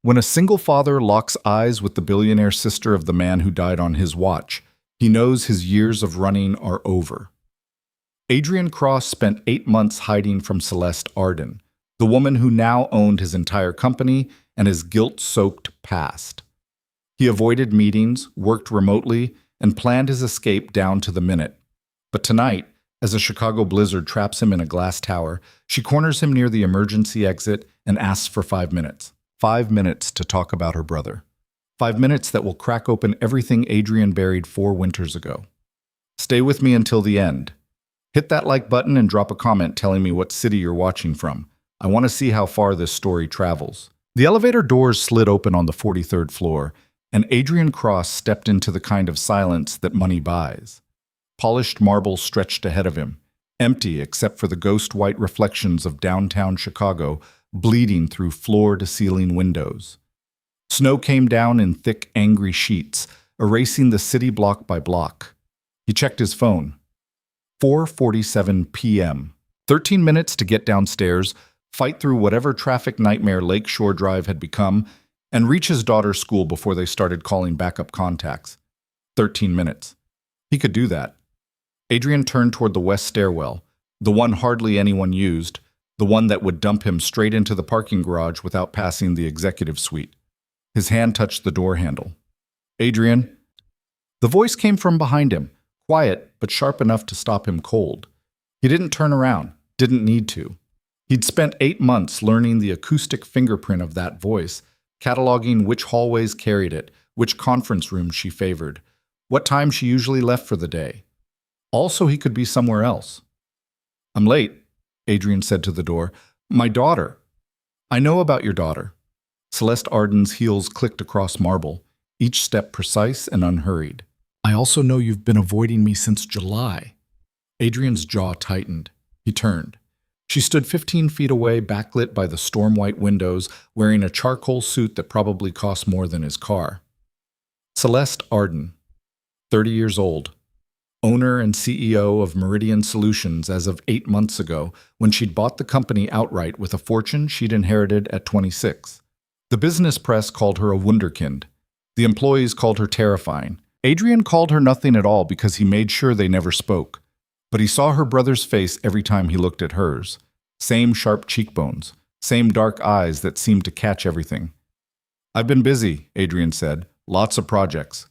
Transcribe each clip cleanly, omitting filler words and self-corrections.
When a single father locks eyes with the billionaire sister of the man who died on his watch, he knows his years of running are over. Adrian Cross spent 8 months hiding from Celeste Arden, the woman who now owned his entire company and his guilt-soaked past. He avoided meetings, worked remotely, and planned his escape down to the minute. But tonight, as a Chicago blizzard traps him in a glass tower, she corners him near the emergency exit and asks for 5 minutes. 5 minutes to talk about her brother. 5 minutes that will crack open everything Adrian buried 4 winters ago. Stay with me until the end. Hit that like button and drop a comment telling me what city you're watching from. I want to see how far this story travels. The elevator doors slid open on the 43rd floor, and Adrian Cross stepped into the kind of silence that money buys. Polished marble stretched ahead of him, empty except for the ghost-white reflections of downtown Chicago bleeding through floor-to-ceiling windows. Snow came down in thick, angry sheets, erasing the city block by block. He checked his phone. 4:47 p.m. 13 minutes to get downstairs, fight through whatever traffic nightmare Lakeshore Drive had become, and reach his daughter's school before they started calling backup contacts. 13 minutes. He could do that. Adrian turned toward the west stairwell, the one hardly anyone used, the one that would dump him straight into the parking garage without passing the executive suite. His hand touched the door handle. "Adrian?" The voice came from behind him, quiet but sharp enough to stop him cold. He didn't turn around, didn't need to. He'd spent 8 months learning the acoustic fingerprint of that voice, cataloging which hallways carried it, which conference rooms she favored, what time she usually left for the day. Also, he could be somewhere else. "I'm late," Adrian said to the door. "My daughter." "I know about your daughter." Celeste Arden's heels clicked across marble, each step precise and unhurried. "I also know you've been avoiding me since July." Adrian's jaw tightened. He turned. She stood 15 feet away, backlit by the storm-white windows, wearing a charcoal suit that probably cost more than his car. Celeste Arden, 30 years old, owner and CEO of Meridian Solutions as of 8 months ago, when she'd bought the company outright with a fortune she'd inherited at 26. The business press called her a wunderkind. The employees called her terrifying. Adrian called her nothing at all because he made sure they never spoke. But he saw her brother's face every time he looked at hers. Same sharp cheekbones, same dark eyes that seemed to catch everything. "I've been busy," Adrian said. "Lots of projects."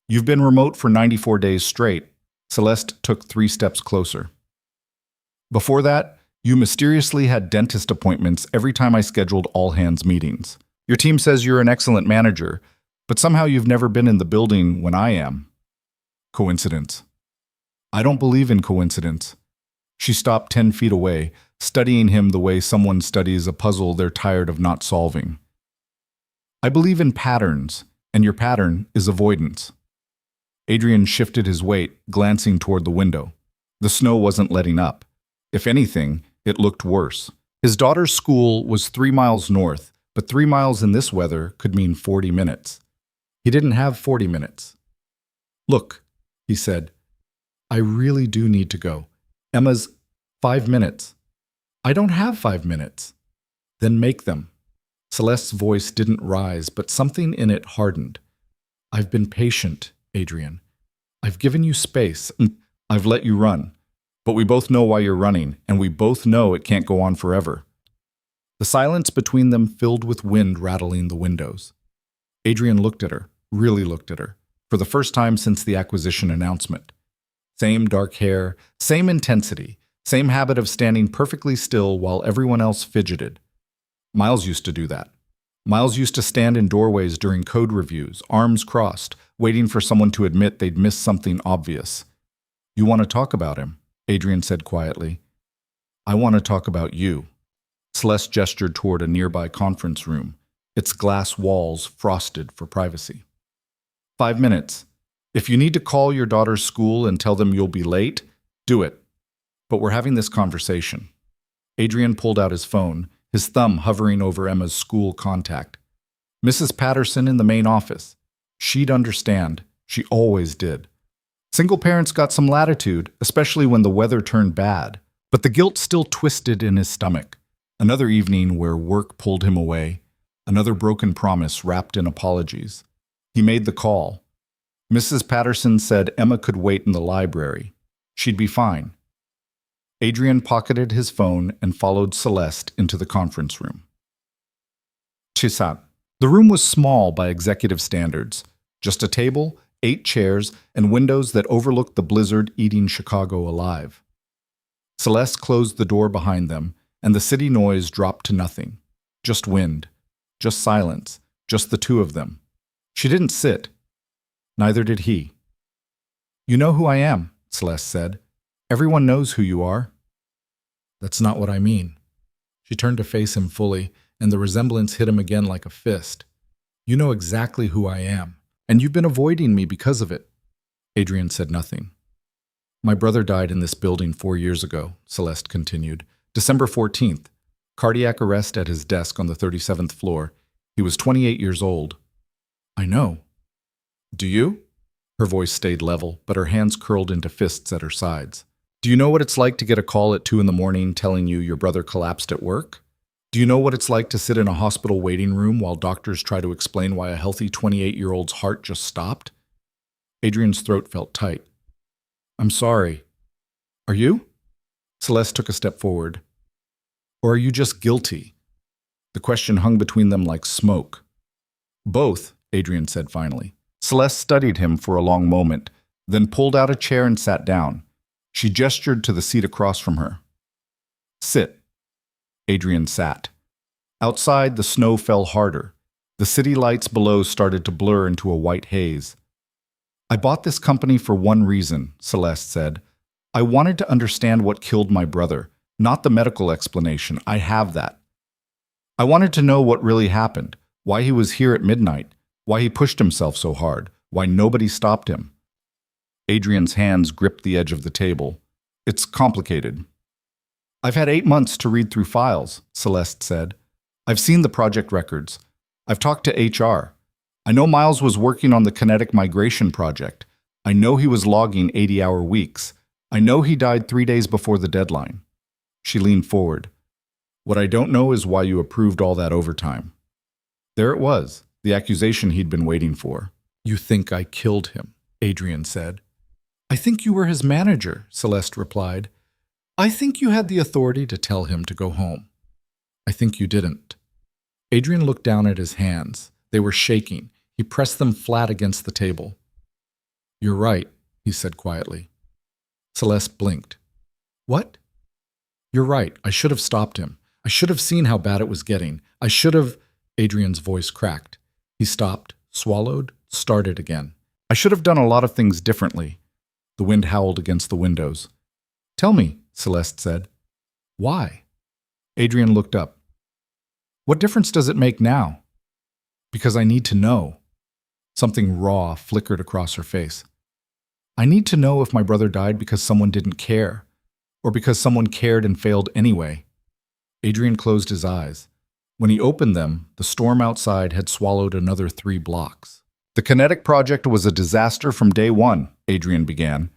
"You've been remote for 94 days straight." Celeste took 3 steps closer. "Before that, you mysteriously had dentist appointments every time I scheduled all-hands meetings. Your team says you're an excellent manager, but somehow you've never been in the building when I am." Coincidence. "I don't believe in coincidence." She stopped 10 feet away, studying him the way someone studies a puzzle they're tired of not solving. "I believe in patterns, and your pattern is avoidance." Adrian shifted his weight, glancing toward the window. The snow wasn't letting up. If anything, it looked worse. His daughter's school was 3 miles north, but 3 miles in this weather could mean 40 minutes. He didn't have 40 minutes. "Look," he said, "I really do need to go. Emma's 5 minutes. I don't have 5 minutes." "Then make them." Celeste's voice didn't rise, but something in it hardened. "I've been patient, Adrian. I've given you space. I've let you run. But we both know why you're running, and we both know it can't go on forever." The silence between them filled with wind rattling the windows. Adrian looked at her, really looked at her, for the first time since the acquisition announcement. Same dark hair, same intensity, same habit of standing perfectly still while everyone else fidgeted. Miles used to do that. Miles used to stand in doorways during code reviews, arms crossed, waiting for someone to admit they'd missed something obvious. "You want to talk about him?" Adrian said quietly. "I want to talk about you." Celeste gestured toward a nearby conference room, its glass walls frosted for privacy. 5 minutes. If you need to call your daughter's school and tell them you'll be late, do it. But we're having this conversation." Adrian pulled out his phone, his thumb hovering over Emma's school contact. "Mrs. Patterson in the main office. She'd understand. She always did. Single parents got some latitude, especially when the weather turned bad. But the guilt still twisted in his stomach. Another evening where work pulled him away. Another broken promise wrapped in apologies. He made the call. Mrs. Patterson said Emma could wait in the library. She'd be fine. Adrian pocketed his phone and followed Celeste into the conference room. Chisat. The room was small by executive standards. Just a table, 8 chairs, and windows that overlooked the blizzard eating Chicago alive. Celeste closed the door behind them, and the city noise dropped to nothing. Just wind. Just silence. Just the two of them. She didn't sit. Neither did he. "You know who I am," Celeste said. "Everyone knows who you are." "That's not what I mean." She turned to face him fully, and the resemblance hit him again like a fist. "You know exactly who I am, and you've been avoiding me because of it." Adrian said nothing. "My brother died in this building 4 years ago," Celeste continued. "December 14th. Cardiac arrest at his desk on the 37th floor. He was 28 years old." "I know." "Do you?" Her voice stayed level, but her hands curled into fists at her sides. "Do you know what it's like to get a call at 2 in the morning telling you your brother collapsed at work? Do you know what it's like to sit in a hospital waiting room while doctors try to explain why a healthy 28-year-old's heart just stopped?" Adrian's throat felt tight. "I'm sorry." "Are you?" Celeste took a step forward. "Or are you just guilty?" The question hung between them like smoke. "Both," Adrian said finally. Celeste studied him for a long moment, then pulled out a chair and sat down. She gestured to the seat across from her. "Sit." Adrian sat. Outside, the snow fell harder. The city lights below started to blur into a white haze. "I bought this company for one reason," Celeste said. "I wanted to understand what killed my brother, not the medical explanation. I have that. I wanted to know what really happened, why he was here at midnight, why he pushed himself so hard, why nobody stopped him." Adrian's hands gripped the edge of the table. "It's complicated." "I've had 8 months to read through files," Celeste said. "I've seen the project records. I've talked to HR. I know Miles was working on the kinetic migration project. I know he was logging 80-hour weeks. I know he died 3 days before the deadline." She leaned forward. "What I don't know is why you approved all that overtime." There it was, the accusation he'd been waiting for. "You think I killed him," Adrian said. "I think you were his manager," Celeste replied. "I think you had the authority to tell him to go home." "I think you didn't." Adrian looked down at his hands. They were shaking. He pressed them flat against the table. "You're right," he said quietly. Celeste blinked. "What?" "You're right. I should have stopped him. I should have seen how bad it was getting. I should have—" Adrian's voice cracked. He stopped, swallowed, started again. "I should have done a lot of things differently." The wind howled against the windows. "Tell me," Celeste said. "Why?" Adrian looked up. "What difference does it make now?" "Because I need to know." Something raw flickered across her face. "I need to know if my brother died because someone didn't care, or because someone cared and failed anyway." Adrian closed his eyes. When he opened them, the storm outside had swallowed another 3 blocks. "The Kinetic project was a disaster from day one," Adrian began.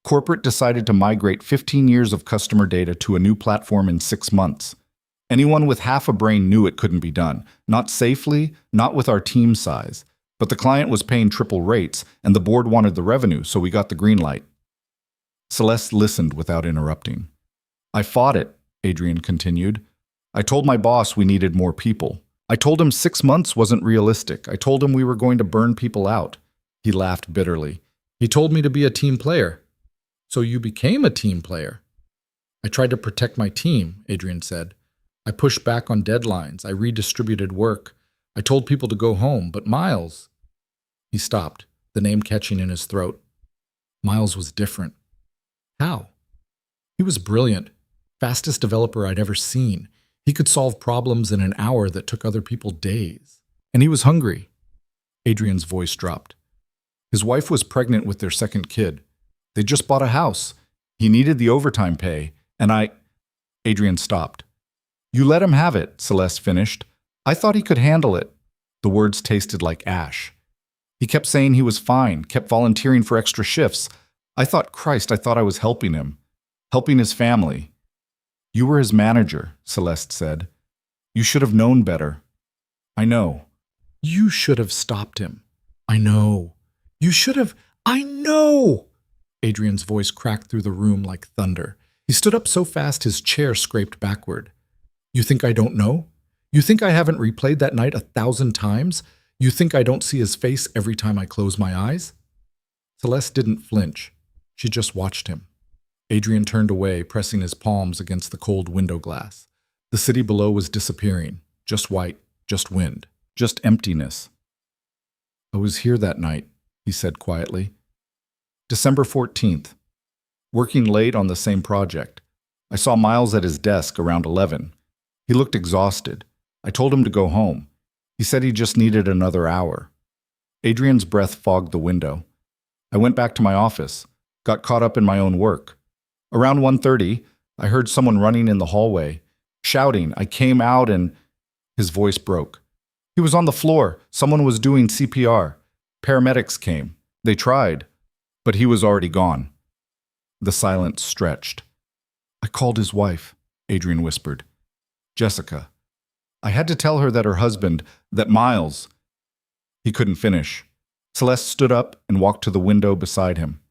"Corporate decided to migrate 15 years of customer data to a new platform in 6 months. Anyone with half a brain knew it couldn't be done. Not safely, not with our team size. But the client was paying triple rates, and the board wanted the revenue, so we got the green light." Celeste listened without interrupting. "I fought it," Adrian continued. "I told my boss we needed more people. I told him 6 months wasn't realistic. I told him we were going to burn people out." He laughed bitterly. "He told me to be a team player." "So you became a team player." "I tried to protect my team," Adrian said. "I pushed back on deadlines. I redistributed work. I told people to go home, but Miles—" He stopped, the name catching in his throat. Miles was different. How? He was brilliant, fastest developer I'd ever seen. He could solve problems in an hour that took other people days. And he was hungry. Adrian's voice dropped. His wife was pregnant with their second kid. They just bought a house. He needed the overtime pay, and Adrian stopped. "You let him have it," Celeste finished. "I thought he could handle it." The words tasted like ash. "He kept saying he was fine, kept volunteering for extra shifts. I thought I was helping him, helping his family." "You were his manager," Celeste said. "You should have known better." I know. You should have stopped him. I know. You should have. I know! Adrian's voice cracked through the room like thunder. He stood up so fast his chair scraped backward. You think I don't know? You think I haven't replayed that night 1,000 times? You think I don't see his face every time I close my eyes? Celeste didn't flinch. She just watched him. Adrian turned away, pressing his palms against the cold window glass. The city below was disappearing. Just white, just wind, just emptiness. I was here that night, he said quietly. December 14th. Working late on the same project. I saw Miles at his desk around 11. He looked exhausted. I told him to go home. He said he just needed another hour. Adrian's breath fogged the window. I went back to my office, got caught up in my own work. Around 1:30, I heard someone running in the hallway, shouting. I came out and his voice broke. He was on the floor. Someone was doing CPR. Paramedics came. They tried, but he was already gone. The silence stretched. I called his wife, Adrian whispered. Jessica. I had to tell her that her husband, that Miles. He couldn't finish. Celeste stood up and walked to the window beside him.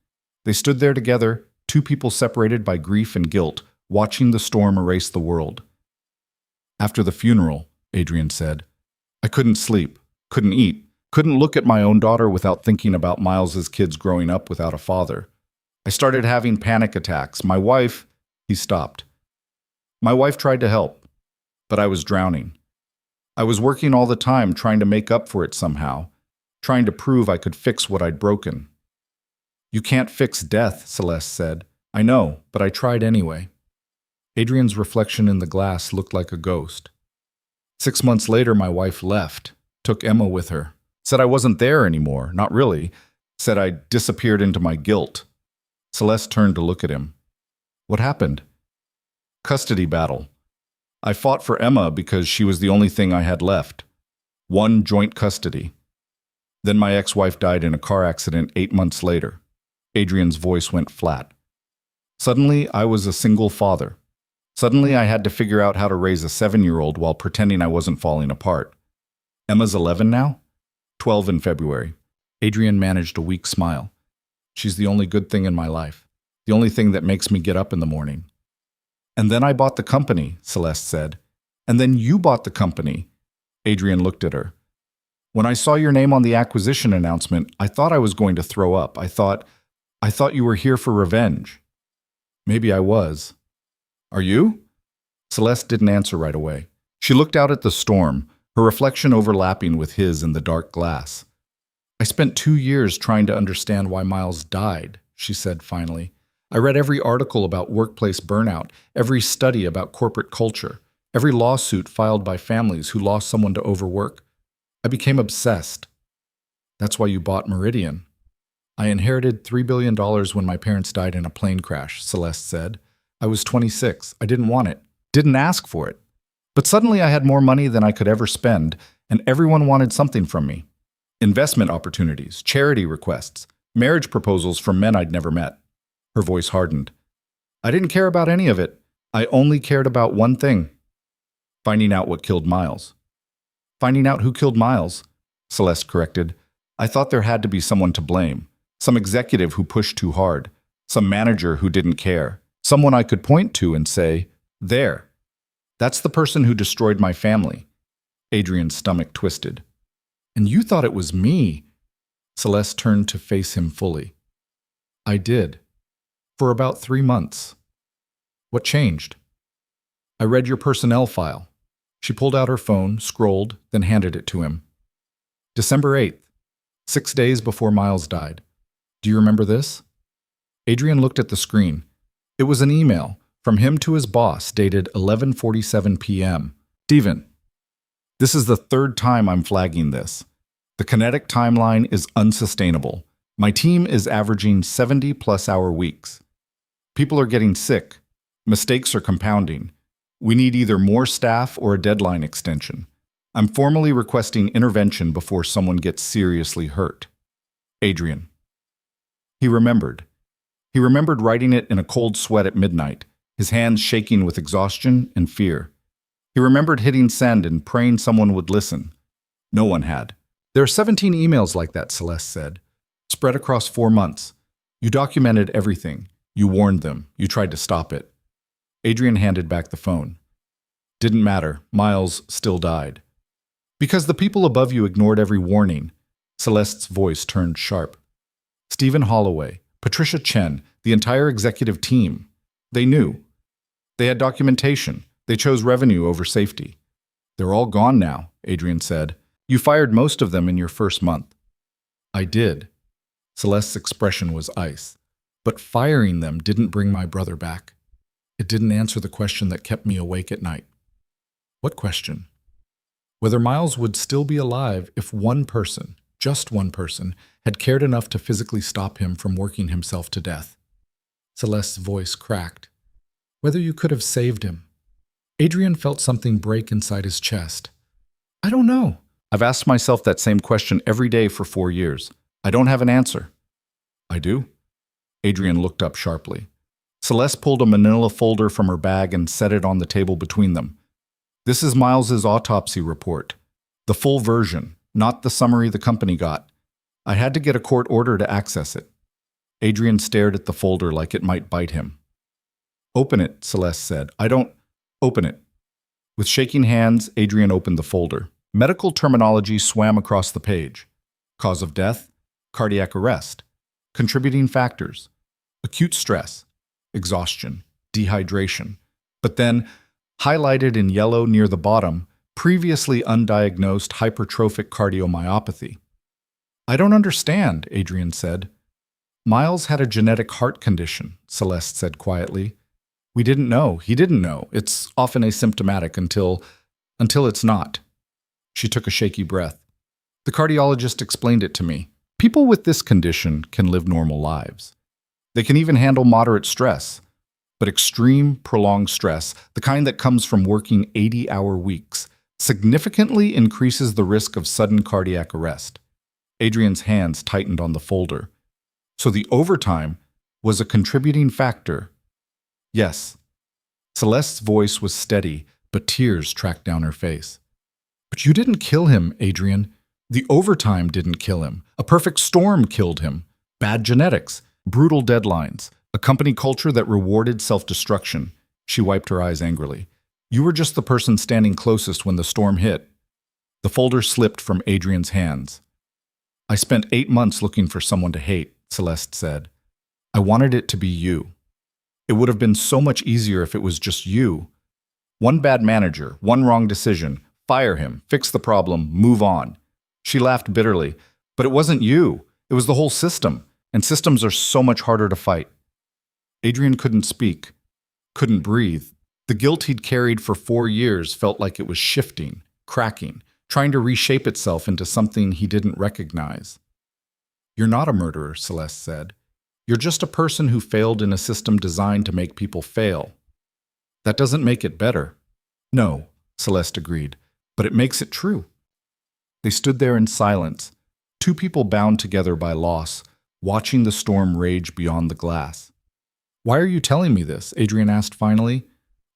They stood there together, two people separated by grief and guilt, watching the storm erase the world. After the funeral, Adrian said, I couldn't sleep, couldn't eat, couldn't look at my own daughter without thinking about Miles's kids growing up without a father. I started having panic attacks. My wife, he stopped. My wife tried to help, but I was drowning. I was working all the time trying to make up for it somehow, trying to prove I could fix what I'd broken. You can't fix death, Celeste said. I know, but I tried anyway. Adrian's reflection in the glass looked like a ghost. 6 months later, my wife left, took Emma with her, said I wasn't there anymore, not really, said I disappeared into my guilt. Celeste turned to look at him. What happened? Custody battle. I fought for Emma because she was the only thing I had left. One joint custody. Then my ex-wife died in a car accident 8 months later. Adrian's voice went flat. Suddenly, I was a single father. Suddenly, I had to figure out how to raise a 7-year-old while pretending I wasn't falling apart. Emma's 11 now? 12 in February. Adrian managed a weak smile. She's the only good thing in my life. The only thing that makes me get up in the morning. And then I bought the company, Celeste said. And then you bought the company. Adrian looked at her. When I saw your name on the acquisition announcement, I thought I was going to throw up. I thought you were here for revenge. Maybe I was. Are you? Celeste didn't answer right away. She looked out at the storm, her reflection overlapping with his in the dark glass. I spent 2 years trying to understand why Miles died, she said finally. I read every article about workplace burnout, every study about corporate culture, every lawsuit filed by families who lost someone to overwork. I became obsessed. That's why you bought Meridian. I inherited $3 billion when my parents died in a plane crash, Celeste said. I was 26. I didn't want it. Didn't ask for it. But suddenly I had more money than I could ever spend, and everyone wanted something from me. Investment opportunities, charity requests, marriage proposals from men I'd never met. Her voice hardened. I didn't care about any of it. I only cared about one thing. Finding out what killed Miles. Finding out who killed Miles, Celeste corrected. I thought there had to be someone to blame. Some executive who pushed too hard. Some manager who didn't care. Someone I could point to and say, there. That's the person who destroyed my family. Adrian's stomach twisted. And you thought it was me. Celeste turned to face him fully. I did. For about 3 months. What changed? I read your personnel file. She pulled out her phone, scrolled, then handed it to him. December 8th, 6 days before Miles died. Do you remember this? Adrian looked at the screen. It was an email from him to his boss dated 11:47 p.m. Steven, this is the 3rd time I'm flagging this. The kinetic timeline is unsustainable. My team is averaging 70-plus-hour weeks. People are getting sick. Mistakes are compounding. We need either more staff or a deadline extension. I'm formally requesting intervention before someone gets seriously hurt. Adrian. He remembered. He remembered writing it in a cold sweat at midnight, his hands shaking with exhaustion and fear. He remembered hitting send and praying someone would listen. No one had. There are 17 emails like that, Celeste said, spread across 4 months. You documented everything. You warned them. You tried to stop it. Adrian handed back the phone. Didn't matter. Miles still died. Because the people above you ignored every warning. Celeste's voice turned sharp. Stephen Holloway, Patricia Chen, the entire executive team. They knew. They had documentation. They chose revenue over safety. They're all gone now, Adrian said. You fired most of them in your first month. I did. Celeste's expression was ice. But firing them didn't bring my brother back. It didn't answer the question that kept me awake at night. What question? Whether Miles would still be alive if one person, just one person, had cared enough to physically stop him from working himself to death. Celeste's voice cracked. Whether you could have saved him. Adrian felt something break inside his chest. I don't know. I've asked myself that same question every day for 4 years. I don't have an answer. I do? Adrian looked up sharply. Celeste pulled a manila folder from her bag and set it on the table between them. This is Miles's autopsy report. The full version, not the summary the company got. I had to get a court order to access it. Adrian stared at the folder like it might bite him. Open it, Celeste said. I don't... Open it. With shaking hands, Adrian opened the folder. Medical terminology swam across the page. Cause of death, cardiac arrest. Contributing factors, acute stress, exhaustion, dehydration. But then, highlighted in yellow near the bottom, previously undiagnosed hypertrophic cardiomyopathy. I don't understand, Adrian said. Miles had a genetic heart condition, Celeste said quietly. We didn't know. He didn't know. It's often asymptomatic until it's not. She took a shaky breath. The cardiologist explained it to me. People with this condition can live normal lives. They can even handle moderate stress. But extreme, prolonged stress, the kind that comes from working 80-hour weeks, significantly increases the risk of sudden cardiac arrest. Adrian's hands tightened on the folder. So the overtime was a contributing factor. Yes. Celeste's voice was steady, but tears tracked down her face. But you didn't kill him, Adrian. The overtime didn't kill him. A perfect storm killed him. Bad genetics, brutal deadlines, a company culture that rewarded self-destruction. She wiped her eyes angrily. You were just the person standing closest when the storm hit. The folder slipped from Adrian's hands. I spent 8 months looking for someone to hate, Celeste said. I wanted it to be you. It would have been so much easier if it was just you. One bad manager, one wrong decision. Fire him, fix the problem, move on. She laughed bitterly. But it wasn't you. It was the whole system. And systems are so much harder to fight. Adrian couldn't speak, couldn't breathe. The guilt he'd carried for 4 years felt like it was shifting, cracking, trying to reshape itself into something he didn't recognize. You're not a murderer, Celeste said. You're just a person who failed in a system designed to make people fail. That doesn't make it better. No, Celeste agreed, but it makes it true. They stood there in silence, 2 people bound together by loss, watching the storm rage beyond the glass. Why are you telling me this? Adrian asked finally.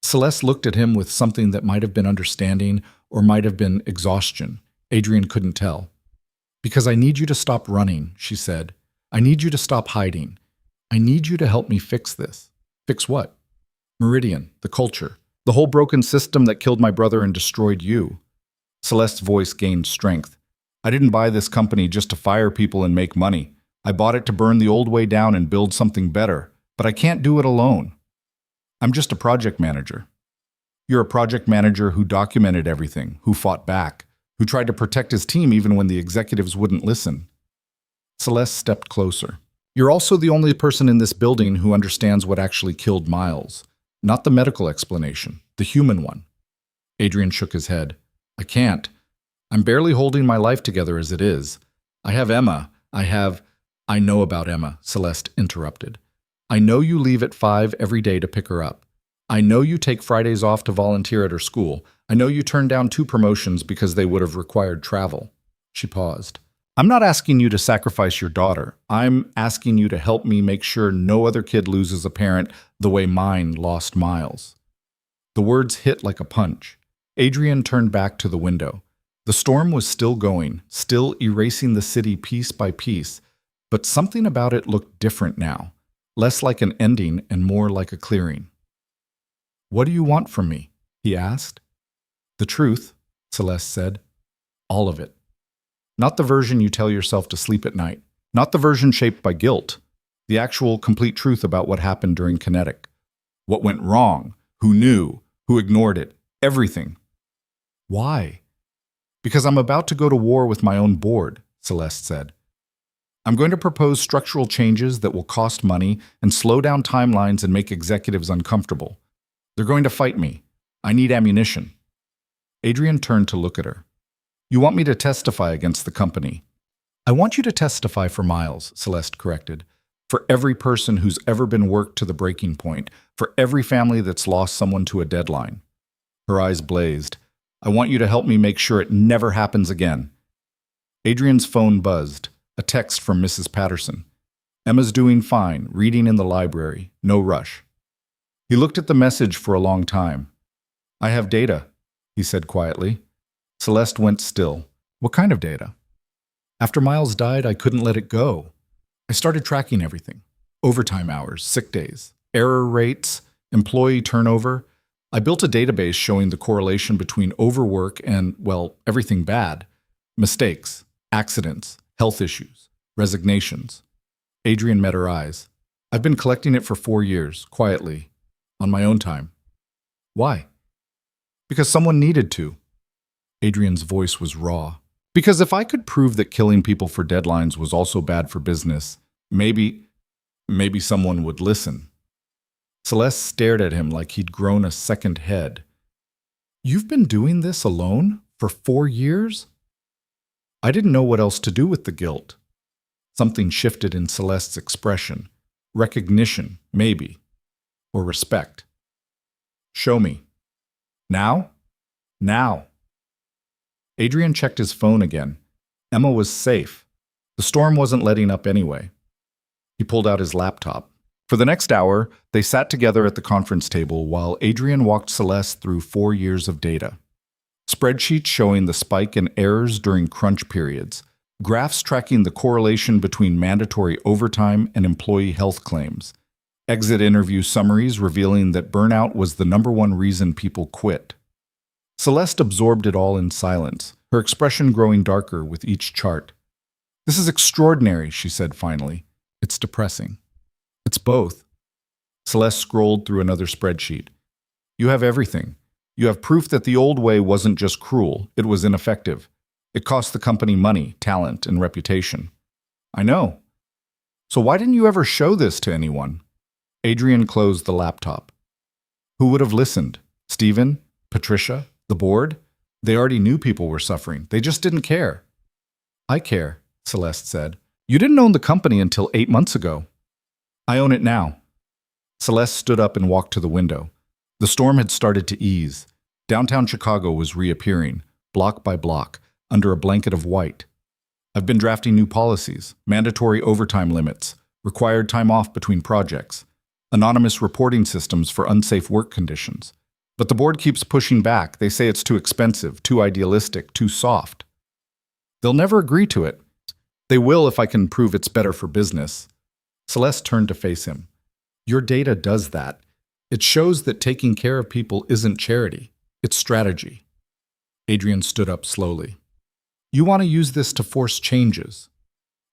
Celeste looked at him with something that might have been understanding or might have been exhaustion. Adrian couldn't tell. Because I need you to stop running, she said. I need you to stop hiding. I need you to help me fix this. Fix what? Meridian, the culture, the whole broken system that killed my brother and destroyed you. Celeste's voice gained strength. I didn't buy this company just to fire people and make money. I bought it to burn the old way down and build something better. But I can't do it alone. I'm just a project manager. You're a project manager who documented everything, who fought back, who tried to protect his team even when the executives wouldn't listen. Celeste stepped closer. You're also the only person in this building who understands what actually killed Miles. Not the medical explanation, the human one. Adrian shook his head. I can't. I'm barely holding my life together as it is. I have Emma. I know about Emma, Celeste interrupted. I know you leave at 5 every day to pick her up. I know you take Fridays off to volunteer at her school. I know you turned down 2 promotions because they would have required travel. She paused. I'm not asking you to sacrifice your daughter. I'm asking you to help me make sure no other kid loses a parent the way mine lost Miles. The words hit like a punch. Adrian turned back to the window. The storm was still going, still erasing the city piece by piece, but something about it looked different now, less like an ending and more like a clearing. "What do you want from me?" he asked. "The truth," Celeste said. "All of it. Not the version you tell yourself to sleep at night. Not the version shaped by guilt. The actual, complete truth about what happened during Kinetic. What went wrong, who knew, who ignored it, everything." "Why?" "Because I'm about to go to war with my own board," Celeste said. "I'm going to propose structural changes that will cost money and slow down timelines and make executives uncomfortable. They're going to fight me. I need ammunition." Adrian turned to look at her. "You want me to testify against the company?" "I want you to testify for Miles," Celeste corrected. "For every person who's ever been worked to the breaking point, for every family that's lost someone to a deadline." Her eyes blazed. "I want you to help me make sure it never happens again." Adrian's phone buzzed. A text from Mrs. Patterson. "Emma's doing fine, reading in the library. No rush." He looked at the message for a long time. "I have data," he said quietly. Celeste went still. "What kind of data?" "After Miles died, I couldn't let it go. I started tracking everything. Overtime hours, sick days, error rates, employee turnover. I built a database showing the correlation between overwork and, well, everything bad. Mistakes, accidents, health issues, resignations." Adrian met her eyes. "I've been collecting it for 4 years, quietly, on my own time." "Why?" "Because someone needed to." Adrian's voice was raw. "Because if I could prove that killing people for deadlines was also bad for business, maybe someone would listen." Celeste stared at him like he'd grown a second head. "You've been doing this alone for 4 years?" "I didn't know what else to do with the guilt." Something shifted in Celeste's expression. Recognition, maybe. Or respect. "Show me." "Now?" "Now." Adrian checked his phone again. Emma was safe. The storm wasn't letting up anyway. He pulled out his laptop. For the next hour, they sat together at the conference table while Adrian walked Celeste through 4 years of data. Spreadsheets showing the spike in errors during crunch periods, graphs tracking the correlation between mandatory overtime and employee health claims, exit interview summaries revealing that burnout was the #1 reason people quit. Celeste absorbed it all in silence, her expression growing darker with each chart. "This is extraordinary," she said finally. "It's depressing." "It's both." Celeste scrolled through another spreadsheet. "You have everything. You have proof that the old way wasn't just cruel, it was ineffective. It cost the company money, talent, and reputation." "I know. So why didn't you ever show this to anyone?" Adrian closed the laptop. "Who would have listened? Stephen? Patricia? The board? They already knew people were suffering. They just didn't care." "I care," Celeste said. "You didn't own the company until 8 months ago." "I own it now." Celeste stood up and walked to the window. The storm had started to ease. Downtown Chicago was reappearing, block by block, under a blanket of white. "I've been drafting new policies, mandatory overtime limits, required time off between projects, anonymous reporting systems for unsafe work conditions. But the board keeps pushing back. They say it's too expensive, too idealistic, too soft." "They'll never agree to it." "They will if I can prove it's better for business." Celeste turned to face him. "Your data does that. It shows that taking care of people isn't charity. It's strategy." Adrian stood up slowly. "You want to use this to force changes."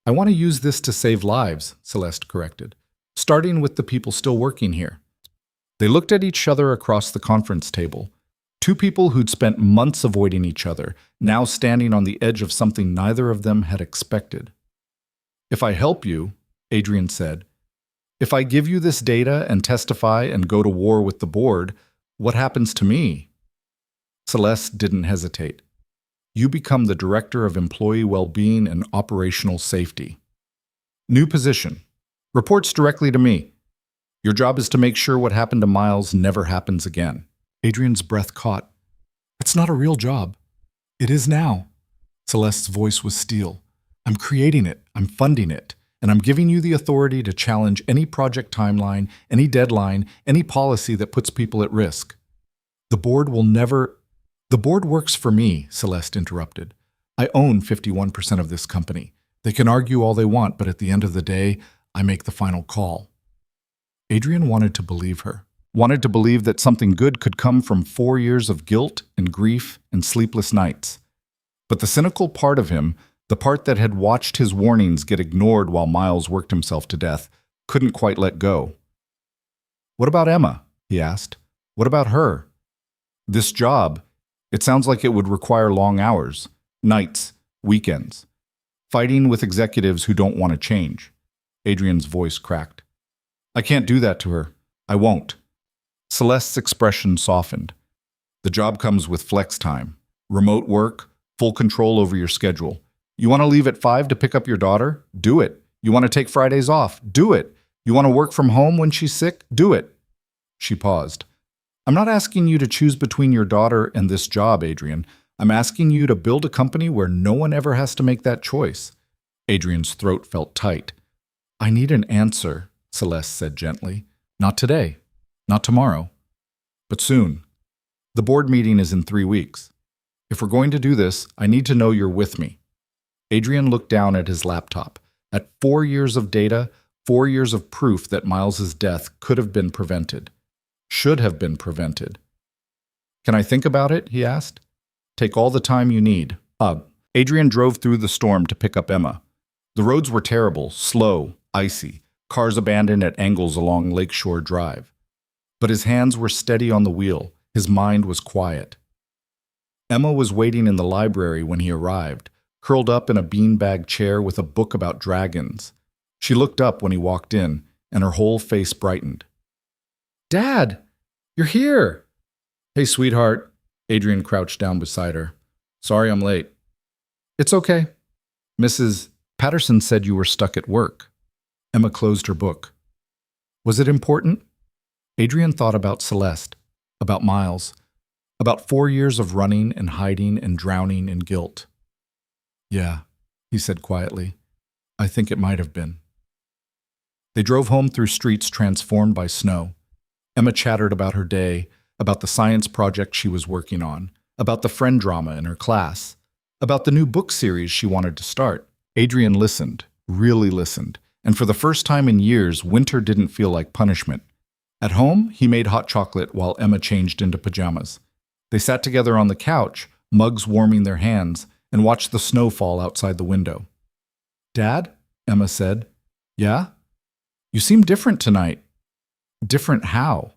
"I want to use this to save lives," Celeste corrected, "starting with the people still working here." They looked at each other across the conference table. Two people who'd spent months avoiding each other, now standing on the edge of something neither of them had expected. "If I help you," Adrian said, "if I give you this data and testify and go to war with the board, what happens to me?" Celeste didn't hesitate. "You become the Director of Employee Well-Being and Operational Safety. New position. Reports directly to me. Your job is to make sure what happened to Miles never happens again." Adrian's breath caught. "It's not a real job." "It is now." Celeste's voice was steel. "I'm creating it, I'm funding it, and I'm giving you the authority to challenge any project timeline, any deadline, any policy that puts people at risk. The board will never The board works for me, Celeste interrupted. I own 51% of this company. They can argue all they want, but at the end of the day, I make the final call. Adrian wanted to believe her. Wanted to believe that something good could come from 4 years of guilt and grief and sleepless nights. But the cynical part of him, the part that had watched his warnings get ignored while Miles worked himself to death, couldn't quite let go. What about Emma? He asked. What about her? This job, it sounds like it would require long hours, nights, weekends, fighting with executives who don't want to change. Adrian's voice cracked. I can't do that to her. I won't. Celeste's expression softened. The job comes with flex time, remote work, full control over your schedule. You want to leave at 5 to pick up your daughter? Do it. You want to take Fridays off? Do it. You want to work from home when she's sick? Do it. She paused. I'm not asking you to choose between your daughter and this job, Adrian. I'm asking you to build a company where no one ever has to make that choice. Adrian's throat felt tight. I need an answer, Celeste said gently. Not today. Not tomorrow. But soon. The board meeting is in 3 weeks. If we're going to do this, I need to know you're with me. Adrian looked down at his laptop. At 4 years of data, 4 years of proof that Miles's death could have been prevented. Should have been prevented. Can I think about it? He asked. Take all the time you need. Adrian drove through the storm to pick up Emma. The roads were terrible, slow, icy, cars abandoned at angles along Lakeshore Drive. But his hands were steady on the wheel. His mind was quiet. Emma was waiting in the library when he arrived, curled up in a beanbag chair with a book about dragons. She looked up when he walked in, and her whole face brightened. Dad, you're here. Hey, sweetheart. Adrian crouched down beside her. Sorry I'm late. It's okay. Mrs. Patterson said you were stuck at work. Emma closed her book. Was it important? Adrian thought about Celeste, about Miles, about 4 years of running and hiding and drowning in guilt. Yeah, he said quietly. I think it might have been. They drove home through streets transformed by snow. Emma chattered about her day, about the science project she was working on, about the friend drama in her class, about the new book series she wanted to start. Adrian listened, really listened, and for the first time in years, winter didn't feel like punishment. At home, he made hot chocolate while Emma changed into pajamas. They sat together on the couch, mugs warming their hands, and watched the snow fall outside the window. Dad? Emma said. Yeah? You seem different tonight. Different how?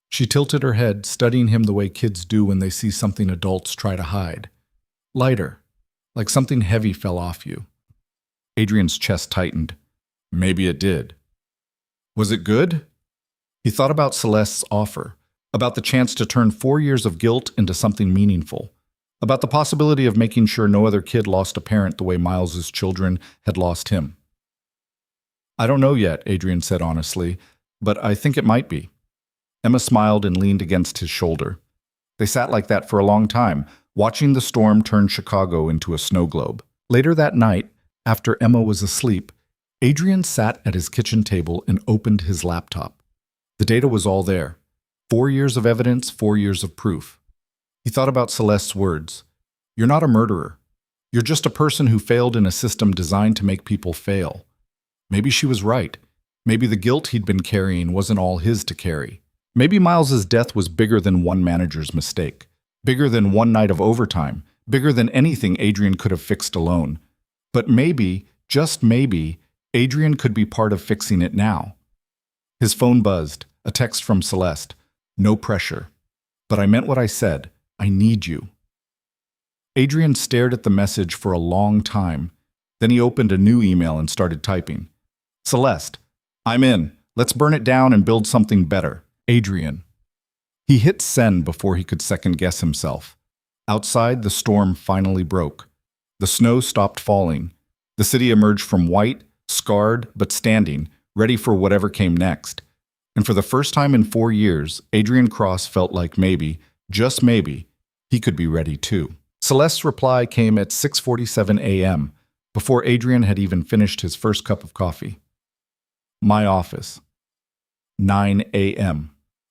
She tilted her head, studying him the way kids do when they see something adults try to hide. Lighter, like something heavy fell off you. Adrian's chest tightened. Maybe it did. Was it good? He thought about Celeste's offer, about the chance to turn 4 years of guilt into something meaningful, about the possibility of making sure no other kid lost a parent the way Miles's children had lost him. I don't know yet, Adrian said honestly, but I think it might be. Emma smiled and leaned against his shoulder. They sat like that for a long time, watching the storm turn Chicago into a snow globe. Later that night, after Emma was asleep, Adrian sat at his kitchen table and opened his laptop. The data was all there. 4 years of evidence, 4 years of proof. He thought about Celeste's words. You're not a murderer. You're just a person who failed in a system designed to make people fail. Maybe she was right. Maybe the guilt he'd been carrying wasn't all his to carry. Maybe Miles's death was bigger than one manager's mistake, bigger than one night of overtime, bigger than anything Adrian could have fixed alone. But maybe, just maybe, Adrian could be part of fixing it now. His phone buzzed, a text from Celeste. No pressure. But I meant what I said. I need you. Adrian stared at the message for a long time. Then he opened a new email and started typing. Celeste, I'm in. Let's burn it down and build something better. Adrian. He hit send before he could second-guess himself. Outside, the storm finally broke. The snow stopped falling. The city emerged from white, scarred, but standing, ready for whatever came next. And for the first time in 4 years, Adrian Cross felt like maybe, just maybe, he could be ready too. Celeste's reply came at 6:47 a.m., before Adrian had even finished his first cup of coffee. My office. 9 a.m.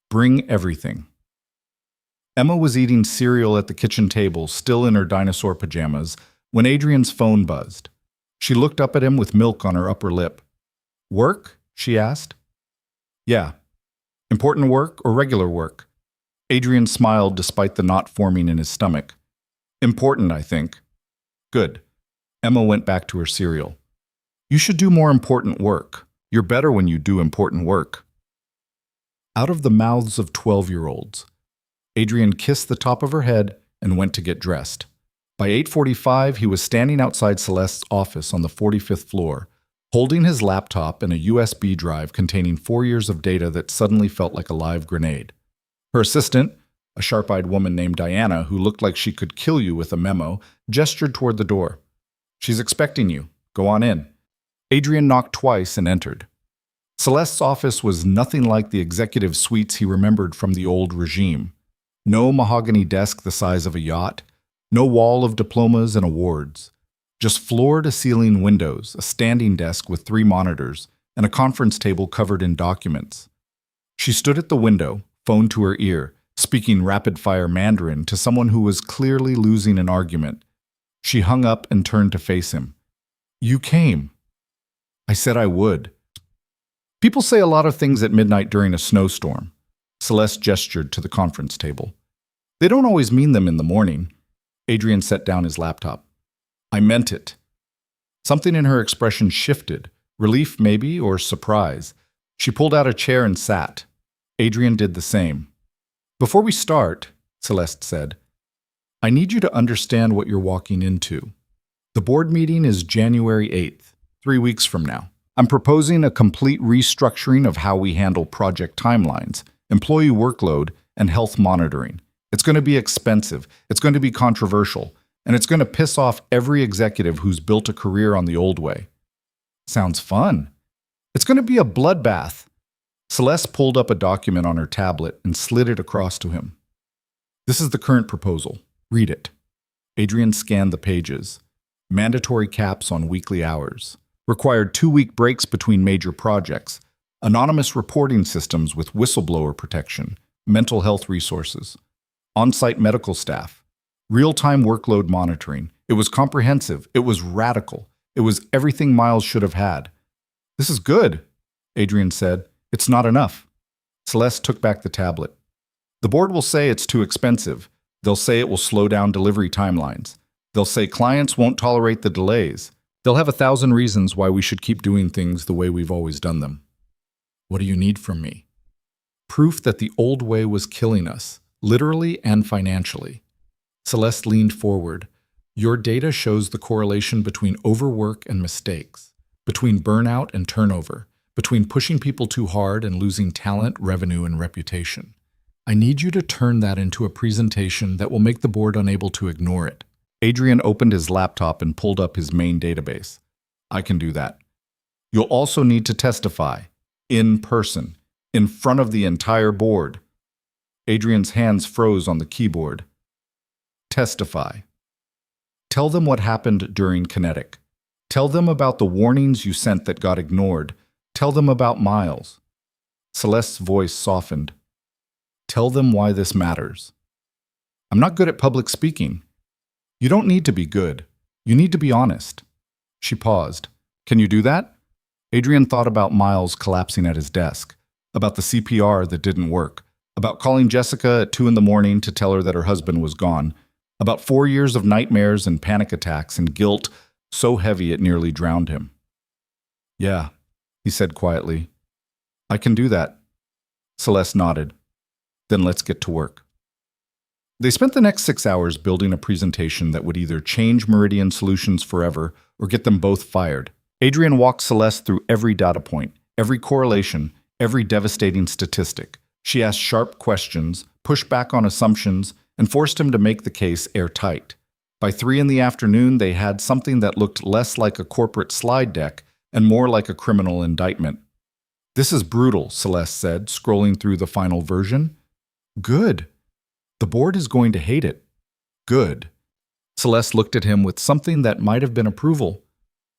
Bring everything. Emma was eating cereal at the kitchen table, still in her dinosaur pajamas, when Adrian's phone buzzed. She looked up at him with milk on her upper lip. "Work?" she asked. "Yeah." "Important work or regular work?" Adrian smiled despite the knot forming in his stomach. "Important, I think." "Good." Emma went back to her cereal. "You should do more important work. You're better when you do important work." Out of the mouths of 12-year-olds. Adrian kissed the top of her head and went to get dressed. By 8:45, he was standing outside Celeste's office on the 45th floor, holding his laptop and a USB drive containing 4 years of data that suddenly felt like a live grenade. Her assistant, a sharp-eyed woman named Diana who looked like she could kill you with a memo, gestured toward the door. "She's expecting you. Go on in." Adrian knocked twice and entered. Celeste's office was nothing like the executive suites he remembered from the old regime. No mahogany desk the size of a yacht, no wall of diplomas and awards. Just floor-to-ceiling windows, a standing desk with 3 monitors, and a conference table covered in documents. She stood at the window, phone to her ear, speaking rapid-fire Mandarin to someone who was clearly losing an argument. She hung up and turned to face him. "You came." "I said I would." "People say a lot of things at midnight during a snowstorm." Celeste gestured to the conference table. "They don't always mean them in the morning." Adrian set down his laptop. "I meant it." Something in her expression shifted, relief maybe, or surprise. She pulled out a chair and sat. Adrian did the same. "Before we start," Celeste said, "I need you to understand what you're walking into. The board meeting is January 8th, 3 weeks from now. I'm proposing a complete restructuring of how we handle project timelines, employee workload, and health monitoring. It's going to be expensive, it's going to be controversial, and it's going to piss off every executive who's built a career on the old way." "Sounds fun." "It's going to be a bloodbath." Celeste pulled up a document on her tablet and slid it across to him. "This is the current proposal. Read it." Adrian scanned the pages. Mandatory caps on weekly hours. Required 2-week breaks between major projects. Anonymous reporting systems with whistleblower protection. Mental health resources. On-site medical staff. Real-time workload monitoring. It was comprehensive. It was radical. It was everything Miles should have had. "This is good," Adrian said. "It's not enough." Celeste took back the tablet. "The board will say it's too expensive. They'll say it will slow down delivery timelines. They'll say clients won't tolerate the delays. They'll have 1,000 reasons why we should keep doing things the way we've always done them." "What do you need from me?" Proof that the old way was killing us, literally and financially. Celeste leaned forward. "Your data shows the correlation between overwork and mistakes, between burnout and turnover, between pushing people too hard and losing talent, revenue, and reputation. I need you to turn that into a presentation that will make the board unable to ignore it." Adrian opened his laptop and pulled up his main database. "I can do that. You'll also need to testify, in person, in front of the entire board." Adrian's hands froze on the keyboard. "Testify. Tell them what happened during Kinetic. Tell them about the warnings you sent that got ignored. Tell them about Miles." Celeste's voice softened. "Tell them why this matters." "I'm not good at public speaking." "You don't need to be good. You need to be honest." She paused. "Can you do that?" Adrian thought about Miles collapsing at his desk, about the CPR that didn't work, about calling Jessica at 2 in the morning to tell her that her husband was gone, about 4 years of nightmares and panic attacks and guilt so heavy it nearly drowned him. "Yeah," he said quietly. "I can do that." Celeste nodded. "Then let's get to work." They spent the next 6 hours building a presentation that would either change Meridian Solutions forever or get them both fired. Adrian walked Celeste through every data point, every correlation, every devastating statistic. She asked sharp questions, pushed back on assumptions, and forced him to make the case airtight. By 3 in the afternoon, they had something that looked less like a corporate slide deck and more like a criminal indictment. "This is brutal," Celeste said, scrolling through the final version. "Good. The board is going to hate it." "Good." Celeste looked at him with something that might have been approval.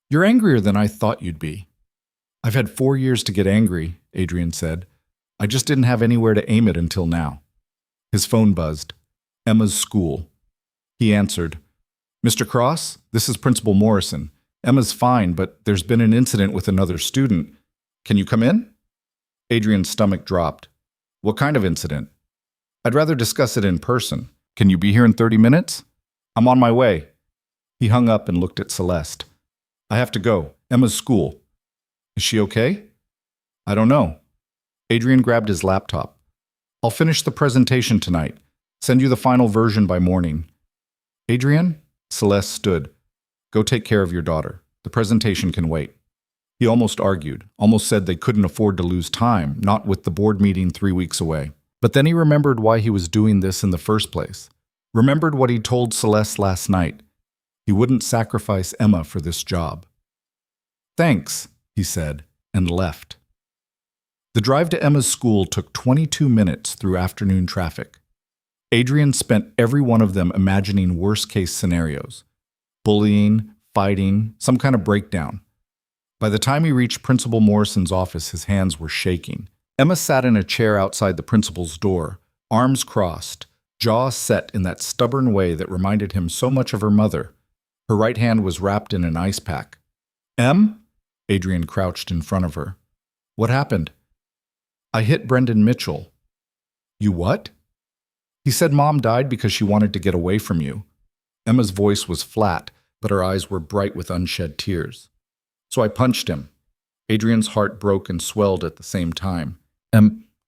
"You're angrier than I thought you'd be." "I've had 4 years to get angry," Adrian said. "I just didn't have anywhere to aim it until now." His phone buzzed. Emma's school. He answered, Mr. Cross, this is Principal Morrison. Emma's fine, but there's been an incident with another student. Can you come in? Adrian's stomach dropped. What kind of incident? I'd rather discuss it in person. Can you be here in 30 minutes? I'm on my way. He hung up and looked at Celeste. I have to go. Emma's school. Is she okay? I don't know. Adrian grabbed his laptop. I'll finish the presentation tonight. Send you the final version by morning. Adrian? Celeste stood. Go take care of your daughter. The presentation can wait. He almost argued, almost said they couldn't afford to lose time, not with the board meeting 3 weeks away. But then he remembered why he was doing this in the first place. Remembered what he told Celeste last night. He wouldn't sacrifice Emma for this job. Thanks, he said, and left. The drive to Emma's school took 22 minutes through afternoon traffic. Adrian spent every one of them imagining worst-case scenarios. Bullying, fighting, some kind of breakdown. By the time he reached Principal Morrison's office, his hands were shaking. Emma sat in a chair outside the principal's door, arms crossed, jaw set in that stubborn way that reminded him so much of her mother. Her right hand was wrapped in an ice pack. Em? Adrian crouched in front of her. What happened? I hit Brendan Mitchell. You what? He said Mom died because she wanted to get away from you. Emma's voice was flat, but her eyes were bright with unshed tears. So I punched him. Adrian's heart broke and swelled at the same time.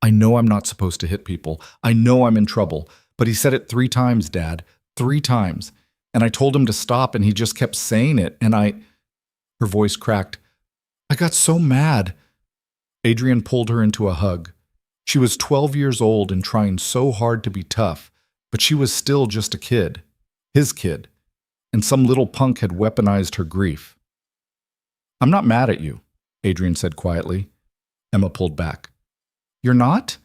I know I'm not supposed to hit people. I know I'm in trouble. But he said it 3 times, Dad. 3 times. And I told him to stop, and he just kept saying it, and Her voice cracked. I got so mad. Adrian pulled her into a hug. She was 12 years old and trying so hard to be tough, but she was still just a kid. His kid. And some little punk had weaponized her grief. I'm not mad at you, Adrian said quietly. Emma pulled back. You're not?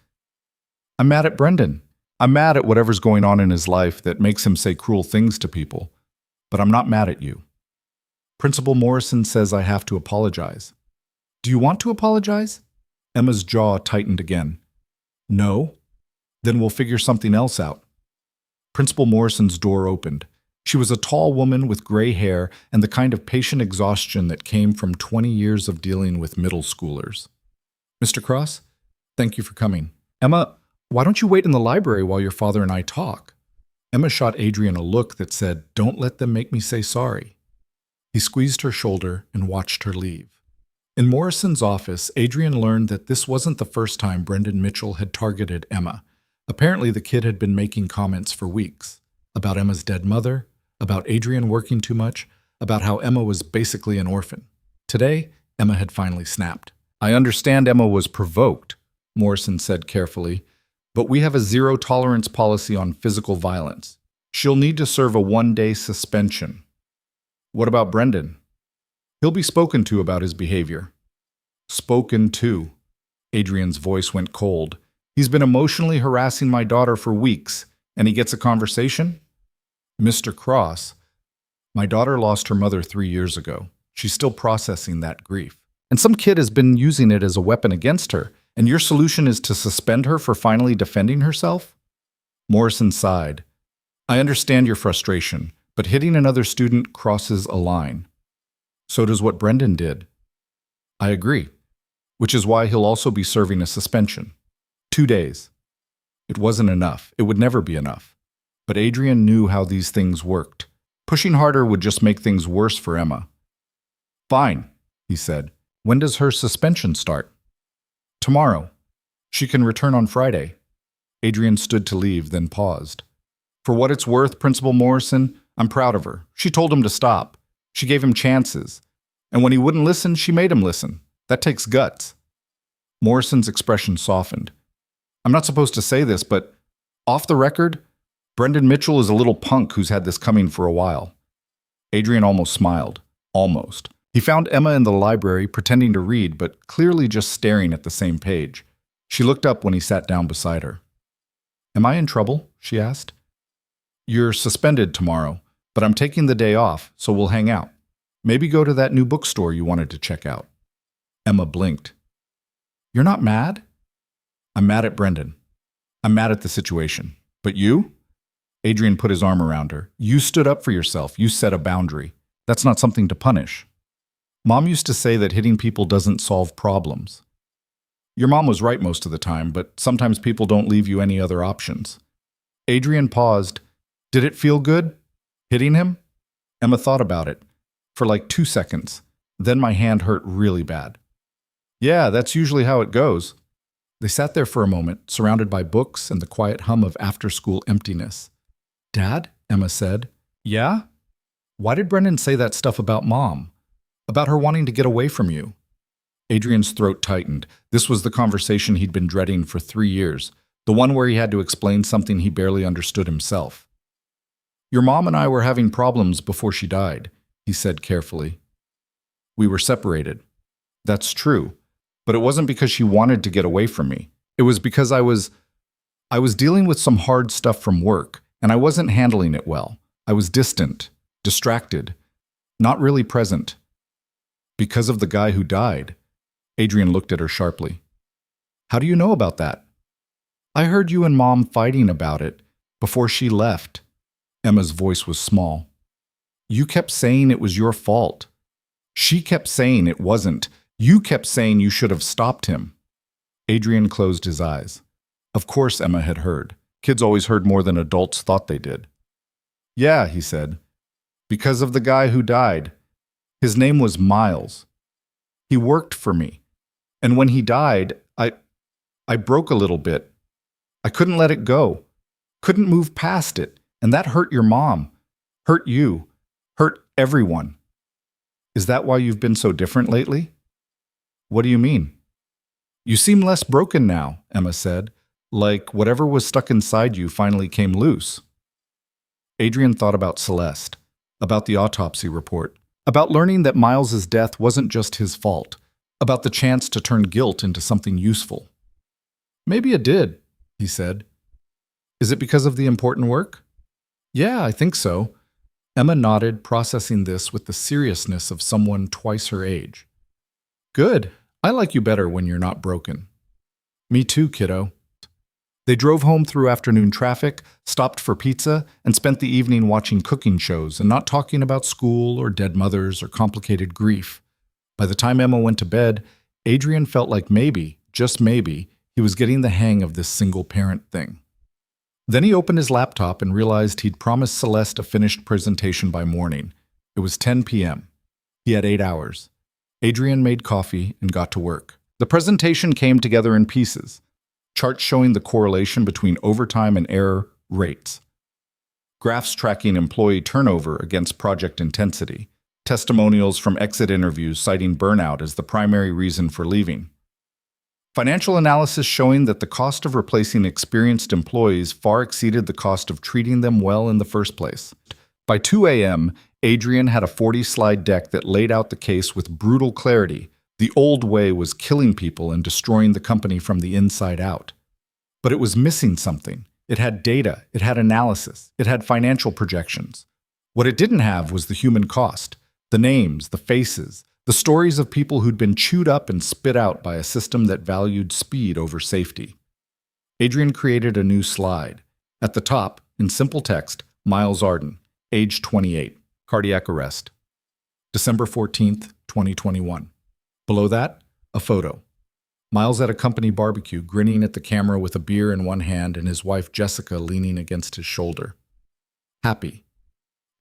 I'm mad at Brendan. I'm mad at whatever's going on in his life that makes him say cruel things to people. But I'm not mad at you. Principal Morrison says I have to apologize. Do you want to apologize? Emma's jaw tightened again. No? Then we'll figure something else out. Principal Morrison's door opened. She was a tall woman with gray hair and the kind of patient exhaustion that came from 20 years of dealing with middle schoolers. Mr. Cross, thank you for coming. Emma, why don't you wait in the library while your father and I talk? Emma shot Adrian a look that said, don't let them make me say sorry. He squeezed her shoulder and watched her leave. In Morrison's office, Adrian learned that this wasn't the first time Brendan Mitchell had targeted Emma. Apparently, the kid had been making comments for weeks about Emma's dead mother, about Adrian working too much, about how Emma was basically an orphan. Today, Emma had finally snapped. I understand Emma was provoked, Morrison said carefully, but we have a zero-tolerance policy on physical violence. She'll need to serve a 1-day suspension. What about Brendan? He'll be spoken to about his behavior. Spoken to. Adrian's voice went cold. He's been emotionally harassing my daughter for weeks, and he gets a conversation? Mr. Cross, my daughter lost her mother 3 years ago. She's still processing that grief. And some kid has been using it as a weapon against her, and your solution is to suspend her for finally defending herself? Morrison sighed. I understand your frustration, but hitting another student crosses a line. So does what Brendan did. I agree, which is why he'll also be serving a suspension. 2 days. It wasn't enough. It would never be enough. But Adrian knew how these things worked. Pushing harder would just make things worse for Emma. Fine, he said. When does her suspension start? Tomorrow. She can return on Friday. Adrian stood to leave, then paused. For what it's worth, Principal Morrison, I'm proud of her. She told him to stop. She gave him chances. And when he wouldn't listen, she made him listen. That takes guts. Morrison's expression softened. I'm not supposed to say this, but off the record, Brendan Mitchell is a little punk who's had this coming for a while. Adrian almost smiled. Almost. He found Emma in the library pretending to read, but clearly just staring at the same page. She looked up when he sat down beside her. Am I in trouble? She asked. You're suspended tomorrow, but I'm taking the day off, so we'll hang out. Maybe go to that new bookstore you wanted to check out. Emma blinked. You're not mad? I'm mad at Brendan. I'm mad at the situation. But you? Adrian put his arm around her. You stood up for yourself. You set a boundary. That's not something to punish. Mom used to say that hitting people doesn't solve problems. Your mom was right most of the time, but sometimes people don't leave you any other options. Adrian paused. Did it feel good? Hitting him? Emma thought about it for like 2 seconds. Then my hand hurt really bad. Yeah, that's usually how it goes. They sat there for a moment, surrounded by books and the quiet hum of after-school emptiness. Dad? Emma said. Yeah? Why did Brendan say that stuff about Mom? About her wanting to get away from you? Adrian's throat tightened. This was the conversation he'd been dreading for 3 years, the one where he had to explain something he barely understood himself. Your mom and I were having problems before she died, he said carefully. We were separated. That's true. But it wasn't because she wanted to get away from me. It was because I was dealing with some hard stuff from work, and I wasn't handling it well. I was distant, distracted, not really present. Because of the guy who died. Adrian looked at her sharply. How do you know about that? I heard you and Mom fighting about it before she left. Emma's voice was small. You kept saying it was your fault. She kept saying it wasn't. You kept saying you should have stopped him. Adrian closed his eyes. Of course Emma had heard. Kids always heard more than adults thought they did. Yeah, he said. Because of the guy who died. His name was Miles. He worked for me. And when he died, I broke a little bit. I couldn't let it go. Couldn't move past it. And that hurt your mom. Hurt you. Hurt everyone. Is that why you've been so different lately? What do you mean? You seem less broken now, Emma said, like whatever was stuck inside you finally came loose. Adrian thought about Celeste, about the autopsy report, about learning that Miles's death wasn't just his fault, about the chance to turn guilt into something useful. Maybe it did, he said. Is it because of the important work? Yeah, I think so. Emma nodded, processing this with the seriousness of someone twice her age. Good. I like you better when you're not broken. Me too, kiddo. They drove home through afternoon traffic, stopped for pizza, and spent the evening watching cooking shows and not talking about school or dead mothers or complicated grief. By the time Emma went to bed, Adrian felt like maybe, just maybe, he was getting the hang of this single-parent thing. Then he opened his laptop and realized he'd promised Celeste a finished presentation by morning. It was 10 p.m. He had 8 hours. Adrian made coffee and got to work. The presentation came together in pieces. Charts showing the correlation between overtime and error rates. Graphs tracking employee turnover against project intensity. Testimonials from exit interviews citing burnout as the primary reason for leaving. Financial analysis showing that the cost of replacing experienced employees far exceeded the cost of treating them well in the first place. By 2 a.m., Adrian had a 40-slide deck that laid out the case with brutal clarity. The old way was killing people and destroying the company from the inside out. But it was missing something. It had data, it had analysis, it had financial projections. What it didn't have was the human cost, the names, the faces, the stories of people who'd been chewed up and spit out by a system that valued speed over safety. Adrian created a new slide. At the top, in simple text, Miles Arden, age 28, cardiac arrest. December 14th, 2021. Below that, a photo. Miles at a company barbecue, grinning at the camera with a beer in one hand and his wife Jessica leaning against his shoulder. Happy.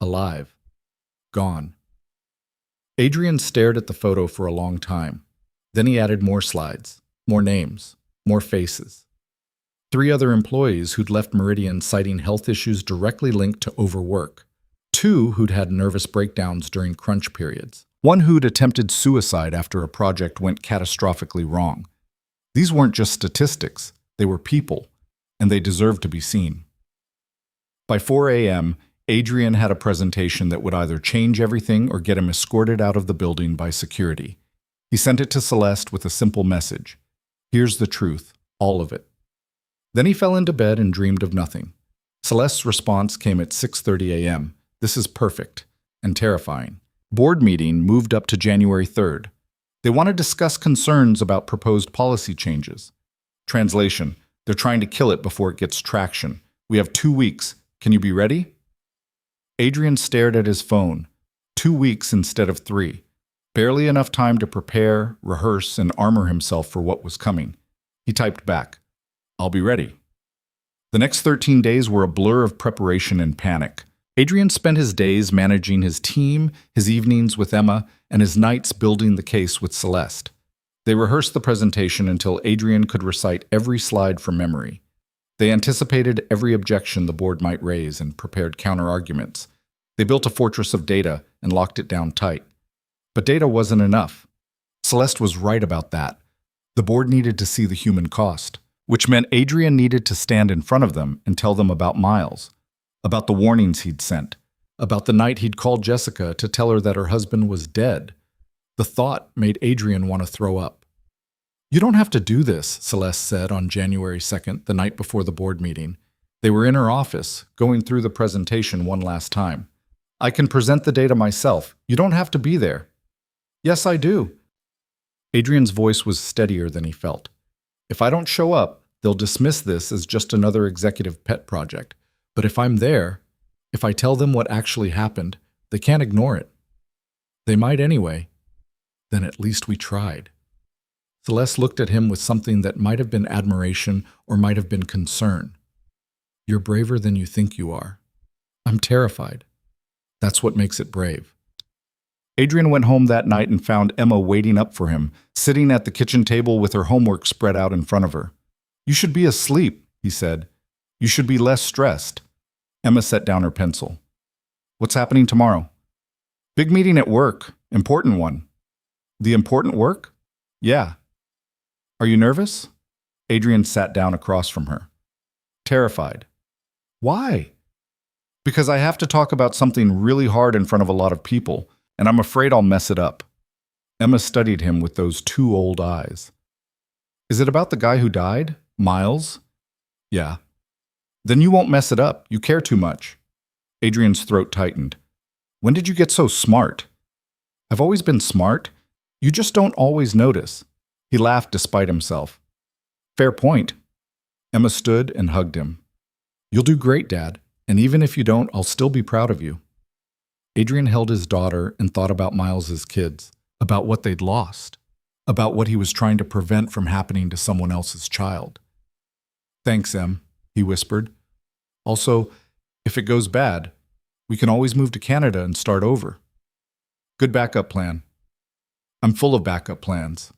Alive. Gone. Adrian stared at the photo for a long time. Then he added more slides, more names, more faces. 3 other employees who'd left Meridian citing health issues directly linked to overwork. 2 who'd had nervous breakdowns during crunch periods. 1 who'd attempted suicide after a project went catastrophically wrong. These weren't just statistics, they were people, and they deserved to be seen. By 4 a.m., Adrian had a presentation that would either change everything or get him escorted out of the building by security. He sent it to Celeste with a simple message. Here's the truth, all of it. Then he fell into bed and dreamed of nothing. Celeste's response came at 6:30 a.m. This is perfect and terrifying. Board meeting moved up to January 3rd. They want to discuss concerns about proposed policy changes. Translation, they're trying to kill it before it gets traction. We have 2 weeks. Can you be ready? Adrian stared at his phone. 2 weeks instead of 3. Barely enough time to prepare, rehearse, and armor himself for what was coming. He typed back, "I'll be ready." The next 13 days were a blur of preparation and panic. Adrian spent his days managing his team, his evenings with Emma, and his nights building the case with Celeste. They rehearsed the presentation until Adrian could recite every slide from memory. They anticipated every objection the board might raise and prepared counter-arguments. They built a fortress of data and locked it down tight. But data wasn't enough. Celeste was right about that. The board needed to see the human cost, which meant Adrian needed to stand in front of them and tell them about Miles, about the warnings he'd sent, about the night he'd called Jessica to tell her that her husband was dead. The thought made Adrian want to throw up. "You don't have to do this," Celeste said on January 2nd, the night before the board meeting. They were in her office, going through the presentation one last time. "I can present the data myself. You don't have to be there." "Yes, I do." Adrian's voice was steadier than he felt. "If I don't show up, they'll dismiss this as just another executive pet project. But if I'm there, if I tell them what actually happened, they can't ignore it. They might anyway. Then at least we tried." Celeste looked at him with something that might have been admiration or might have been concern. "You're braver than you think you are." "I'm terrified." "That's what makes it brave." Adrian went home that night and found Emma waiting up for him, sitting at the kitchen table with her homework spread out in front of her. "You should be asleep," he said. "You should be less stressed." Emma set down her pencil. "What's happening tomorrow?" "Big meeting at work. Important one." "The important work?" "Yeah." "Are you nervous?" Adrian sat down across from her. "Terrified." "Why?" "Because I have to talk about something really hard in front of a lot of people, and I'm afraid I'll mess it up." Emma studied him with those 2 old eyes. "Is it about the guy who died? Miles?" "Yeah." "Then you won't mess it up. You care too much." Adrian's throat tightened. "When did you get so smart?" "I've always been smart. You just don't always notice." He laughed despite himself. "Fair point." Emma stood and hugged him. "You'll do great, Dad, and even if you don't, I'll still be proud of you." Adrian held his daughter and thought about Miles's kids, about what they'd lost, about what he was trying to prevent from happening to someone else's child. "Thanks, Em," he whispered. "Also, if it goes bad, we can always move to Canada and start over." "Good backup plan." "I'm full of backup plans."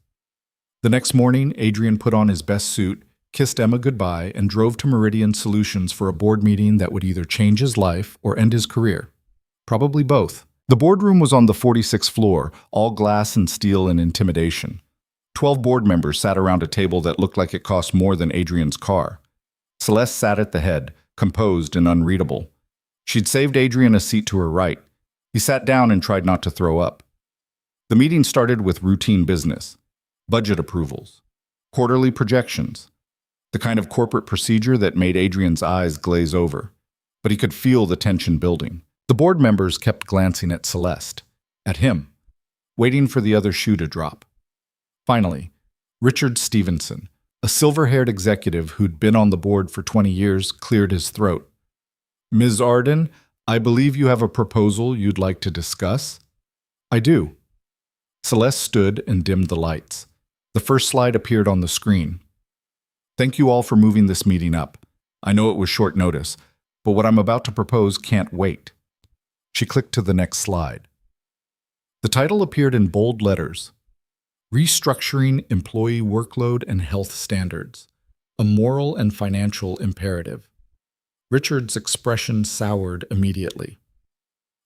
The next morning, Adrian put on his best suit, kissed Emma goodbye, and drove to Meridian Solutions for a board meeting that would either change his life or end his career. Probably both. The boardroom was on the 46th floor, all glass and steel and intimidation. 12 board members sat around a table that looked like it cost more than Adrian's car. Celeste sat at the head, composed and unreadable. She'd saved Adrian a seat to her right. He sat down and tried not to throw up. The meeting started with routine business. Budget approvals, quarterly projections, the kind of corporate procedure that made Adrian's eyes glaze over. But he could feel the tension building. The board members kept glancing at Celeste, at him, waiting for the other shoe to drop. Finally, Richard Stevenson, a silver-haired executive who'd been on the board for 20 years, cleared his throat. "Ms. Arden, I believe you have a proposal you'd like to discuss?" "I do." Celeste stood and dimmed the lights. The first slide appeared on the screen. "Thank you all for moving this meeting up. I know it was short notice, but what I'm about to propose can't wait." She clicked to the next slide. The title appeared in bold letters. Restructuring Employee Workload and Health Standards, a Moral and Financial Imperative. Richard's expression soured immediately.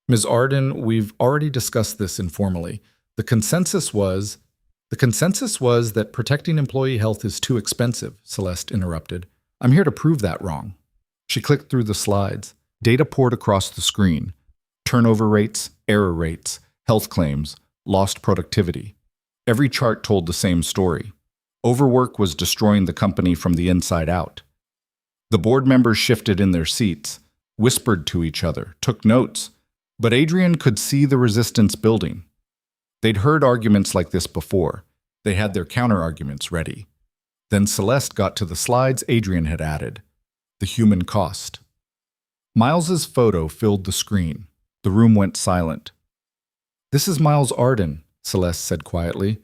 "Ms. Arden, we've already discussed this informally. The consensus was that protecting employee health is too expensive," Celeste interrupted. "I'm here to prove that wrong." She clicked through the slides. Data poured across the screen. Turnover rates, error rates, health claims, lost productivity. Every chart told the same story. Overwork was destroying the company from the inside out. The board members shifted in their seats, whispered to each other, took notes, but Adrian could see the resistance building. They'd heard arguments like this before. They had their counter-arguments ready. Then Celeste got to the slides Adrian had added. The human cost. Miles's photo filled the screen. The room went silent. "This is Miles Arden," Celeste said quietly.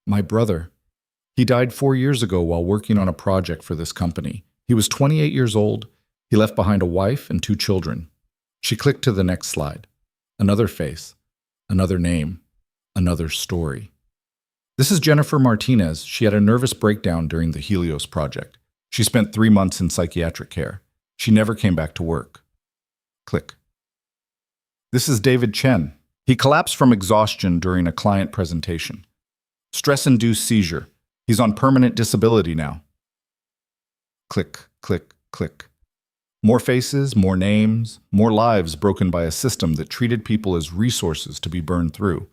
"My brother. He died 4 years ago while working on a project for this company. He was 28 years old. He left behind a wife and 2 children." She clicked to the next slide. Another face, another name, another story. "This is Jennifer Martinez. She had a nervous breakdown during the Helios project. She spent 3 months in psychiatric care. She never came back to work." Click. "This is David Chen. He collapsed from exhaustion during a client presentation. Stress-induced seizure. He's on permanent disability now." Click, click, click. More faces, more names, more lives broken by a system that treated people as resources to be burned through.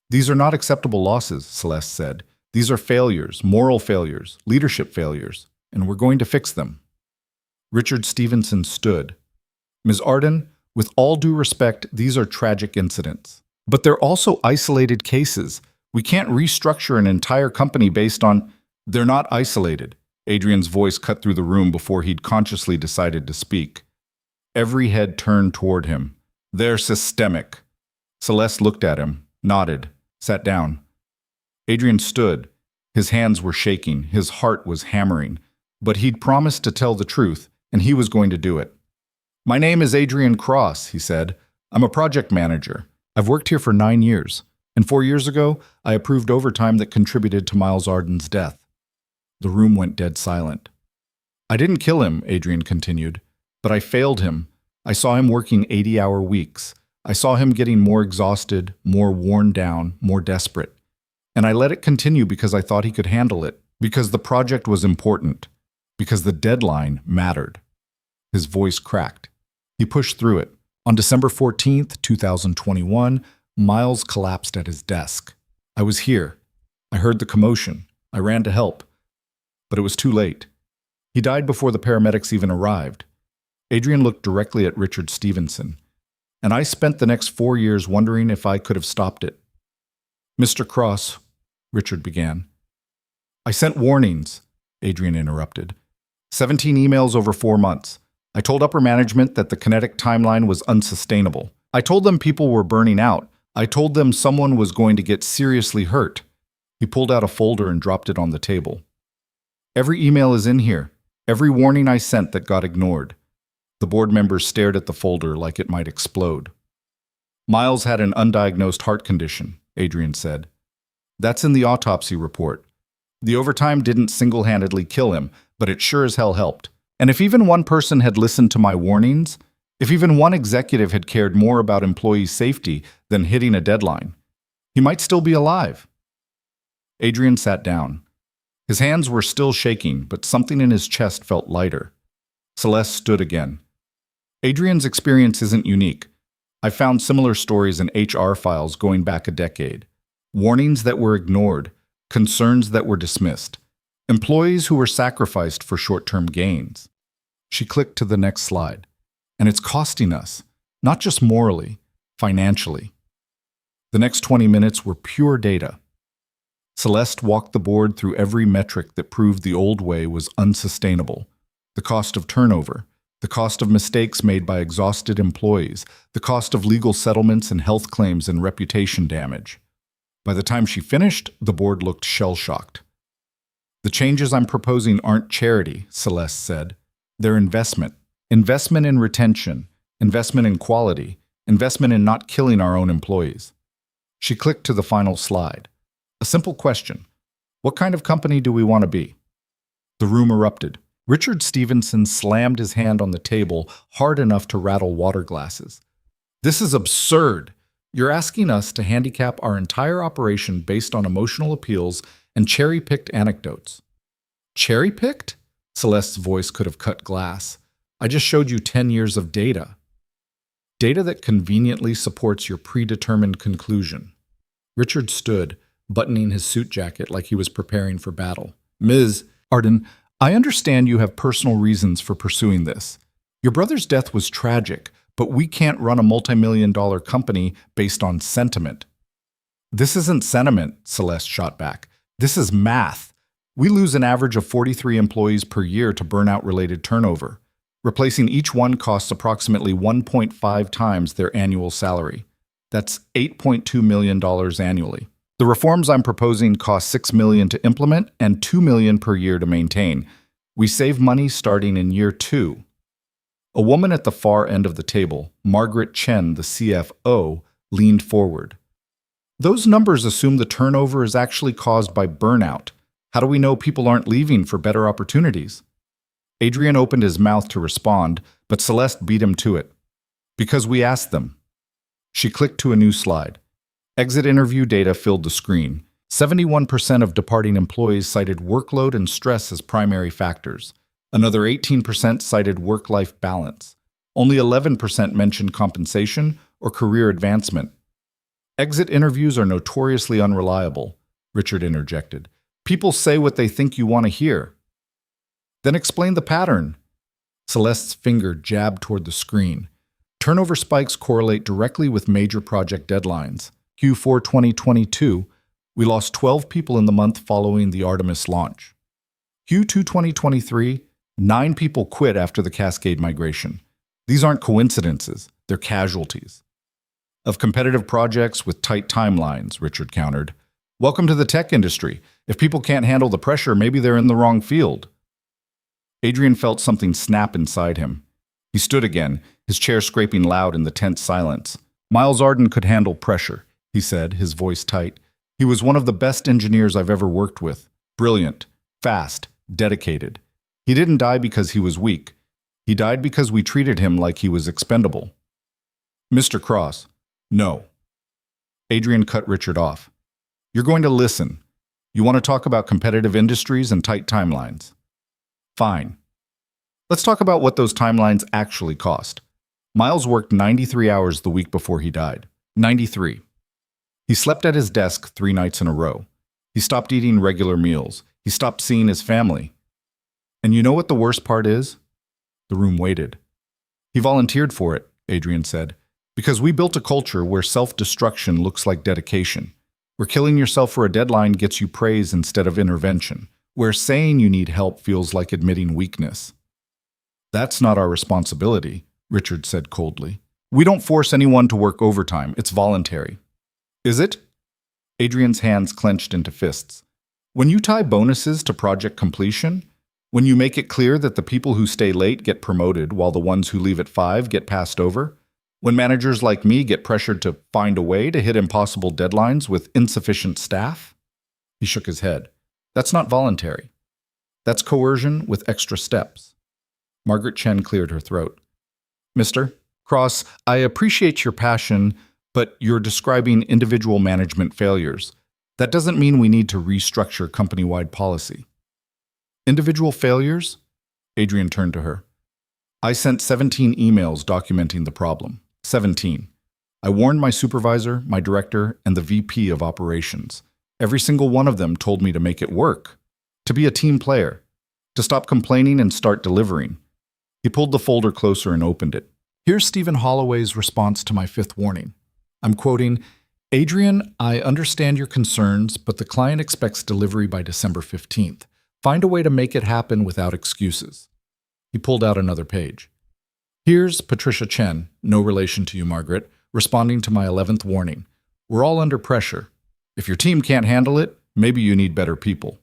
"These are not acceptable losses," Celeste said. "These are failures, moral failures, leadership failures, and we're going to fix them." Richard Stevenson stood. "Ms. Arden, with all due respect, these are tragic incidents. But they're also isolated cases. We can't restructure an entire company based on—" "They're not isolated." Adrian's voice cut through the room before he'd consciously decided to speak. Every head turned toward him. "They're systemic." Celeste looked at him, nodded, sat down. Adrian stood. His hands were shaking, his heart was hammering. But he'd promised to tell the truth, and he was going to do it. "My name is Adrian Cross," he said. "I'm a project manager. I've worked here for 9 years, and 4 years ago, I approved overtime that contributed to Miles Arden's death." The room went dead silent. "I didn't kill him," Adrian continued, "but I failed him. I saw him working 80-hour weeks. I saw him getting more exhausted, more worn down, more desperate. And I let it continue because I thought he could handle it, because the project was important, because the deadline mattered." His voice cracked. He pushed through it. On December 14th, 2021, Miles collapsed at his desk. I was here. I heard the commotion. I ran to help. But it was too late. He died before the paramedics even arrived. Adrian looked directly at Richard Stevenson. "And I spent the next 4 years wondering if I could have stopped it." "Mr. Cross," Richard began. "I sent warnings," Adrian interrupted. 17 emails over 4 months. I told upper management that the kinetic timeline was unsustainable. I told them people were burning out. I told them someone was going to get seriously hurt. He pulled out a folder and dropped it on the table. "Every email is in here. Every warning I sent that got ignored." The board members stared at the folder like it might explode. "Miles had an undiagnosed heart condition," Adrian said. "That's in the autopsy report. The overtime didn't single-handedly kill him, but it sure as hell helped. And if even one person had listened to my warnings, if even one executive had cared more about employee safety than hitting a deadline, he might still be alive." Adrian sat down. His hands were still shaking, but something in his chest felt lighter. Celeste stood again. "Adrian's experience isn't unique. I found similar stories in HR files going back a decade. Warnings that were ignored, concerns that were dismissed, employees who were sacrificed for short-term gains." She clicked to the next slide. "And it's costing us, not just morally, financially." The next 20 minutes were pure data. Celeste walked the board through every metric that proved the old way was unsustainable. The cost of turnover, the cost of mistakes made by exhausted employees, the cost of legal settlements and health claims and reputation damage. By the time she finished, the board looked shell-shocked. "The changes I'm proposing aren't charity," Celeste said. "They're investment. Investment in retention, investment in quality, investment in not killing our own employees." She clicked to the final slide. A simple question. What kind of company do we want to be? The room erupted. Richard Stevenson slammed his hand on the table hard enough to rattle water glasses. "This is absurd. You're asking us to handicap our entire operation based on emotional appeals and cherry-picked anecdotes." "Cherry-picked?" Celeste's voice could have cut glass. "I just showed you 10 years of data. Data that conveniently supports your predetermined conclusion." Richard stood, buttoning his suit jacket like he was preparing for battle. "Ms. Arden, I understand you have personal reasons for pursuing this. Your brother's death was tragic, but we can't run a multi-million-dollar company based on sentiment." "This isn't sentiment," Celeste shot back. "This is math. We lose an average of 43 employees per year to burnout-related turnover. Replacing each one costs approximately 1.5 times their annual salary. That's $8.2 million annually. The reforms I'm proposing cost $6 million to implement and $2 million per year to maintain. We save money starting in year 2. A woman at the far end of the table, Margaret Chen, the CFO, leaned forward. Those numbers assume the turnover is actually caused by burnout. How do we know people aren't leaving for better opportunities? Adrian opened his mouth to respond, but Celeste beat him to it. Because we asked them. She clicked to a new slide. Exit interview data filled the screen. 71% of departing employees cited workload and stress as primary factors. Another 18% cited work-life balance. Only 11% mentioned compensation or career advancement. Exit interviews are notoriously unreliable, Richard interjected. People say what they think you want to hear. Then explain the pattern. Celeste's finger jabbed toward the screen. Turnover spikes correlate directly with major project deadlines. Q4 2022, we lost 12 people in the month following the Artemis launch. Q2 2023, 9 people quit after the Cascade migration. These aren't coincidences, they're casualties. Of competitive projects with tight timelines, Richard countered. Welcome to the tech industry. If people can't handle the pressure, maybe they're in the wrong field. Adrian felt something snap inside him. He stood again, his chair scraping loud in the tense silence. Miles Arden could handle pressure, he said, his voice tight. He was one of the best engineers I've ever worked with. Brilliant, fast, dedicated. He didn't die because he was weak. He died because we treated him like he was expendable. Mr. Cross, no. Adrian cut Richard off. You're going to listen. You want to talk about competitive industries and tight timelines. Fine. Let's talk about what those timelines actually cost. Miles worked 93 hours the week before he died. 93. He slept at his desk 3 nights in a row. He stopped eating regular meals. He stopped seeing his family. And you know what the worst part is? The room waited. He volunteered for it, Adrian said, because we built a culture where self-destruction looks like dedication, where killing yourself for a deadline gets you praise instead of intervention, where saying you need help feels like admitting weakness. That's not our responsibility, Richard said coldly. We don't force anyone to work overtime. It's voluntary. Is it? Adrian's hands clenched into fists. When you tie bonuses to project completion, when you make it clear that the people who stay late get promoted while the ones who leave at 5 get passed over, when managers like me get pressured to find a way to hit impossible deadlines with insufficient staff? He shook his head. That's not voluntary. That's coercion with extra steps. Margaret Chen cleared her throat. Mr. Cross, I appreciate your passion, but you're describing individual management failures. That doesn't mean we need to restructure company-wide policy. Individual failures? Adrian turned to her. I sent 17 emails documenting the problem. 17. I warned my supervisor, my director, and the VP of operations. Every single one of them told me to make it work, to be a team player, to stop complaining and start delivering. He pulled the folder closer and opened it. Here's Stephen Holloway's response to my 5th warning. I'm quoting, Adrian, I understand your concerns, but the client expects delivery by December 15th. Find a way to make it happen without excuses. He pulled out another page. Here's Patricia Chen, no relation to you, Margaret, responding to my 11th warning. We're all under pressure. If your team can't handle it, maybe you need better people.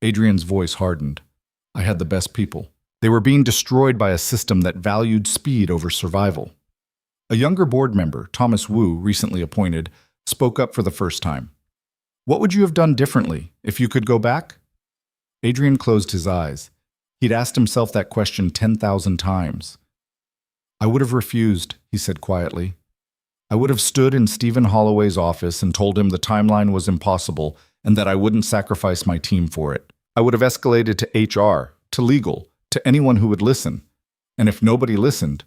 Adrian's voice hardened. I had the best people. They were being destroyed by a system that valued speed over survival. A younger board member, Thomas Wu, recently appointed, spoke up for the first time. What would you have done differently if you could go back? Adrian closed his eyes. He'd asked himself that question 10,000 times. I would have refused, he said quietly. I would have stood in Stephen Holloway's office and told him the timeline was impossible and that I wouldn't sacrifice my team for it. I would have escalated to HR, to legal, to anyone who would listen. And if nobody listened,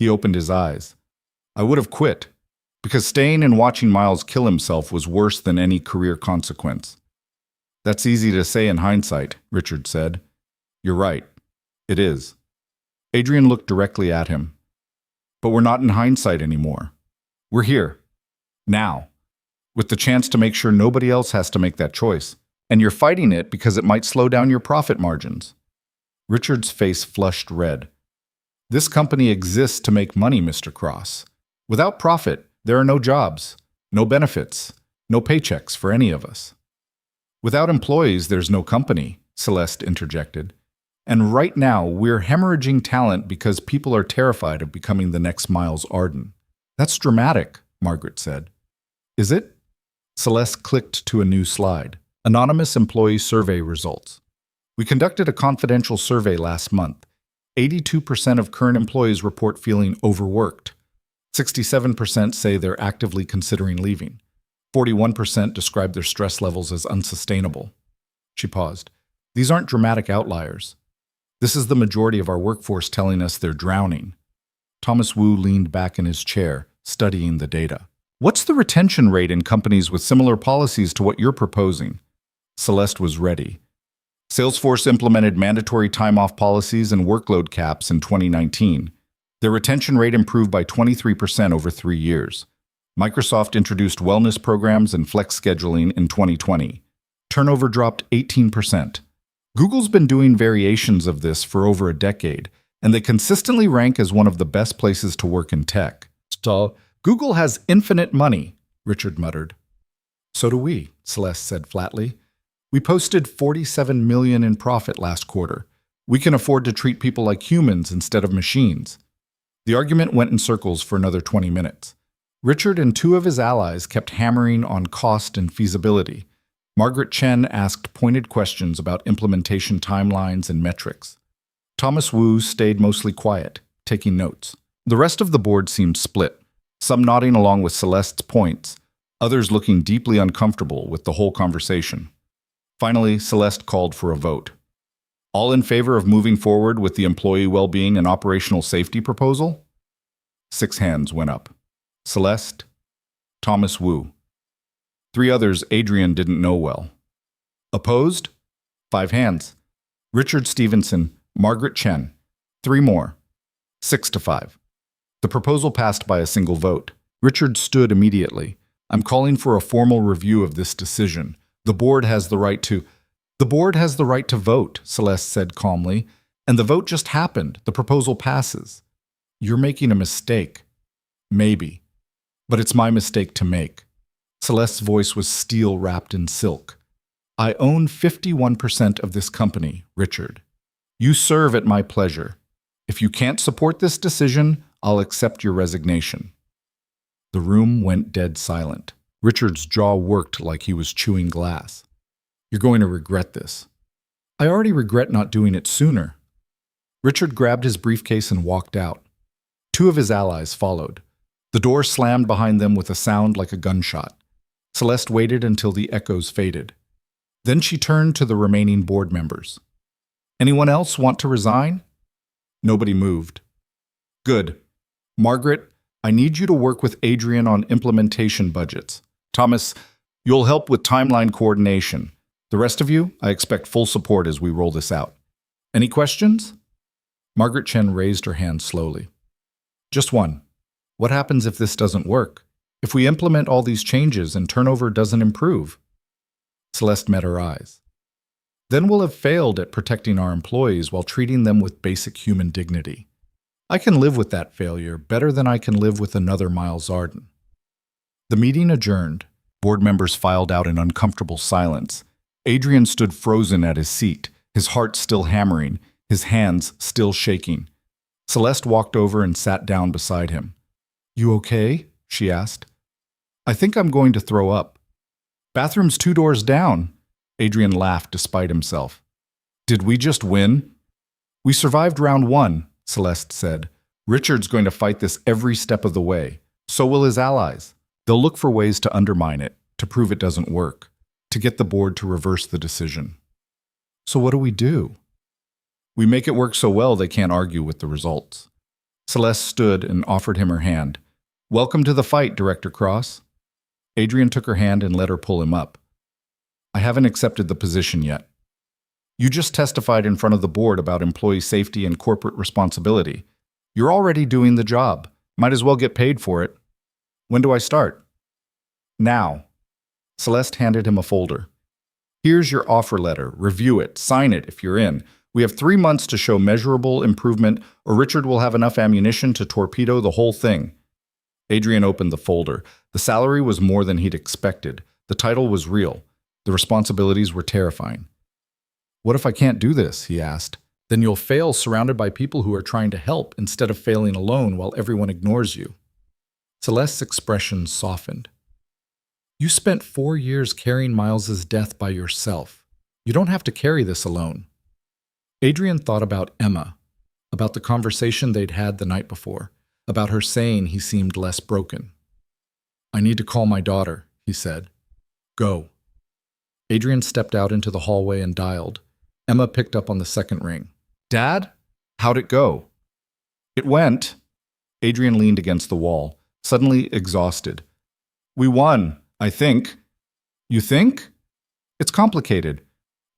he opened his eyes. I would have quit, because staying and watching Miles kill himself was worse than any career consequence. That's easy to say in hindsight, Richard said. You're right. It is. Adrian looked directly at him. But we're not in hindsight anymore. We're here. Now. With the chance to make sure nobody else has to make that choice. And you're fighting it because it might slow down your profit margins. Richard's face flushed red. This company exists to make money, Mr. Cross. Without profit, there are no jobs, no benefits, no paychecks for any of us. Without employees, there's no company, Celeste interjected. And right now, we're hemorrhaging talent because people are terrified of becoming the next Miles Arden. That's dramatic, Margaret said. Is it? Celeste clicked to a new slide. Anonymous employee survey results. We conducted a confidential survey last month. 82% of current employees report feeling overworked. 67% say they're actively considering leaving. 41% describe their stress levels as unsustainable. She paused. These aren't dramatic outliers. This is the majority of our workforce telling us they're drowning. Thomas Wu leaned back in his chair, studying the data. What's the retention rate in companies with similar policies to what you're proposing? Celeste was ready. Salesforce implemented mandatory time-off policies and workload caps in 2019. Their retention rate improved by 23% over 3 years. Microsoft introduced wellness programs and flex scheduling in 2020. Turnover dropped 18%. Google's been doing variations of this for over a decade, and they consistently rank as one of the best places to work in tech. So, Google has infinite money, Richard muttered. So do we, Celeste said flatly. We posted $47 million in profit last quarter. We can afford to treat people like humans instead of machines. The argument went in circles for another 20 minutes. Richard and 2 of his allies kept hammering on cost and feasibility. Margaret Chen asked pointed questions about implementation timelines and metrics. Thomas Wu stayed mostly quiet, taking notes. The rest of the board seemed split, some nodding along with Celeste's points, others looking deeply uncomfortable with the whole conversation. Finally, Celeste called for a vote. All in favor of moving forward with the employee well-being and operational safety proposal? 6 hands went up. Celeste, Thomas Wu. 3 others Adrian didn't know well. Opposed? 5 hands. Richard Stevenson, Margaret Chen. 3 more. 6-5. The proposal passed by a single vote. Richard stood immediately. I'm calling for a formal review of this decision. The board has the right to vote, Celeste said calmly. And the vote just happened. The proposal passes. You're making a mistake. Maybe. But it's my mistake to make. Celeste's voice was steel wrapped in silk. I own 51% of this company, Richard. You serve at my pleasure. If you can't support this decision, I'll accept your resignation. The room went dead silent. Richard's jaw worked like he was chewing glass. You're going to regret this. I already regret not doing it sooner. Richard grabbed his briefcase and walked out. 2 of his allies followed. The door slammed behind them with a sound like a gunshot. Celeste waited until the echoes faded. Then she turned to the remaining board members. Anyone else want to resign? Nobody moved. Good. Margaret, I need you to work with Adrian on implementation budgets. Thomas, you'll help with timeline coordination. The rest of you, I expect full support as we roll this out. Any questions? Margaret Chen raised her hand slowly. Just one. What happens if this doesn't work? If we implement all these changes and turnover doesn't improve? Celeste met her eyes. Then we'll have failed at protecting our employees while treating them with basic human dignity. I can live with that failure better than I can live with another Miles Arden. The meeting adjourned. Board members filed out in uncomfortable silence. Adrian stood frozen at his seat, his heart still hammering, his hands still shaking. Celeste walked over and sat down beside him. You okay? She asked. I think I'm going to throw up. Bathroom's 2 doors down. Adrian laughed despite himself. Did we just win? We survived round 1, Celeste said. Richard's going to fight this every step of the way. So will his allies. They'll look for ways to undermine it, to prove it doesn't work, to get the board to reverse the decision. So what do? We make it work so well they can't argue with the results. Celeste stood and offered him her hand. Welcome to the fight, Director Cross. Adrian took her hand and let her pull him up. I haven't accepted the position yet. You just testified in front of the board about employee safety and corporate responsibility. You're already doing the job. Might as well get paid for it. When do I start? Now. Celeste handed him a folder. Here's your offer letter. Review it. Sign it if you're in. We have 3 months to show measurable improvement, or Richard will have enough ammunition to torpedo the whole thing. Adrian opened the folder. The salary was more than he'd expected. The title was real. The responsibilities were terrifying. What if I can't do this? He asked. Then you'll fail surrounded by people who are trying to help instead of failing alone while everyone ignores you. Celeste's expression softened. You spent 4 years carrying Miles's death by yourself. You don't have to carry this alone. Adrian thought about Emma, about the conversation they'd had the night before, about her saying he seemed less broken. I need to call my daughter, he said. Go. Adrian stepped out into the hallway and dialed. Emma picked up on the second ring. Dad? How'd it go? It went. Adrian leaned against the wall, suddenly exhausted. We won, I think. You think? It's complicated,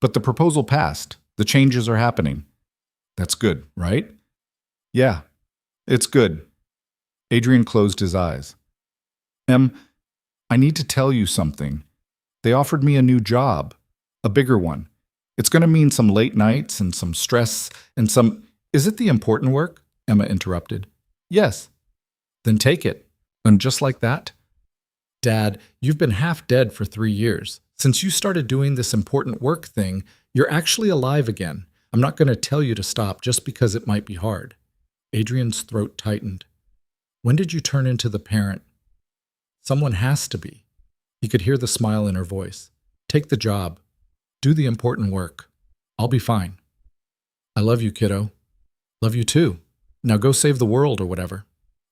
but the proposal passed. The changes are happening. That's good, right? Yeah, it's good. Adrian closed his eyes. I need to tell you something. They offered me a new job, a bigger one. It's going to mean some late nights and some stress and some... Is it the important work? Emma interrupted. Yes. Then take it. And just like that? Dad, you've been half dead for 3 years. Since you started doing this important work thing, you're actually alive again. I'm not going to tell you to stop just because it might be hard. Adrian's throat tightened. When did you turn into the parent? Someone has to be. He could hear the smile in her voice. Take the job. Do the important work. I'll be fine. I love you, kiddo. Love you too. Now go save the world or whatever.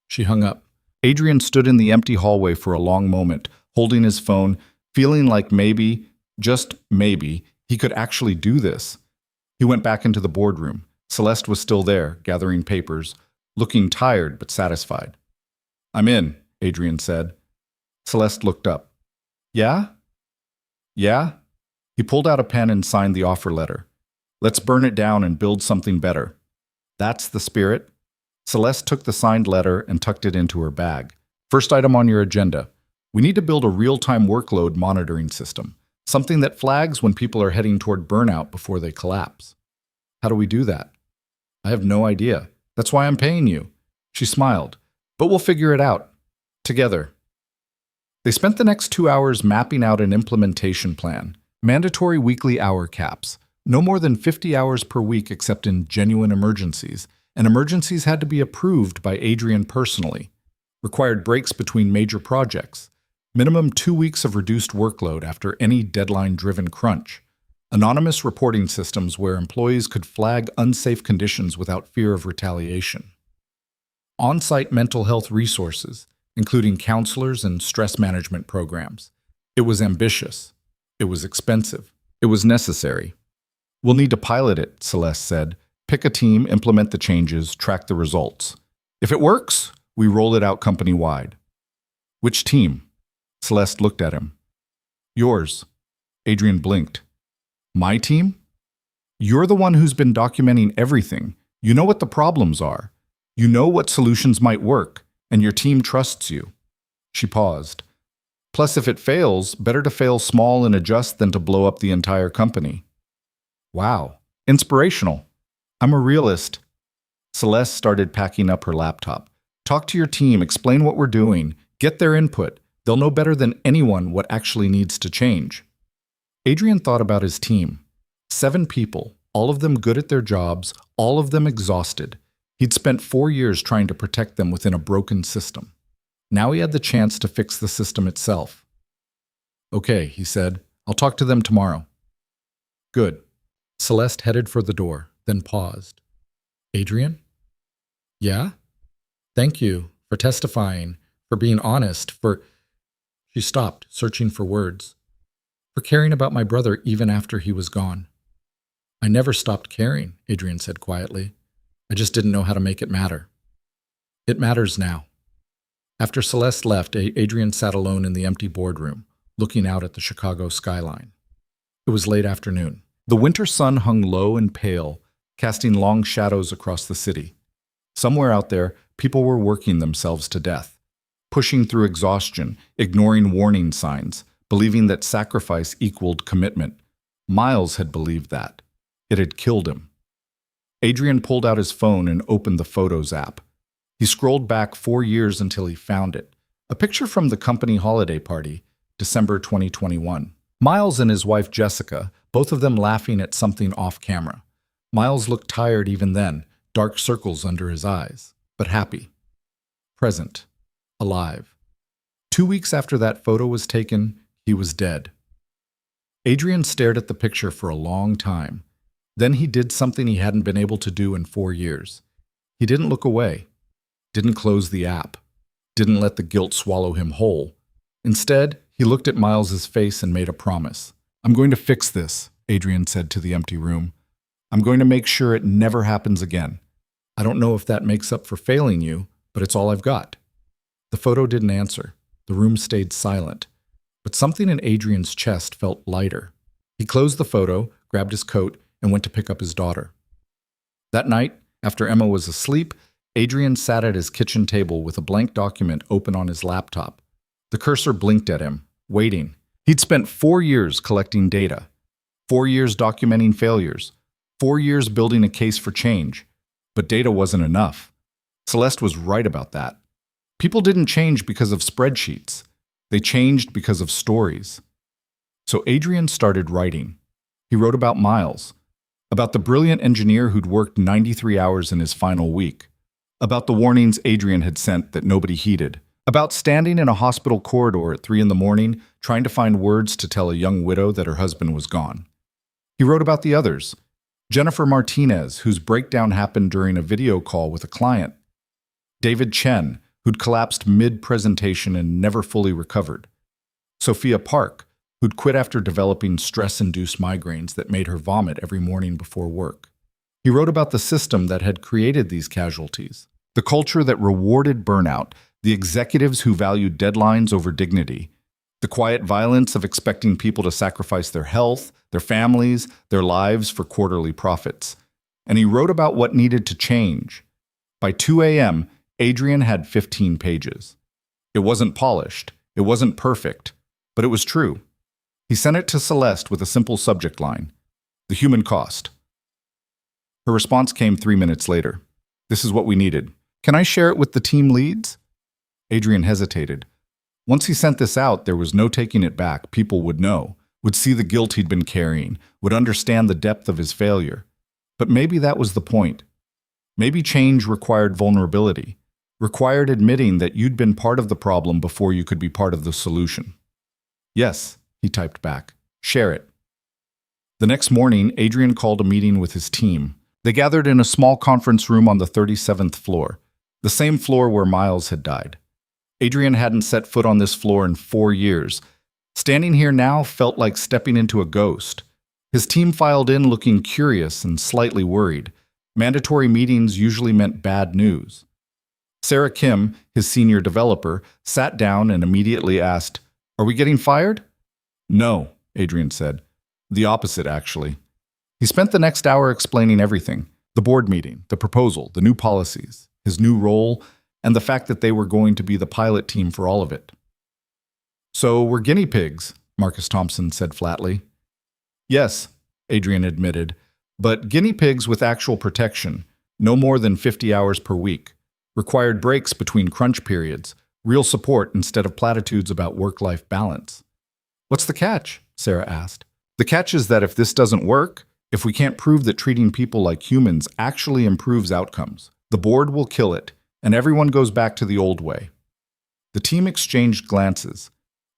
She hung up. Adrian stood in the empty hallway for a long moment, holding his phone, feeling like maybe, just maybe, he could actually do this. He went back into the boardroom. Celeste was still there, gathering papers, looking tired but satisfied. I'm in, Adrian said. Celeste looked up. Yeah? Yeah? He pulled out a pen and signed the offer letter. Let's burn it down and build something better. That's the spirit. Celeste took the signed letter and tucked it into her bag. First item on your agenda. We need to build a real-time workload monitoring system, something that flags when people are heading toward burnout before they collapse. How do we do that? I have no idea. That's why I'm paying you. She smiled. But we'll figure it out. Together. They spent the next 2 hours mapping out an implementation plan. Mandatory weekly hour caps. No more than 50 hours per week except in genuine emergencies. And emergencies had to be approved by Adrian personally. Required breaks between major projects. Minimum 2 weeks of reduced workload after any deadline-driven crunch. Anonymous reporting systems where employees could flag unsafe conditions without fear of retaliation. On-site mental health resources, including counselors and stress management programs. It was ambitious. It was expensive. It was necessary. We'll need to pilot it, Celeste said. Pick a team, implement the changes, track the results. If it works, we roll it out company-wide. Which team? Celeste looked at him. Yours. Adrian blinked. My team? You're the one who's been documenting everything. You know what the problems are. You know what solutions might work, and your team trusts you. She paused. Plus, if it fails, better to fail small and adjust than to blow up the entire company. Wow. Inspirational. I'm a realist. Celeste started packing up her laptop. Talk to your team, explain what we're doing, get their input. They'll know better than anyone what actually needs to change. Adrian thought about his team. 7 people, all of them good at their jobs, all of them exhausted. He'd spent 4 years trying to protect them within a broken system. Now he had the chance to fix the system itself. Okay, he said. I'll talk to them tomorrow. Good. Celeste headed for the door, then paused. Adrian? Yeah? Thank you for testifying, for being honest, for... She stopped, searching for words. For caring about my brother even after he was gone. I never stopped caring, Adrian said quietly. I just didn't know how to make it matter. It matters now. After Celeste left, Adrian sat alone in the empty boardroom, looking out at the Chicago skyline. It was late afternoon. The winter sun hung low and pale, casting long shadows across the city. Somewhere out there, people were working themselves to death, pushing through exhaustion, ignoring warning signs, believing that sacrifice equaled commitment. Miles had believed that. It had killed him. Adrian pulled out his phone and opened the Photos app. He scrolled back 4 years until he found it. A picture from the company holiday party, December 2021. Miles and his wife Jessica, both of them laughing at something off camera. Miles looked tired even then, dark circles under his eyes, but happy. Present. Alive. 2 weeks after that photo was taken, he was dead. Adrian stared at the picture for a long time. Then he did something he hadn't been able to do in 4 years. He didn't look away, didn't close the app, didn't let the guilt swallow him whole. Instead, he looked at Miles's face and made a promise. "I'm going to fix this," Adrian said to the empty room. "I'm going to make sure it never happens again. I don't know if that makes up for failing you, but it's all I've got." The photo didn't answer. The room stayed silent. But something in Adrian's chest felt lighter. He closed the photo, grabbed his coat, and went to pick up his daughter. That night, after Emma was asleep, Adrian sat at his kitchen table with a blank document open on his laptop. The cursor blinked at him, waiting. He'd spent 4 years collecting data, 4 years documenting failures, 4 years building a case for change. But data wasn't enough. Celeste was right about that. People didn't change because of spreadsheets. They changed because of stories. So Adrian started writing. He wrote about Miles, about the brilliant engineer who'd worked 93 hours in his final week, about the warnings Adrian had sent that nobody heeded, about standing in a hospital corridor at 3 a.m, trying to find words to tell a young widow that her husband was gone. He wrote about the others, Jennifer Martinez, whose breakdown happened during a video call with a client, David Chen, who'd collapsed mid-presentation and never fully recovered, Sophia Park, who'd quit after developing stress-induced migraines that made her vomit every morning before work. He wrote about the system that had created these casualties, the culture that rewarded burnout, the executives who valued deadlines over dignity, the quiet violence of expecting people to sacrifice their health, their families, their lives for quarterly profits. And he wrote about what needed to change. By 2 a.m., Adrian had 15 pages. It wasn't polished, it wasn't perfect, but it was true. He sent it to Celeste with a simple subject line, "The human cost." Her response came 3 minutes later. "This is what we needed. Can I share it with the team leads?" Adrian hesitated. Once he sent this out, there was no taking it back. People would know, would see the guilt he'd been carrying, would understand the depth of his failure. But maybe that was the point. Maybe change required vulnerability, required admitting that you'd been part of the problem before you could be part of the solution. "Yes," he typed back. "Share it." The next morning, Adrian called a meeting with his team. They gathered in a small conference room on the 37th floor, the same floor where Miles had died. Adrian hadn't set foot on this floor in 4 years. Standing here now felt like stepping into a ghost. His team filed in looking curious and slightly worried. Mandatory meetings usually meant bad news. Sarah Kim, his senior developer, sat down and immediately asked, "Are we getting fired?" "No," Adrian said. "The opposite, actually." He spent the next hour explaining everything, the board meeting, the proposal, the new policies, his new role, and the fact that they were going to be the pilot team for all of it. "So we're guinea pigs," Marcus Thompson said flatly. "Yes," Adrian admitted, "but guinea pigs with actual protection, no more than 50 hours per week. Required breaks between crunch periods, real support instead of platitudes about work-life balance." "What's the catch?" Sarah asked. "The catch is that if this doesn't work, if we can't prove that treating people like humans actually improves outcomes, the board will kill it, and everyone goes back to the old way." The team exchanged glances.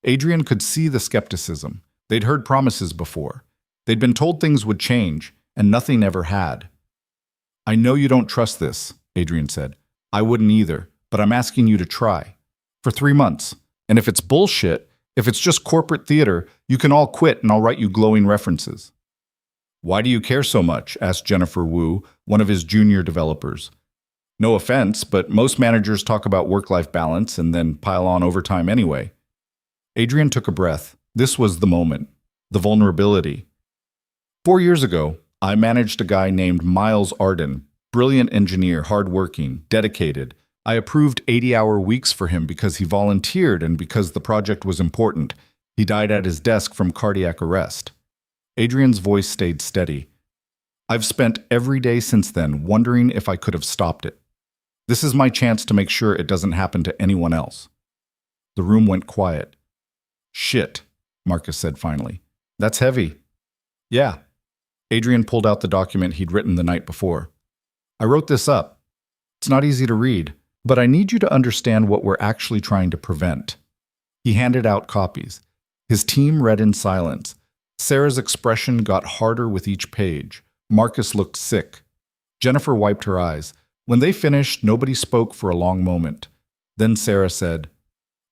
Adrian could see the skepticism. They'd heard promises before. They'd been told things would change, and nothing ever had. "I know you don't trust this," Adrian said. "I wouldn't either, but I'm asking you to try. For 3 months. And if it's bullshit, if it's just corporate theater, you can all quit and I'll write you glowing references." "Why do you care so much?" asked Jennifer Wu, one of his junior developers. "No offense, but most managers talk about work-life balance and then pile on overtime anyway." Adrian took a breath. This was the moment. The vulnerability. 4 years ago, I managed a guy named Miles Arden, brilliant engineer, hardworking, dedicated. I approved 80-hour weeks for him because he volunteered and because the project was important. He died at his desk from cardiac arrest. Adrian's voice stayed steady. I've spent every day since then wondering if I could have stopped it. This is my chance to make sure it doesn't happen to anyone else." The room went quiet. "Shit," Marcus said finally. "That's heavy." "Yeah." Adrian pulled out the document he'd written the night before. "I wrote this up. It's not easy to read, but I need you to understand what we're actually trying to prevent." He handed out copies. His team read in silence. Sarah's expression got harder with each page. Marcus looked sick. Jennifer wiped her eyes. When they finished, nobody spoke for a long moment. Then Sarah said,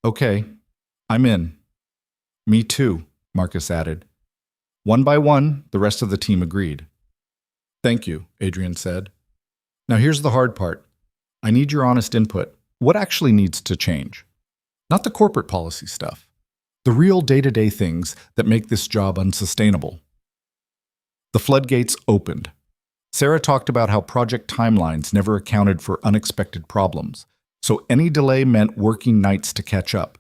"Okay, I'm in." "Me too," Marcus added. One by one, the rest of the team agreed. "Thank you," Adrian said. "Now here's the hard part. I need your honest input. What actually needs to change? Not the corporate policy stuff. The real day-to-day things that make this job unsustainable." The floodgates opened. Sarah talked about how project timelines never accounted for unexpected problems, so any delay meant working nights to catch up.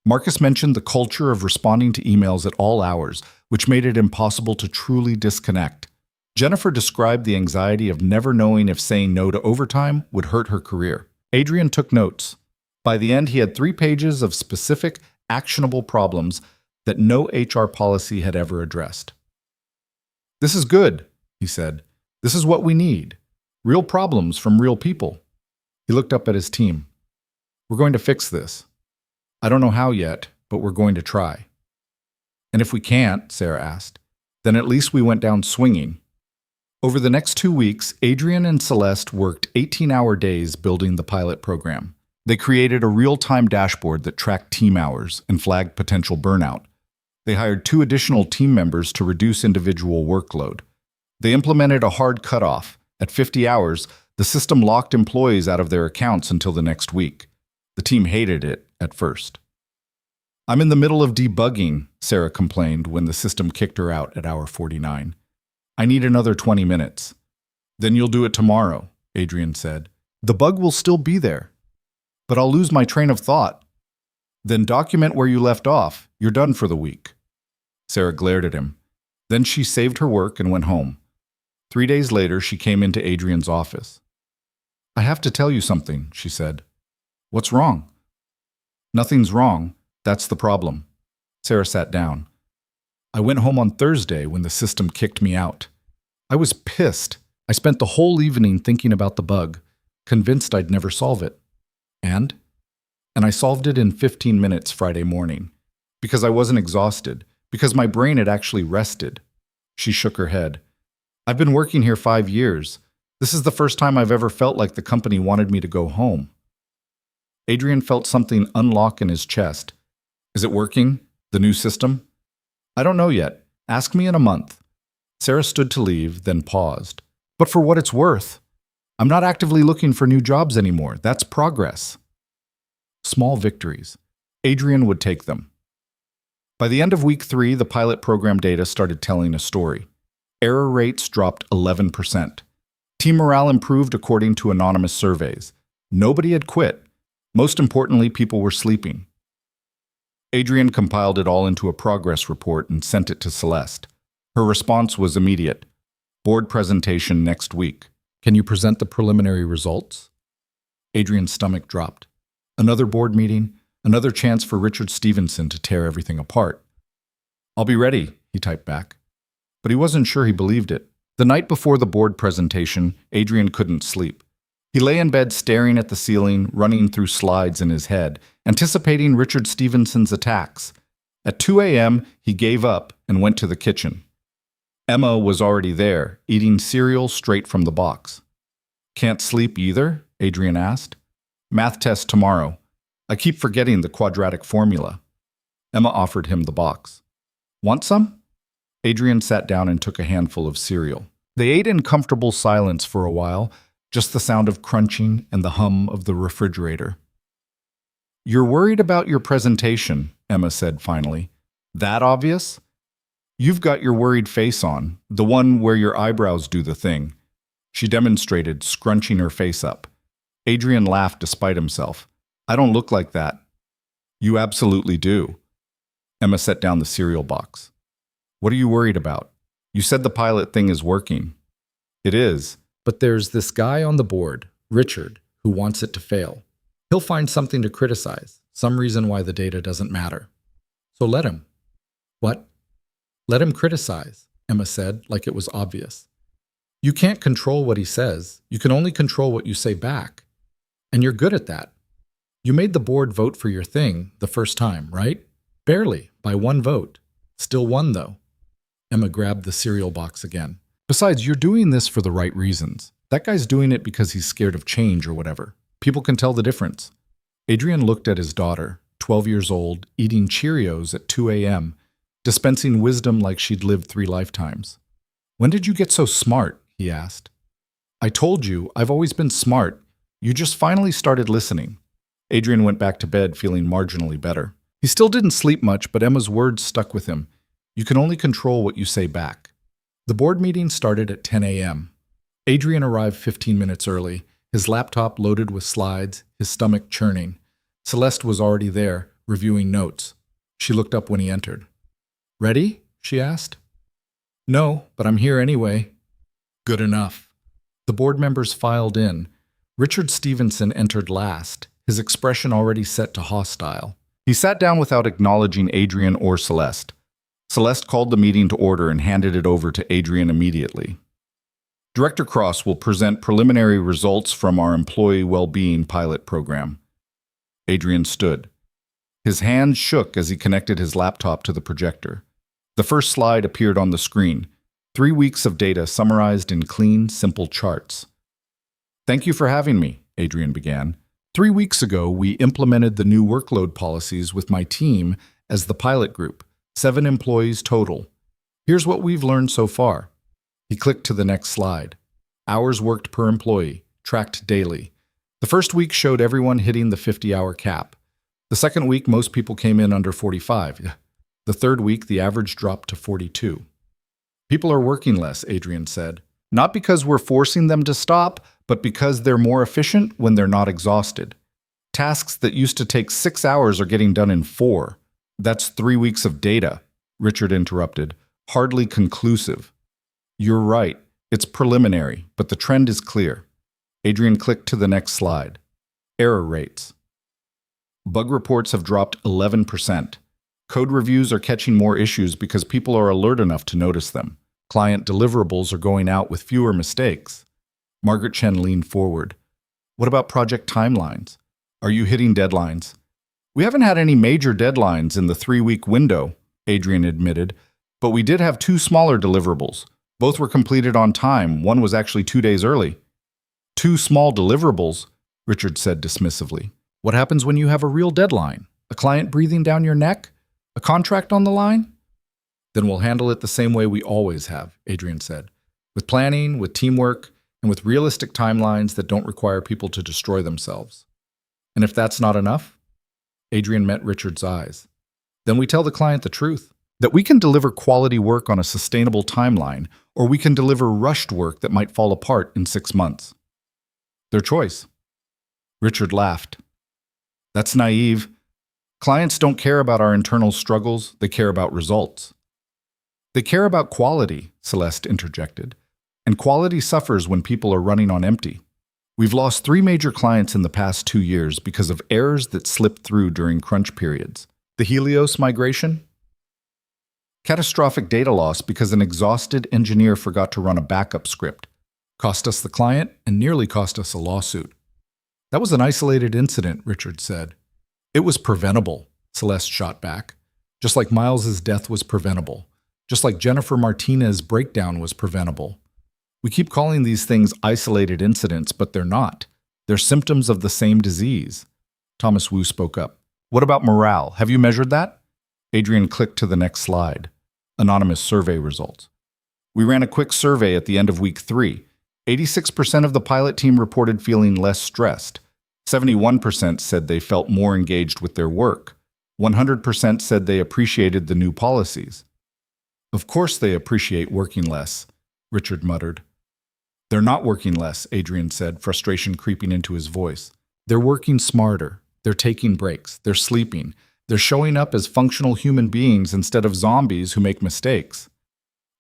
Marcus mentioned the culture of responding to emails at all hours, which made it impossible to truly disconnect. Jennifer described the anxiety of never knowing if saying no to overtime would hurt her career. Adrian took notes. By the end, he had 3 pages of specific, actionable problems that no HR policy had ever addressed. "This is good," he said. "This is what we need. Real problems from real people." He looked up at his team. "We're going to fix this. I don't know how yet, but we're going to try." "And if we can't," Sarah asked, "then at least we went down swinging." Over the next 2 weeks, Adrian and Celeste worked 18-hour days building the pilot program. They created a real-time dashboard that tracked team hours and flagged potential burnout. They hired 2 additional team members to reduce individual workload. They implemented a hard cutoff. At 50 hours, the system locked employees out of their accounts until the next week. The team hated it at first. "I'm in the middle of debugging," Sarah complained when the system kicked her out at hour 49. "I need another 20 minutes. "Then you'll do it tomorrow," Adrian said. "The bug will still be there. But I'll lose my train of thought." "Then document where you left off. You're done for the week." Sarah glared at him. Then she saved her work and went home. 3 days later, she came into Adrian's office. "I have to tell you something," she said. "What's wrong?" "Nothing's wrong. That's the problem." Sarah sat down. "I went home on Thursday when the system kicked me out. I was pissed. I spent the whole evening thinking about the bug, convinced I'd never solve it. And I solved it in 15 minutes Friday morning. Because I wasn't exhausted. Because my brain had actually rested." She shook her head. "I've been working here 5 years. This is the first time I've ever felt like the company wanted me to go home." Adrian felt something unlock in his chest. "Is it working? The new system?" "I don't know yet. Ask me in a month." Sarah stood to leave, then paused. "But for what it's worth, I'm not actively looking for new jobs anymore. That's progress." Small victories. Adrian would take them. By the end of week 3, the pilot program data started telling a story. Error rates dropped 11%. Team morale improved according to anonymous surveys. Nobody had quit. Most importantly, people were sleeping. Adrian compiled it all into a progress report and sent it to Celeste. Her response was immediate. "Board presentation next week. Can you present the preliminary results?" Adrian's stomach dropped. Another board meeting, another chance for Richard Stevenson to tear everything apart. "I'll be ready," he typed back. But he wasn't sure he believed it. The night before the board presentation, Adrian couldn't sleep. He lay in bed staring at the ceiling, running through slides in his head, anticipating Richard Stevenson's attacks. At 2 a.m., he gave up and went to the kitchen. Emma was already there, eating cereal straight from the box. "Can't sleep either?" Adrian asked. "Math test tomorrow. I keep forgetting the quadratic formula." Emma offered him the box. "Want some?" Adrian sat down and took a handful of cereal. They ate in comfortable silence for a while, just the sound of crunching and the hum of the refrigerator. "You're worried about your presentation," Emma said finally. "That obvious? You've got your worried face on, the one where your eyebrows do the thing." She demonstrated, scrunching her face up. Adrian laughed despite himself. "I don't look like that." "You absolutely do." Emma set down the cereal box. "What are you worried about? You said the pilot thing is working." It is. But there's this guy on the board, Richard, who wants it to fail. He'll find something to criticize, some reason why the data doesn't matter. So let him. What? Let him criticize, Emma said, like it was obvious. You can't control what he says. You can only control what you say back. And you're good at that. You made the board vote for your thing the first time, right? Barely, by one vote. Still won, though. Emma grabbed the cereal box again. Besides, you're doing this for the right reasons. That guy's doing it because he's scared of change or whatever. People can tell the difference. Adrian looked at his daughter, 12 years old, eating Cheerios at 2 a.m., dispensing wisdom like she'd lived 3 lifetimes. When did you get so smart? He asked. I told you, I've always been smart. You just finally started listening. Adrian went back to bed feeling marginally better. He still didn't sleep much, but Emma's words stuck with him. You can only control what you say back. The board meeting started at 10 a.m. Adrian arrived 15 minutes early, his laptop loaded with slides, his stomach churning. Celeste was already there, reviewing notes. She looked up when he entered. Ready? She asked. No, but I'm here anyway. Good enough. The board members filed in. Richard Stevenson entered last, his expression already set to hostile. He sat down without acknowledging Adrian or Celeste. Celeste called the meeting to order and handed it over to Adrian immediately. Director Cross will present preliminary results from our employee well-being pilot program. Adrian stood. His hands shook as he connected his laptop to the projector. The first slide appeared on the screen, 3 weeks of data summarized in clean, simple charts. Thank you for having me, Adrian began. 3 weeks ago, we implemented the new workload policies with my team as the pilot group, 7 employees total. Here's what we've learned so far. He clicked to the next slide. Hours worked per employee, tracked daily. The first week showed everyone hitting the 50-hour cap. The second week, most people came in under 45. The third week, the average dropped to 42. People are working less, Adrian said. Not because we're forcing them to stop, but because they're more efficient when they're not exhausted. Tasks that used to take 6 hours are getting done in 4. That's 3 weeks of data, Richard interrupted. Hardly conclusive. You're right. It's preliminary, but the trend is clear. Adrian clicked to the next slide. Error rates. Bug reports have dropped 11%. Code reviews are catching more issues because people are alert enough to notice them. Client deliverables are going out with fewer mistakes. Margaret Chen leaned forward. What about project timelines? Are you hitting deadlines? We haven't had any major deadlines in the 3-week window, Adrian admitted, but we did have 2 smaller deliverables. Both were completed on time. One was actually 2 days early. 2 small deliverables, Richard said dismissively. What happens when you have a real deadline? A client breathing down your neck? A contract on the line? Then we'll handle it the same way we always have, Adrian said. With planning, with teamwork, and with realistic timelines that don't require people to destroy themselves. And if that's not enough? Adrian met Richard's eyes. Then we tell the client the truth. That we can deliver quality work on a sustainable timeline, or we can deliver rushed work that might fall apart in 6 months. Their choice. Richard laughed. That's naive. Clients don't care about our internal struggles, they care about results. They care about quality, Celeste interjected. And quality suffers when people are running on empty. We've lost 3 major clients in the past 2 years because of errors that slipped through during crunch periods. The Helios migration? Catastrophic data loss because an exhausted engineer forgot to run a backup script. Cost us the client and nearly cost us a lawsuit. That was an isolated incident, Richard said. It was preventable, Celeste shot back. Just like Miles's death was preventable. Just like Jennifer Martinez's breakdown was preventable. We keep calling these things isolated incidents, but they're not. They're symptoms of the same disease. Thomas Wu spoke up. What about morale? Have you measured that? Adrian clicked to the next slide. Anonymous survey results. We ran a quick survey at the end of week 3. 86% of the pilot team reported feeling less stressed. 71% said they felt more engaged with their work. 100% said they appreciated the new policies. Of course they appreciate working less, Richard muttered. They're not working less, Adrian said, frustration creeping into his voice. They're working smarter. They're taking breaks. They're sleeping. They're showing up as functional human beings instead of zombies who make mistakes.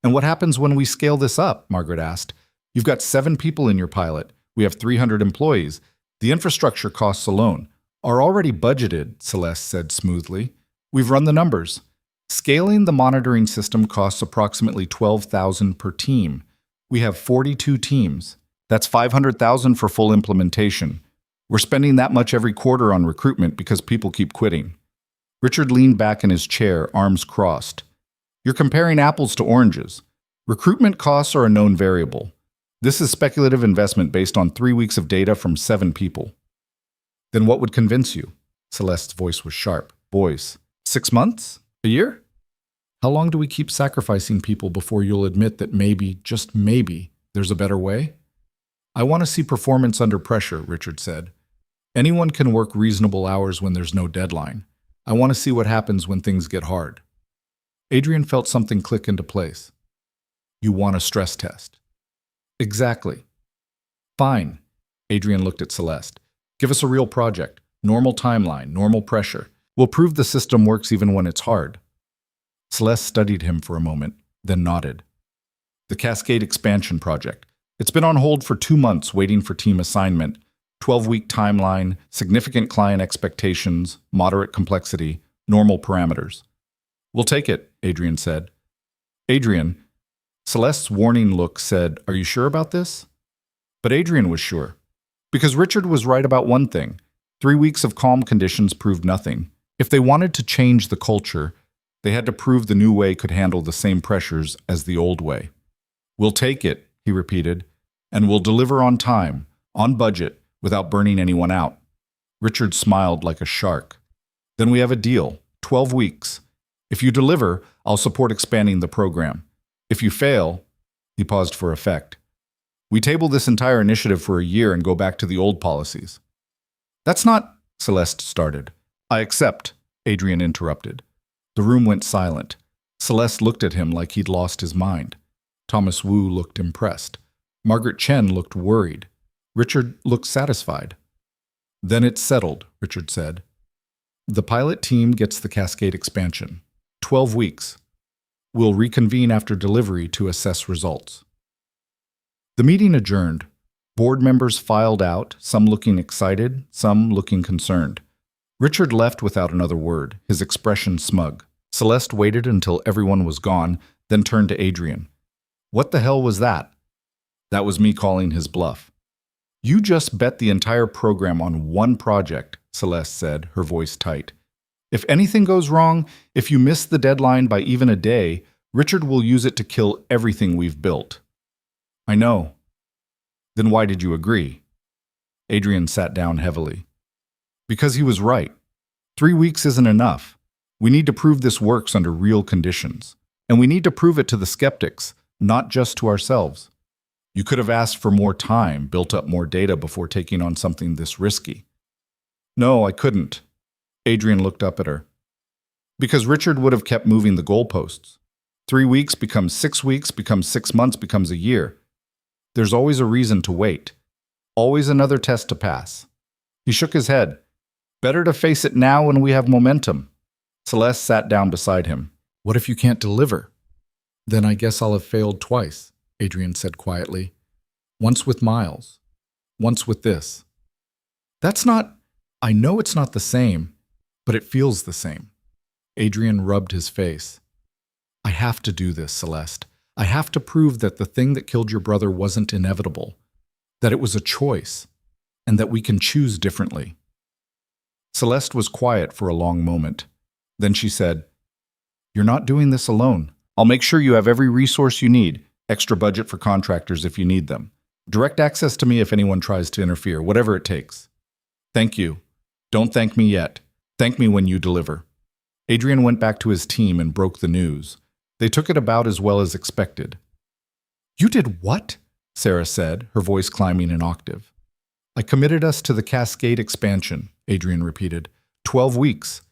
And what happens when we scale this up? Margaret asked. You've got 7 people in your pilot. We have 300 employees. The infrastructure costs alone are already budgeted, Celeste said smoothly. We've run the numbers. Scaling the monitoring system costs approximately $12,000 per team. We have 42 teams. That's $500,000 for full implementation. We're spending that much every quarter on recruitment because people keep quitting. Richard leaned back in his chair, arms crossed. You're comparing apples to oranges. Recruitment costs are a known variable. This is speculative investment based on 3 weeks of data from 7 people. Then what would convince you? Celeste's voice was sharp. 6 months? A year? How long do we keep sacrificing people before you'll admit that maybe, just maybe, there's a better way? I want to see performance under pressure, Richard said. Anyone can work reasonable hours when there's no deadline. I want to see what happens when things get hard. Adrian felt something click into place. You want a stress test. Exactly. Fine. Adrian looked at Celeste. Give us a real project. Normal timeline, normal pressure. We'll prove the system works even when it's hard. Celeste studied him for a moment, then nodded. The Cascade Expansion Project. It's been on hold for 2 months waiting for team assignment. 12-week timeline, significant client expectations, moderate complexity, normal parameters. We'll take it, Adrian said. Adrian, Celeste's warning look said, are you sure about this? But Adrian was sure. Because Richard was right about one thing. 3 weeks of calm conditions proved nothing. If they wanted to change the culture, they had to prove the new way could handle the same pressures as the old way. We'll take it, he repeated, and we'll deliver on time, on budget, without burning anyone out. Richard smiled like a shark. Then we have a deal, 12 weeks. If you deliver, I'll support expanding the program. If you fail, he paused for effect. We table this entire initiative for a year and go back to the old policies. That's not, Celeste started. I accept, Adrian interrupted. The room went silent. Celeste looked at him like he'd lost his mind. Thomas Wu looked impressed. Margaret Chen looked worried. Richard looked satisfied. Then it's settled, Richard said. The pilot team gets the Cascade expansion. 12 weeks. We'll reconvene after delivery to assess results. The meeting adjourned. Board members filed out, some looking excited, some looking concerned. Richard left without another word, his expression smug. Celeste waited until everyone was gone, then turned to Adrian. What the hell was that? That was me calling his bluff. You just bet the entire program on one project, Celeste said, her voice tight. If anything goes wrong, if you miss the deadline by even a day, Richard will use it to kill everything we've built. I know. Then why did you agree? Adrian sat down heavily. Because he was right. 3 weeks isn't enough. We need to prove this works under real conditions. And we need to prove it to the skeptics, not just to ourselves. You could have asked for more time, built up more data before taking on something this risky. No, I couldn't. Adrian looked up at her. Because Richard would have kept moving the goalposts. 3 weeks becomes 6 weeks, becomes 6 months, becomes a year. There's always a reason to wait. Always another test to pass. He shook his head. Better to face it now when we have momentum. Celeste sat down beside him. What if you can't deliver? Then I guess I'll have failed twice, Adrian said quietly. Once with Miles. Once with this. That's not... I know it's not the same, but it feels the same. Adrian rubbed his face. I have to do this, Celeste. I have to prove that the thing that killed your brother wasn't inevitable, that it was a choice, and that we can choose differently. Celeste was quiet for a long moment. Then she said, You're not doing this alone. I'll make sure you have every resource you need, extra budget for contractors if you need them. Direct access to me if anyone tries to interfere, whatever it takes. Thank you. Don't thank me yet. Thank me when you deliver. Adrian went back to his team and broke the news. They took it about as well as expected. You did what? Sarah said, her voice climbing an octave. I committed us to the Cascade expansion, Adrian repeated. 12 weeks.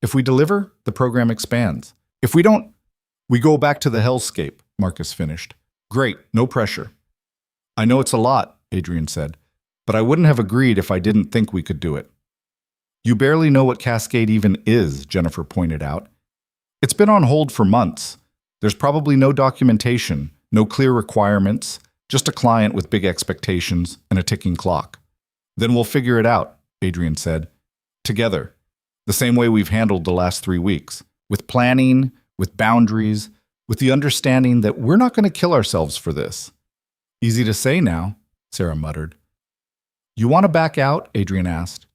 If we deliver, the program expands. If we don't, we go back to the hellscape, Marcus finished. Great, no pressure. I know it's a lot, Adrian said, but I wouldn't have agreed if I didn't think we could do it. You barely know what Cascade even is, Jennifer pointed out. It's been on hold for months. There's probably no documentation, no clear requirements, Just a client with big expectations and a ticking clock. Then we'll figure it out, Adrian said. Together. The same way we've handled the last 3 weeks. With planning, with boundaries, with the understanding that we're not going to kill ourselves for this. Easy to say now, Sarah muttered. You want to back out? Adrian asked.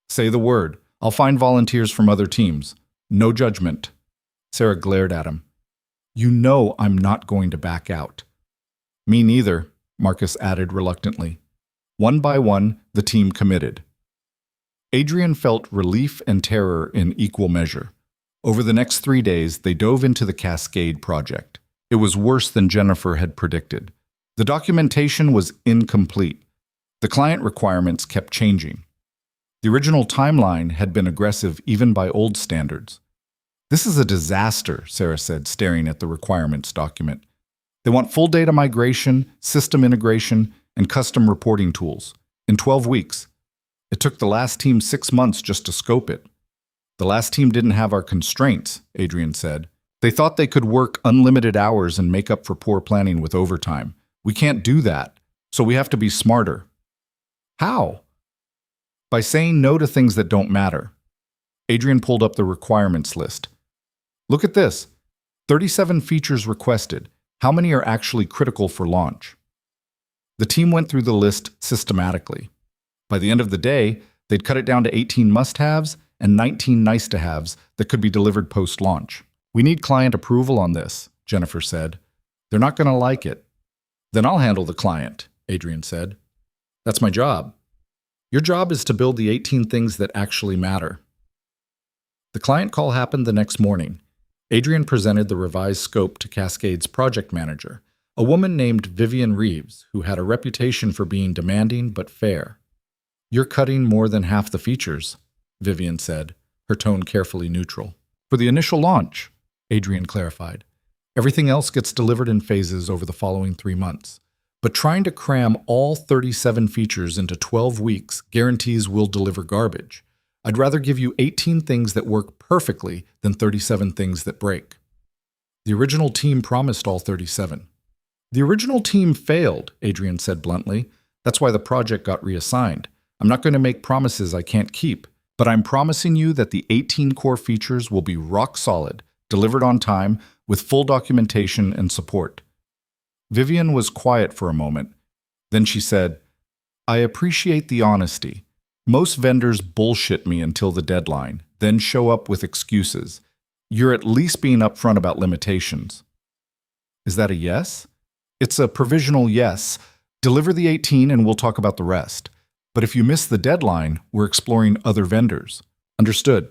Say the word. I'll find volunteers from other teams. No judgment. Sarah glared at him. You know I'm not going to back out. Me neither, Marcus added reluctantly. One by one, the team committed. Adrian felt relief and terror in equal measure. Over the next 3 days, they dove into the Cascade project. It was worse than Jennifer had predicted. The documentation was incomplete. The client requirements kept changing. The original timeline had been aggressive even by old standards. This is a disaster, Sarah said, staring at the requirements document. They want full data migration, system integration, and custom reporting tools. In 12 weeks. It took the last team 6 months just to scope it. The last team didn't have our constraints, Adrian said. They thought they could work unlimited hours and make up for poor planning with overtime. We can't do that, so we have to be smarter. How? By saying no to things that don't matter. Adrian pulled up the requirements list. Look at this. 37 features requested. How many are actually critical for launch? The team went through the list systematically. By the end of the day, they'd cut it down to 18 must-haves and 19 nice-to-haves that could be delivered post-launch. We need client approval on this, Jennifer said. They're not going to like it. Then I'll handle the client, Adrian said. That's my job. Your job is to build the 18 things that actually matter. The client call happened the next morning. Adrian presented the revised scope to Cascade's project manager, a woman named Vivian Reeves, who had a reputation for being demanding but fair. You're cutting more than half the features, Vivian said, her tone carefully neutral. For the initial launch, Adrian clarified. Everything else gets delivered in phases over the following 3 months. But trying to cram all 37 features into 12 weeks guarantees we'll deliver garbage. I'd rather give you 18 things that work perfectly than 37 things that break. The original team promised all 37. The original team failed, Adrian said bluntly. That's why the project got reassigned. I'm not going to make promises I can't keep, but I'm promising you that the 18 core features will be rock solid, delivered on time, with full documentation and support. Vivian was quiet for a moment. Then she said, I appreciate the honesty. Most vendors bullshit me until the deadline, then show up with excuses. You're at least being upfront about limitations. Is that a yes? It's a provisional yes. Deliver the 18 and we'll talk about the rest. But if you miss the deadline, we're exploring other vendors. Understood.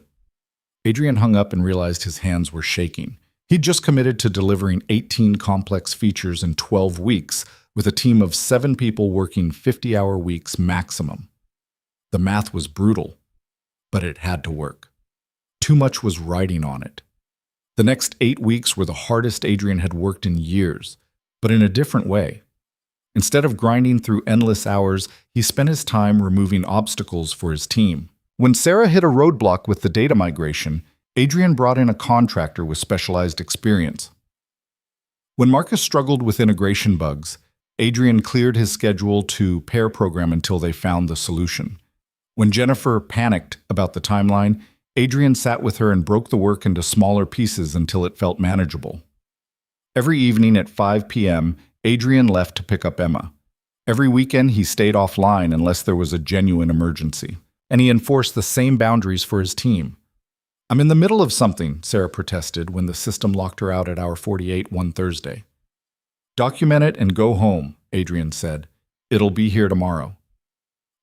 Adrian hung up and realized his hands were shaking. He'd just committed to delivering 18 complex features in 12 weeks, with a team of 7 people working 50-hour weeks maximum. The math was brutal, but it had to work. Too much was riding on it. The next 8 weeks were the hardest Adrian had worked in years, but in a different way. Instead of grinding through endless hours, he spent his time removing obstacles for his team. When Sarah hit a roadblock with the data migration, Adrian brought in a contractor with specialized experience. When Marcus struggled with integration bugs, Adrian cleared his schedule to pair program until they found the solution. When Jennifer panicked about the timeline, Adrian sat with her and broke the work into smaller pieces until it felt manageable. Every evening at 5 p.m., Adrian left to pick up Emma. Every weekend, he stayed offline unless there was a genuine emergency. And he enforced the same boundaries for his team. I'm in the middle of something, Sarah protested when the system locked her out at hour 48 one Thursday. Document it and go home, Adrian said. It'll be here tomorrow.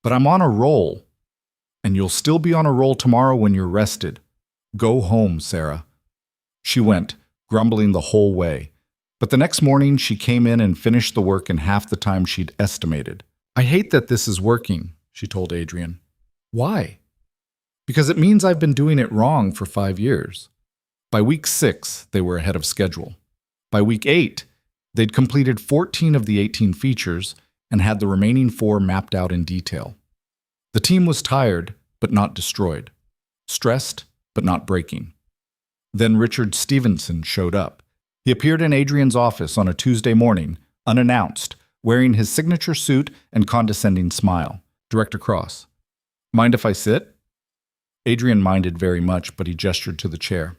But I'm on a roll. And you'll still be on a roll tomorrow when you're rested. Go home, Sarah. She went, grumbling the whole way. But the next morning, she came in and finished the work in half the time she'd estimated. I hate that this is working, she told Adrian. Why? Because it means I've been doing it wrong for 5 years. By week 6, they were ahead of schedule. By week 8, they'd completed 14 of the 18 features and had the remaining 4 mapped out in detail. The team was tired, but not destroyed. Stressed, but not breaking. Then Richard Stevenson showed up. He appeared in Adrian's office on a Tuesday morning, unannounced, wearing his signature suit and condescending smile. Director Cross. Mind if I sit? Adrian minded very much, but he gestured to the chair.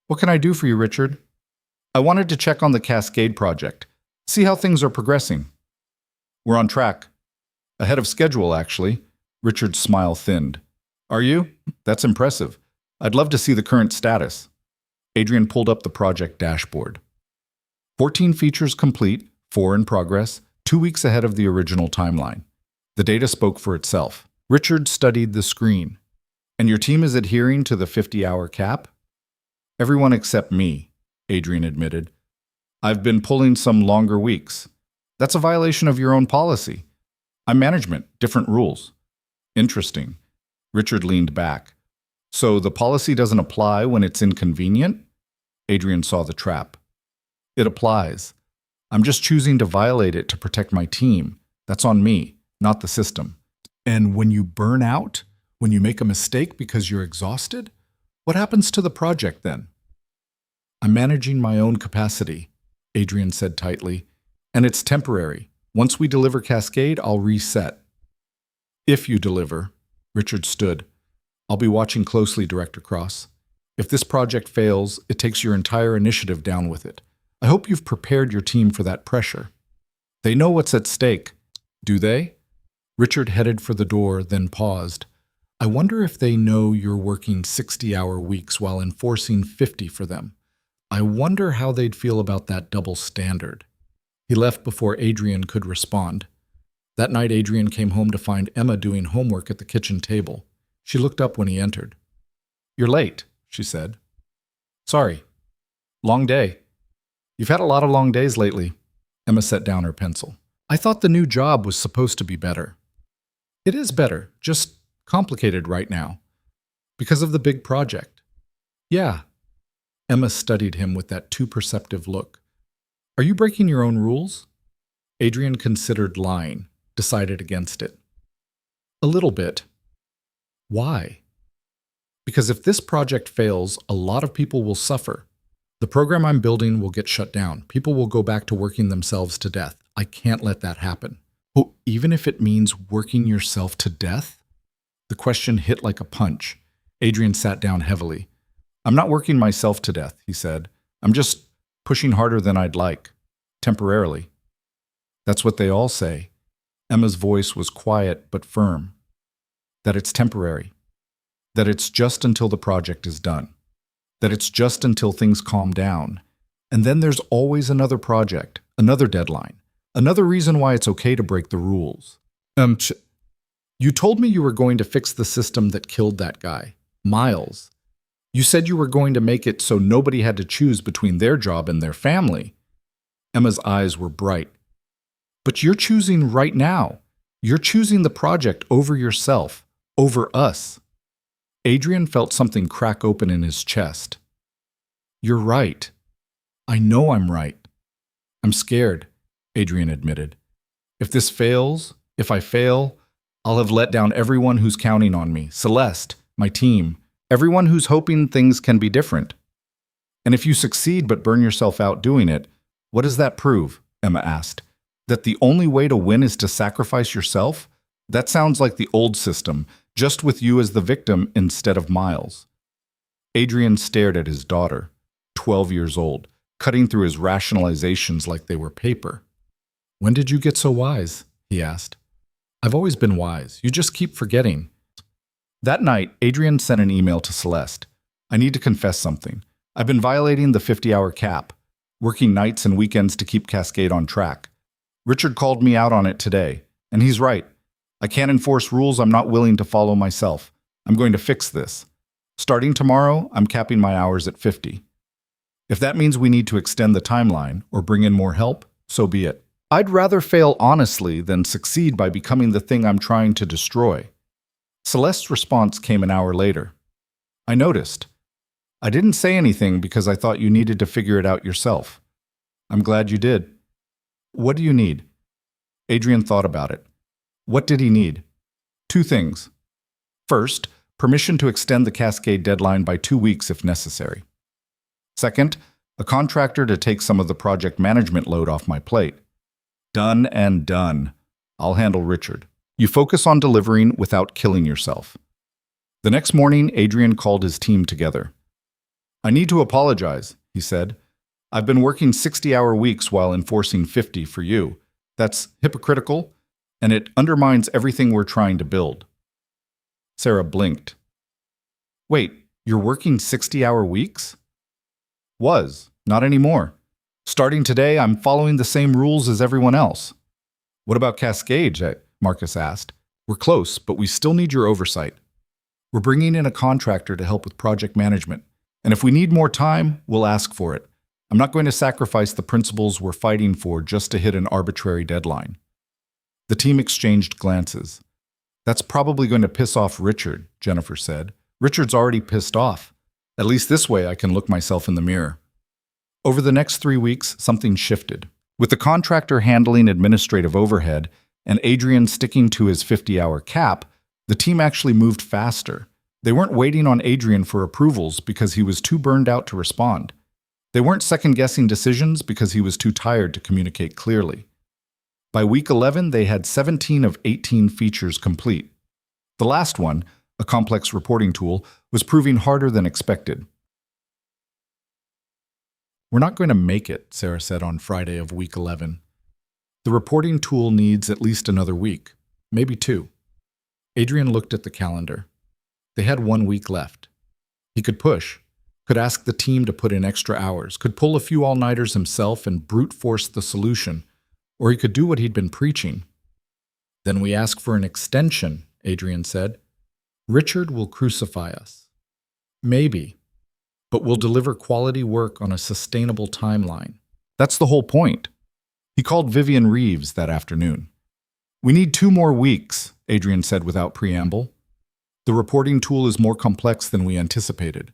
What can I do for you, Richard? I wanted to check on the Cascade project. See how things are progressing. We're on track. Ahead of schedule, actually. Richard's smile thinned. Are you? That's impressive. I'd love to see the current status. Adrian pulled up the project dashboard. 14 features complete, 4 in progress, 2 weeks ahead of the original timeline. The data spoke for itself. Richard studied the screen. And your team is adhering to the 50-hour cap? Everyone except me, Adrian admitted. I've been pulling some longer weeks. That's a violation of your own policy. I'm management, different rules. Interesting. Richard leaned back. So the policy doesn't apply when it's inconvenient? Adrian saw the trap. It applies. I'm just choosing to violate it to protect my team. That's on me, not the system. And when you burn out, when you make a mistake because you're exhausted, what happens to the project then? I'm managing my own capacity, Adrian said tightly, and it's temporary. Once we deliver Cascade, I'll reset. If you deliver, Richard stood. I'll be watching closely, Director Cross. If this project fails, it takes your entire initiative down with it. I hope you've prepared your team for that pressure. They know what's at stake. Do they? Richard headed for the door, then paused. I wonder if they know you're working 60-hour weeks while enforcing 50 for them. I wonder how they'd feel about that double standard. He left before Adrian could respond. That night, Adrian came home to find Emma doing homework at the kitchen table. She looked up when he entered. You're late, she said. Sorry. Long day. You've had a lot of long days lately. Emma set down her pencil. I thought the new job was supposed to be better. It is better, just complicated right now. Because of the big project. Yeah. Emma studied him with that too perceptive look. Are you breaking your own rules? Adrian considered lying, decided against it. A little bit. Why? Because if this project fails, a lot of people will suffer. The program I'm building will get shut down. People will go back to working themselves to death. I can't let that happen. Oh, even if it means working yourself to death? The question hit like a punch. Adrian sat down heavily. I'm not working myself to death, he said. I'm just pushing harder than I'd like. Temporarily. That's what they all say. Emma's voice was quiet but firm. That it's temporary. That it's just until the project is done. That it's just until things calm down. And then there's always another project, another deadline, another reason why it's okay to break the rules. You told me you were going to fix the system that killed that guy, Miles. You said you were going to make it so nobody had to choose between their job and their family. Emma's eyes were bright. But you're choosing right now. You're choosing the project over yourself, over us. Adrian felt something crack open in his chest. You're right. I know I'm right. I'm scared, Adrian admitted. If this fails, if I fail, I'll have let down everyone who's counting on me, Celeste, my team, everyone who's hoping things can be different. And if you succeed but burn yourself out doing it, what does that prove? Emma asked. That the only way to win is to sacrifice yourself? That sounds like the old system, just with you as the victim instead of Miles. Adrian stared at his daughter, 12 years old, cutting through his rationalizations like they were paper. When did you get so wise? He asked. I've always been wise. You just keep forgetting. That night, Adrian sent an email to Celeste. I need to confess something. I've been violating the 50-hour cap, working nights and weekends to keep Cascade on track. Richard called me out on it today, and he's right. I can't enforce rules I'm not willing to follow myself. I'm going to fix this. Starting tomorrow, I'm capping my hours at 50. If that means we need to extend the timeline or bring in more help, so be it. I'd rather fail honestly than succeed by becoming the thing I'm trying to destroy. Celeste's response came an hour later. I noticed. I didn't say anything because I thought you needed to figure it out yourself. I'm glad you did. What do you need? Adrian thought about it. What did he need? 2 things. First, permission to extend the Cascade deadline by 2 weeks if necessary. Second, a contractor to take some of the project management load off my plate. Done and done. I'll handle Richard. You focus on delivering without killing yourself. The next morning, Adrian called his team together. I need to apologize, he said. I've been working 60-hour weeks while enforcing 50 for you. That's hypocritical, and it undermines everything we're trying to build. Sarah blinked. Wait, you're working 60-hour weeks? Was, not anymore. Starting today, I'm following the same rules as everyone else. What about Cascade? Marcus asked. We're close, but we still need your oversight. We're bringing in a contractor to help with project management, and if we need more time, we'll ask for it. I'm not going to sacrifice the principles we're fighting for just to hit an arbitrary deadline. The team exchanged glances. That's probably going to piss off Richard, Jennifer said. Richard's already pissed off. At least this way I can look myself in the mirror. Over the next 3 weeks, something shifted. With the contractor handling administrative overhead and Adrian sticking to his 50-hour cap, the team actually moved faster. They weren't waiting on Adrian for approvals because he was too burned out to respond. They weren't second-guessing decisions because he was too tired to communicate clearly. By week 11, they had 17 of 18 features complete. The last one, a complex reporting tool, was proving harder than expected. We're not going to make it, Sarah said on Friday of week 11. The reporting tool needs at least another week, maybe 2. Adrian looked at the calendar. They had 1 week left. He could push, could ask the team to put in extra hours, could pull a few all-nighters himself and brute force the solution, or he could do what he'd been preaching. Then we ask for an extension, Adrian said. Richard will crucify us. Maybe, but we'll deliver quality work on a sustainable timeline. That's the whole point. He called Vivian Reeves that afternoon. We need 2 more weeks, Adrian said without preamble. The reporting tool is more complex than we anticipated.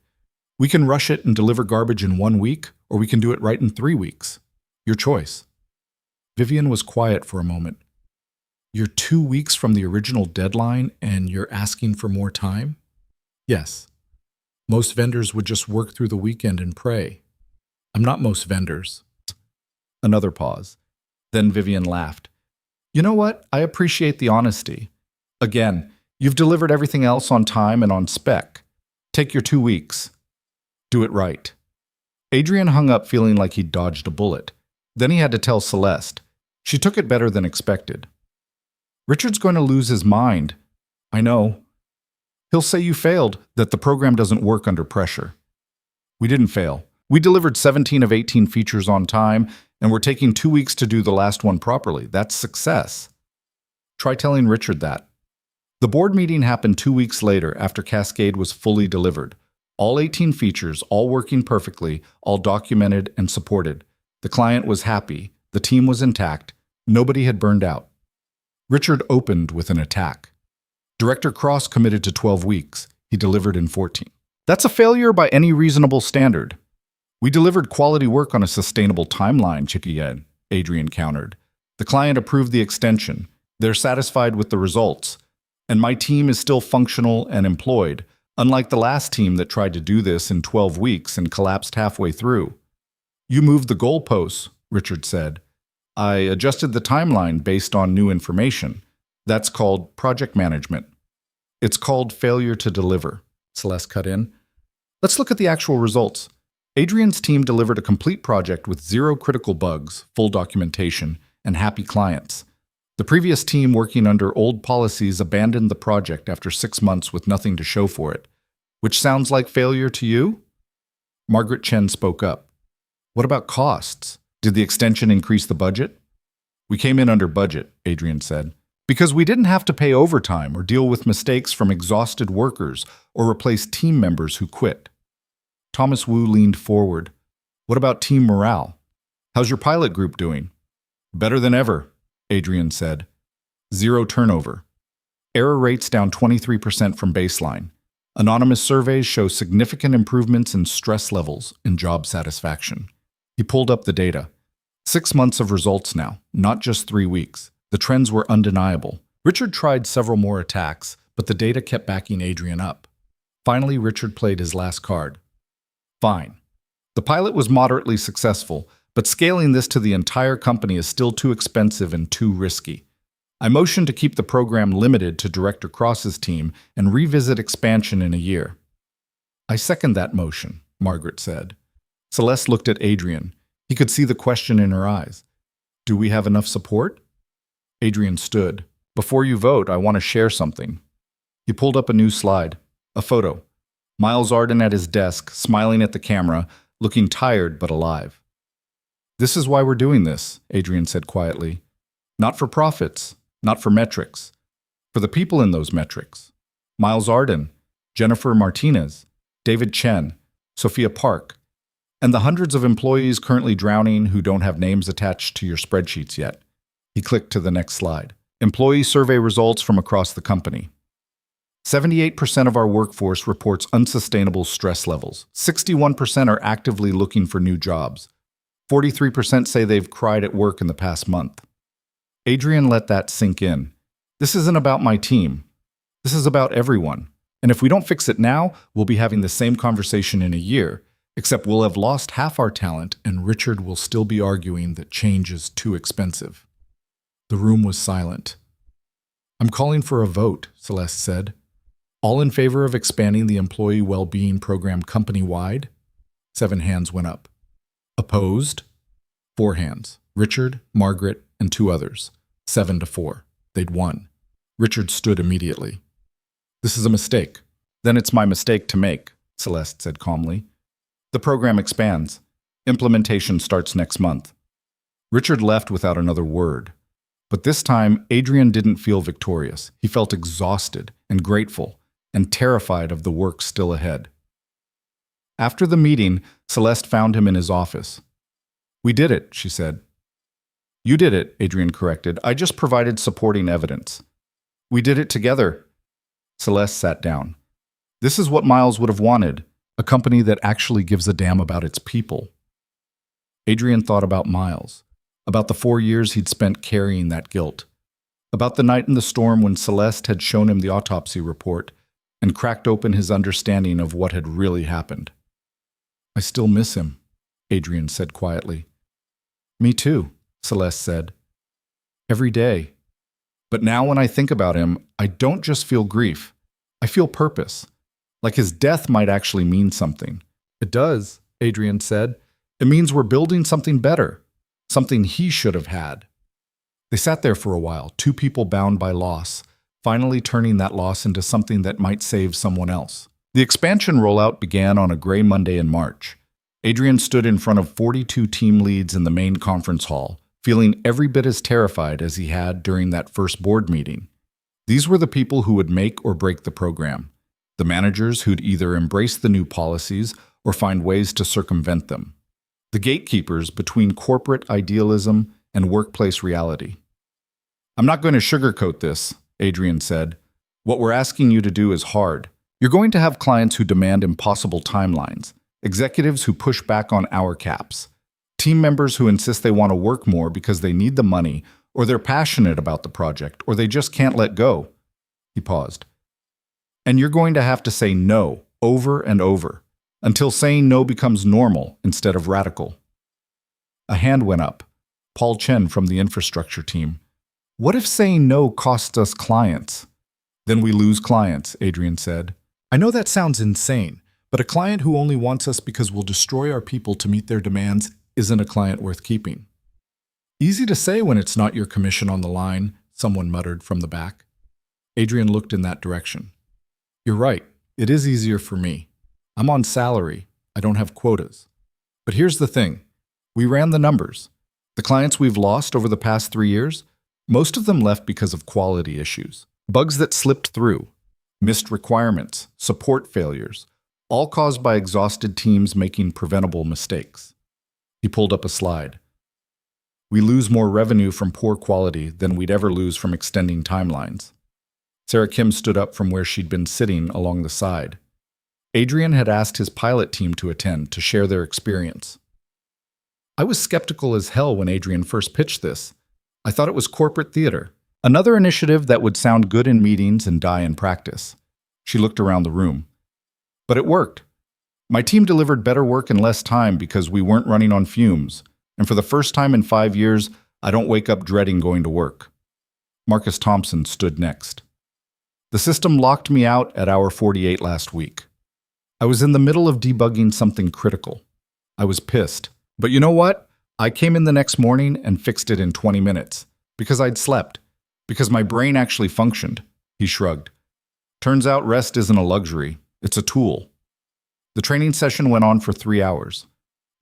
We can rush it and deliver garbage in 1 week, or we can do it right in 3 weeks. Your choice. Vivian was quiet for a moment. You're 2 weeks from the original deadline and you're asking for more time? Yes. Most vendors would just work through the weekend and pray. I'm not most vendors. Another pause. Then Vivian laughed. You know what? I appreciate the honesty. Again, you've delivered everything else on time and on spec. Take your 2 weeks. Do it right. Adrian hung up feeling like he'd dodged a bullet. Then he had to tell Celeste. She took it better than expected. Richard's going to lose his mind. I know. He'll say you failed, that the program doesn't work under pressure. We didn't fail. We delivered 17 of 18 features on time, and we're taking 2 weeks to do the last one properly. That's success. Try telling Richard that. The board meeting happened 2 weeks later after Cascade was fully delivered. All 18 features, all working perfectly, all documented and supported. The client was happy. The team was intact. Nobody had burned out. Richard opened with an attack. Director Cross committed to 12 weeks. He delivered in 14. That's a failure by any reasonable standard. We delivered quality work on a sustainable timeline, Chicky, Adrian countered. The client approved the extension. They're satisfied with the results. And my team is still functional and employed, unlike the last team that tried to do this in 12 weeks and collapsed halfway through. You moved the goalposts, Richard said. I adjusted the timeline based on new information. That's called project management. It's called failure to deliver, Celeste cut in. Let's look at the actual results. Adrian's team delivered a complete project with 0 critical bugs, full documentation, and happy clients. The previous team working under old policies abandoned the project after 6 months with nothing to show for it. Which sounds like failure to you? Margaret Chen spoke up. What about costs? Did the extension increase the budget? We came in under budget, Adrian said, because we didn't have to pay overtime or deal with mistakes from exhausted workers or replace team members who quit. Thomas Wu leaned forward. What about team morale? How's your pilot group doing? Better than ever, Adrian said. 0 turnover. Error rates down 23% from baseline. Anonymous surveys show significant improvements in stress levels and job satisfaction. He pulled up the data. 6 months of results now, not just 3 weeks. The trends were undeniable. Richard tried several more attacks, but the data kept backing Adrian up. Finally, Richard played his last card. Fine. The pilot was moderately successful, But scaling this to the entire company is still too expensive and too risky. I motion to keep the program limited to Director Cross's team and revisit expansion in a year." "I second that motion," Margaret said. Celeste looked at Adrian. He could see the question in her eyes. "Do we have enough support?" Adrian stood. "Before you vote, I want to share something." He pulled up a new slide, a photo. Miles Arden at his desk, smiling at the camera, looking tired but alive. "This is why we're doing this," Adrian said quietly. "Not for profits, not for metrics. For the people in those metrics. Miles Arden, Jennifer Martinez, David Chen, Sophia Park, and the hundreds of employees currently drowning who don't have names attached to your spreadsheets yet." He clicked to the next slide. Employee survey results from across the company. 78% of our workforce reports unsustainable stress levels. 61% are actively looking for new jobs. 43% say they've cried at work in the past month. Adrian let that sink in. This isn't about my team. This is about everyone. And if we don't fix it now, we'll be having the same conversation in a year, except we'll have lost half our talent and Richard will still be arguing that change is too expensive. The room was silent. "I'm calling for a vote," Celeste said. "All in favor of expanding the employee well-being program company-wide?" 7 hands went up. Opposed? 4 hands. Richard, Margaret, and 2 others. 7-4. They'd won. Richard stood immediately. "This is a mistake." "Then it's my mistake to make," Celeste said calmly. "The program expands. Implementation starts next month." Richard left without another word. But this time, Adrian didn't feel victorious. He felt exhausted and grateful and terrified of the work still ahead. After the meeting, Celeste found him in his office. "We did it," she said. "You did it," Adrian corrected. "I just provided supporting evidence." "We did it together." Celeste sat down. "This is what Miles would have wanted, a company that actually gives a damn about its people." Adrian thought about Miles, about the 4 years he'd spent carrying that guilt, about the night in the storm when Celeste had shown him the autopsy report and cracked open his understanding of what had really happened. "I still miss him," Adrian said quietly. "Me too," Celeste said. "Every day. But now when I think about him, I don't just feel grief. I feel purpose. Like his death might actually mean something." "It does," Adrian said. "It means we're building something better, something he should have had." They sat there for a while, 2 people bound by loss, finally turning that loss into something that might save someone else. The expansion rollout began on a gray Monday in March. Adrian stood in front of 42 team leads in the main conference hall, feeling every bit as terrified as he had during that first board meeting. These were the people who would make or break the program, the managers who'd either embrace the new policies or find ways to circumvent them, the gatekeepers between corporate idealism and workplace reality. "I'm not going to sugarcoat this," Adrian said. "What we're asking you to do is hard. You're going to have clients who demand impossible timelines, executives who push back on hour caps, team members who insist they want to work more because they need the money, or they're passionate about the project, or they just can't let go." He paused. "And you're going to have to say no over and over, until saying no becomes normal instead of radical." A hand went up. Paul Chen from the infrastructure team. "What if saying no costs us clients?" "Then we lose clients," Adrian said. "I know that sounds insane, but a client who only wants us because we'll destroy our people to meet their demands isn't a client worth keeping." "Easy to say when it's not your commission on the line," someone muttered from the back. Adrian looked in that direction. "You're right. It is easier for me. I'm on salary. I don't have quotas. But here's the thing. We ran the numbers. The clients we've lost over the past 3 years, most of them left because of quality issues. Bugs that slipped through, missed requirements, support failures, all caused by exhausted teams making preventable mistakes." He pulled up a slide. "We lose more revenue from poor quality than we'd ever lose from extending timelines." Sarah Kim stood up from where she'd been sitting along the side. Adrian had asked his pilot team to attend to share their experience. "I was skeptical as hell when Adrian first pitched this. I thought it was corporate theater. Another initiative that would sound good in meetings and die in practice." She looked around the room. "But it worked. My team delivered better work in less time because we weren't running on fumes. And for the first time in 5 years, I don't wake up dreading going to work. Marcus Thompson stood next. The system locked me out at hour 48 last week. I was in the middle of debugging something critical. I was pissed. But you know what? I came in the next morning and fixed it in 20 minutes. Because I'd slept. Because my brain actually functioned. He shrugged. Turns out rest isn't a luxury. It's a tool. The training session went on for 3 hours.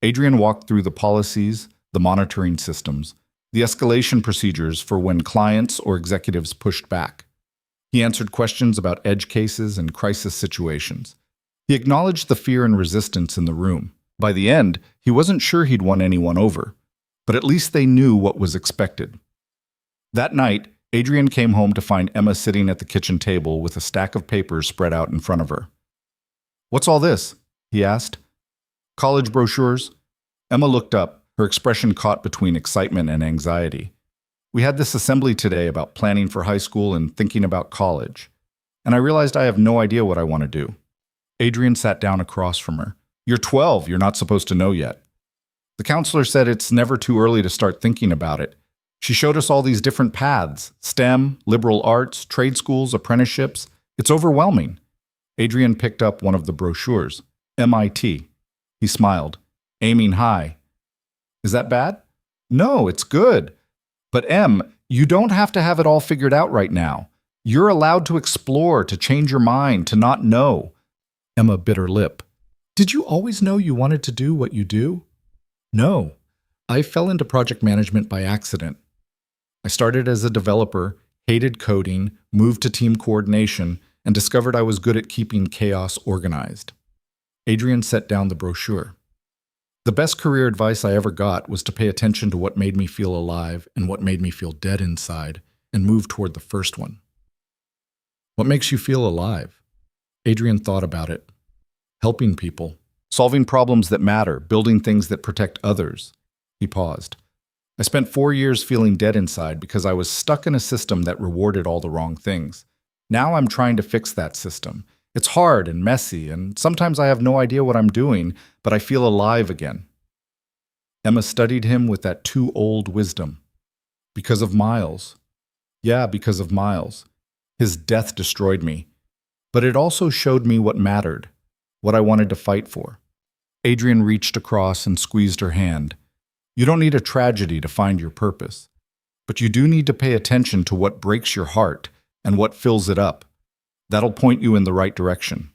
Adrian walked through the policies, the monitoring systems, the escalation procedures for when clients or executives pushed back. He answered questions about edge cases and crisis situations. He acknowledged the fear and resistance in the room. By the end, he wasn't sure he'd won anyone over, but at least they knew what was expected. That night, Adrian came home to find Emma sitting at the kitchen table with a stack of papers spread out in front of her. "What's all this?" he asked. "College brochures." Emma looked up, her expression caught between excitement and anxiety. "We had this assembly today about planning for high school and thinking about college. And I realized I have no idea what I want to do." Adrian sat down across from her. "You're 12, you're not supposed to know yet." The counselor said it's never too early to start thinking about it. She showed us all these different paths: STEM, liberal arts, trade schools, apprenticeships. It's overwhelming. Adrian picked up one of the brochures. MIT. He smiled. Aiming high. "Is that bad?" "No, it's good. But you don't have to have it all figured out right now. You're allowed to explore, to change your mind, to not know." Emma bit her lip. "Did you always know you wanted to do what you do?" "No. I fell into project management by accident. I started as a developer, hated coding, moved to team coordination, and discovered I was good at keeping chaos organized." Adrian set down the brochure. "The best career advice I ever got was to pay attention to what made me feel alive and what made me feel dead inside, and move toward the first one." "What makes you feel alive?" Adrian thought about it. "Helping people, solving problems that matter, building things that protect others." He paused. "I spent 4 years feeling dead inside because I was stuck in a system that rewarded all the wrong things. Now I'm trying to fix that system. It's hard and messy, and sometimes I have no idea what I'm doing, but I feel alive again." Emma studied him with that too-old wisdom. "Because of Miles." "Yeah, because of Miles. His death destroyed me. But it also showed me what mattered, what I wanted to fight for." Adrian reached across and squeezed her hand. "You don't need a tragedy to find your purpose, but you do need to pay attention to what breaks your heart and what fills it up. That'll point you in the right direction."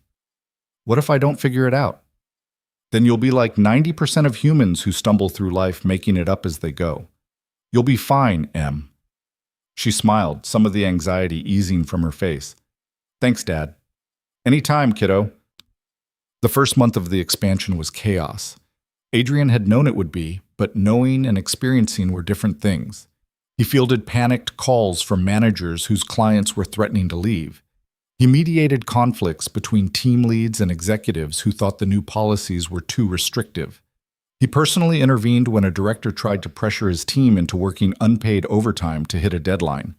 "What if I don't figure it out?" "Then you'll be like 90% of humans who stumble through life making it up as they go. You'll be fine, Em." She smiled, some of the anxiety easing from her face. "Thanks, Dad." "Anytime, kiddo." The first month of the expansion was chaos. Adrian had known it would be, but knowing and experiencing were different things. He fielded panicked calls from managers whose clients were threatening to leave. He mediated conflicts between team leads and executives who thought the new policies were too restrictive. He personally intervened when a director tried to pressure his team into working unpaid overtime to hit a deadline.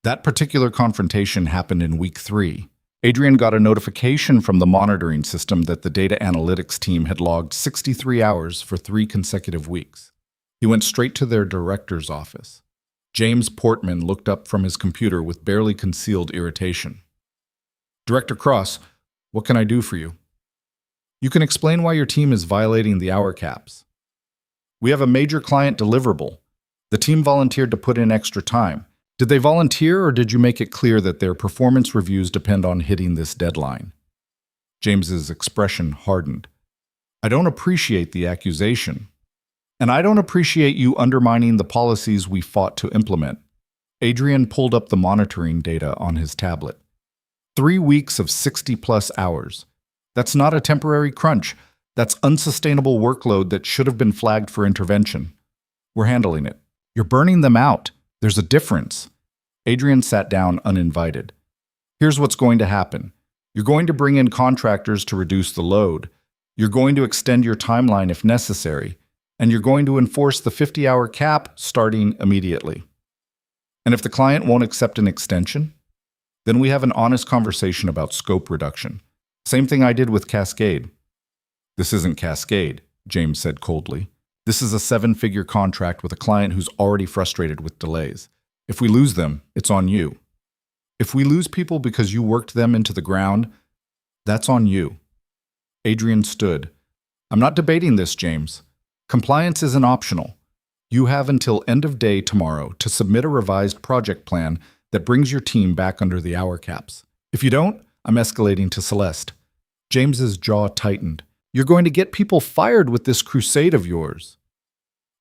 That particular confrontation happened in week 3. Adrian got a notification from the monitoring system that the data analytics team had logged 63 hours for 3 consecutive weeks. He went straight to their director's office. James Portman looked up from his computer with barely concealed irritation. "Director Cross, what can I do for you?" "You can explain why your team is violating the hour caps." "We have a major client deliverable. The team volunteered to put in extra time. Did they volunteer, or did you make it clear that their performance reviews depend on hitting this deadline?" James's expression hardened. "I don't appreciate the accusation. And I don't appreciate you undermining the policies we fought to implement." Adrian pulled up the monitoring data on his tablet. 3 weeks of 60-plus hours. That's not a temporary crunch. That's unsustainable workload that should have been flagged for intervention. We're handling it. You're burning them out. There's a difference. Adrian sat down uninvited. "Here's what's going to happen. You're going to bring in contractors to reduce the load. You're going to extend your timeline if necessary. And you're going to enforce the 50-hour cap starting immediately. And if the client won't accept an extension, then we have an honest conversation about scope reduction. Same thing I did with Cascade." "This isn't Cascade," James said coldly. This is a seven-figure contract with a client who's already frustrated with delays. If we lose them, it's on you. If we lose people because you worked them into the ground, that's on you. Adrian stood. I'm not debating this, James. Compliance isn't optional. You have until end of day tomorrow to submit a revised project plan that brings your team back under the hour caps. If you don't, I'm escalating to Celeste. James's jaw tightened. You're going to get people fired with this crusade of yours.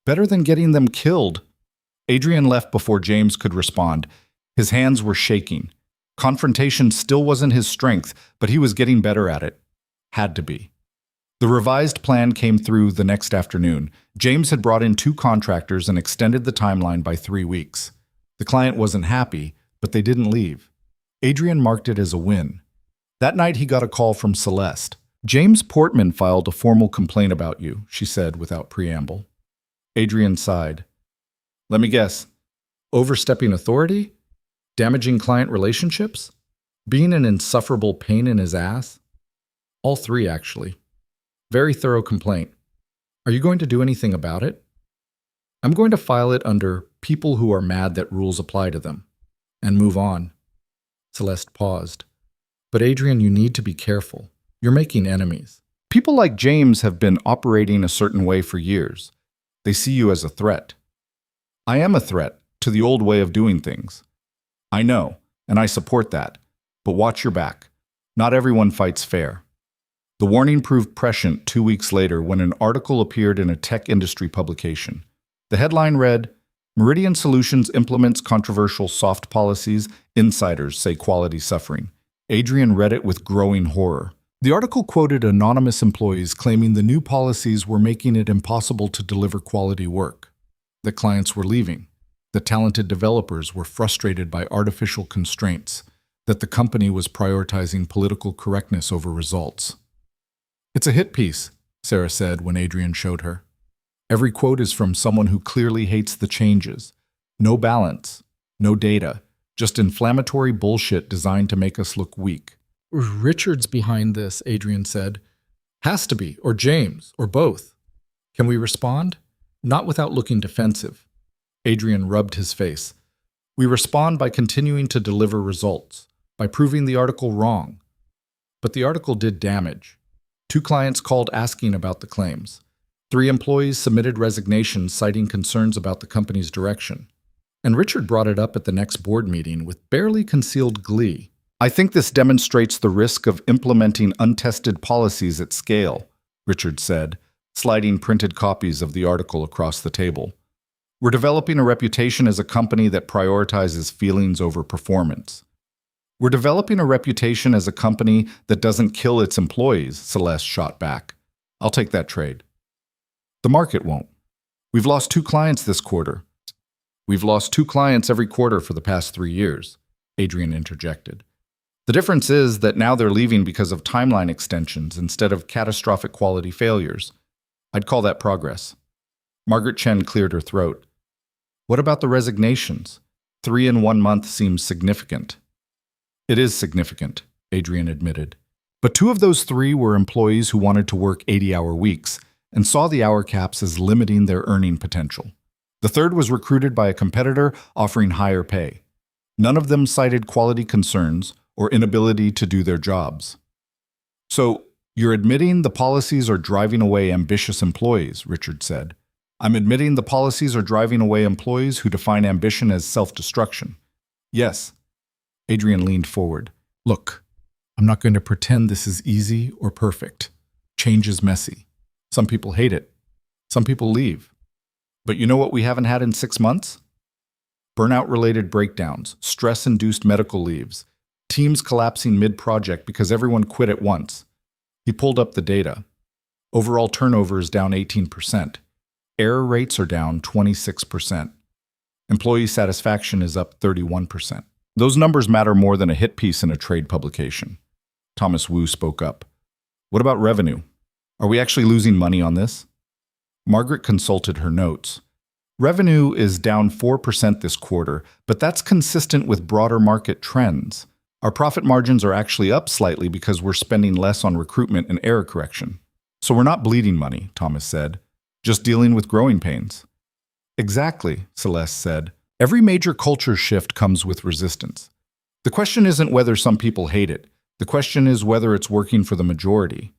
Better than getting them killed. Adrian left before James could respond. His hands were shaking. Confrontation still wasn't his strength, but he was getting better at it. Had to be. The revised plan came through the next afternoon. James had brought in 2 contractors and extended the timeline by 3 weeks. The client wasn't happy, but they didn't leave. Adrian marked it as a win. That night he got a call from Celeste. James Portman filed a formal complaint about you, she said without preamble. Adrian sighed. Let me guess. Overstepping authority? Damaging client relationships? Being an insufferable pain in his ass? All 3, actually. Very thorough complaint. Are you going to do anything about it? I'm going to file it under people who are mad that rules apply to them and move on. Celeste paused. But Adrian, you need to be careful. You're making enemies. People like James have been operating a certain way for years. They see you as a threat. I am a threat to the old way of doing things. I know, and I support that. But watch your back. Not everyone fights fair. The warning proved prescient 2 weeks later when an article appeared in a tech industry publication. The headline read, Meridian Solutions implements controversial soft policies, insiders say quality suffering. Adrian read it with growing horror. The article quoted anonymous employees claiming the new policies were making it impossible to deliver quality work, that clients were leaving, that talented developers were frustrated by artificial constraints, that the company was prioritizing political correctness over results. It's a hit piece, Sarah said when Adrian showed her. Every quote is from someone who clearly hates the changes. No balance, no data, just inflammatory bullshit designed to make us look weak. Richard's behind this, Adrian said. Has to be, or James, or both. Can we respond? Not without looking defensive. Adrian rubbed his face. We respond by continuing to deliver results, by proving the article wrong. But the article did damage. 2 clients called asking about the claims. 3 employees submitted resignations citing concerns about the company's direction. And Richard brought it up at the next board meeting with barely concealed glee. I think this demonstrates the risk of implementing untested policies at scale, Richard said, sliding printed copies of the article across the table. We're developing a reputation as a company that prioritizes feelings over performance. We're developing a reputation as a company that doesn't kill its employees, Celeste shot back. I'll take that trade. The market won't. We've lost 2 clients this quarter. We've lost 2 clients every quarter for the past 3 years, Adrian interjected. The difference is that now they're leaving because of timeline extensions instead of catastrophic quality failures. I'd call that progress. Margaret Chen cleared her throat. What about the resignations? 3 in 1 month seems significant. It is significant, Adrian admitted. But 2 of those 3 were employees who wanted to work 80-hour weeks and saw the hour caps as limiting their earning potential. The 3rd was recruited by a competitor offering higher pay. None of them cited quality concerns or inability to do their jobs. So, you're admitting the policies are driving away ambitious employees, Richard said. I'm admitting the policies are driving away employees who define ambition as self-destruction. Yes. Adrian leaned forward. Look, I'm not going to pretend this is easy or perfect. Change is messy. Some people hate it. Some people leave. But you know what we haven't had in 6 months? Burnout-related breakdowns, stress-induced medical leaves, teams collapsing mid-project because everyone quit at once. He pulled up the data. Overall turnover is down 18%. Error rates are down 26%. Employee satisfaction is up 31%. Those numbers matter more than a hit piece in a trade publication. Thomas Wu spoke up. What about revenue? Are we actually losing money on this? Margaret consulted her notes. Revenue is down 4% this quarter, but that's consistent with broader market trends. Our profit margins are actually up slightly because we're spending less on recruitment and error correction. So we're not bleeding money, Thomas said. just dealing with growing pains. Exactly, Celeste said. Every major culture shift comes with resistance. The question isn't whether some people hate it. The question is whether it's working for the majority.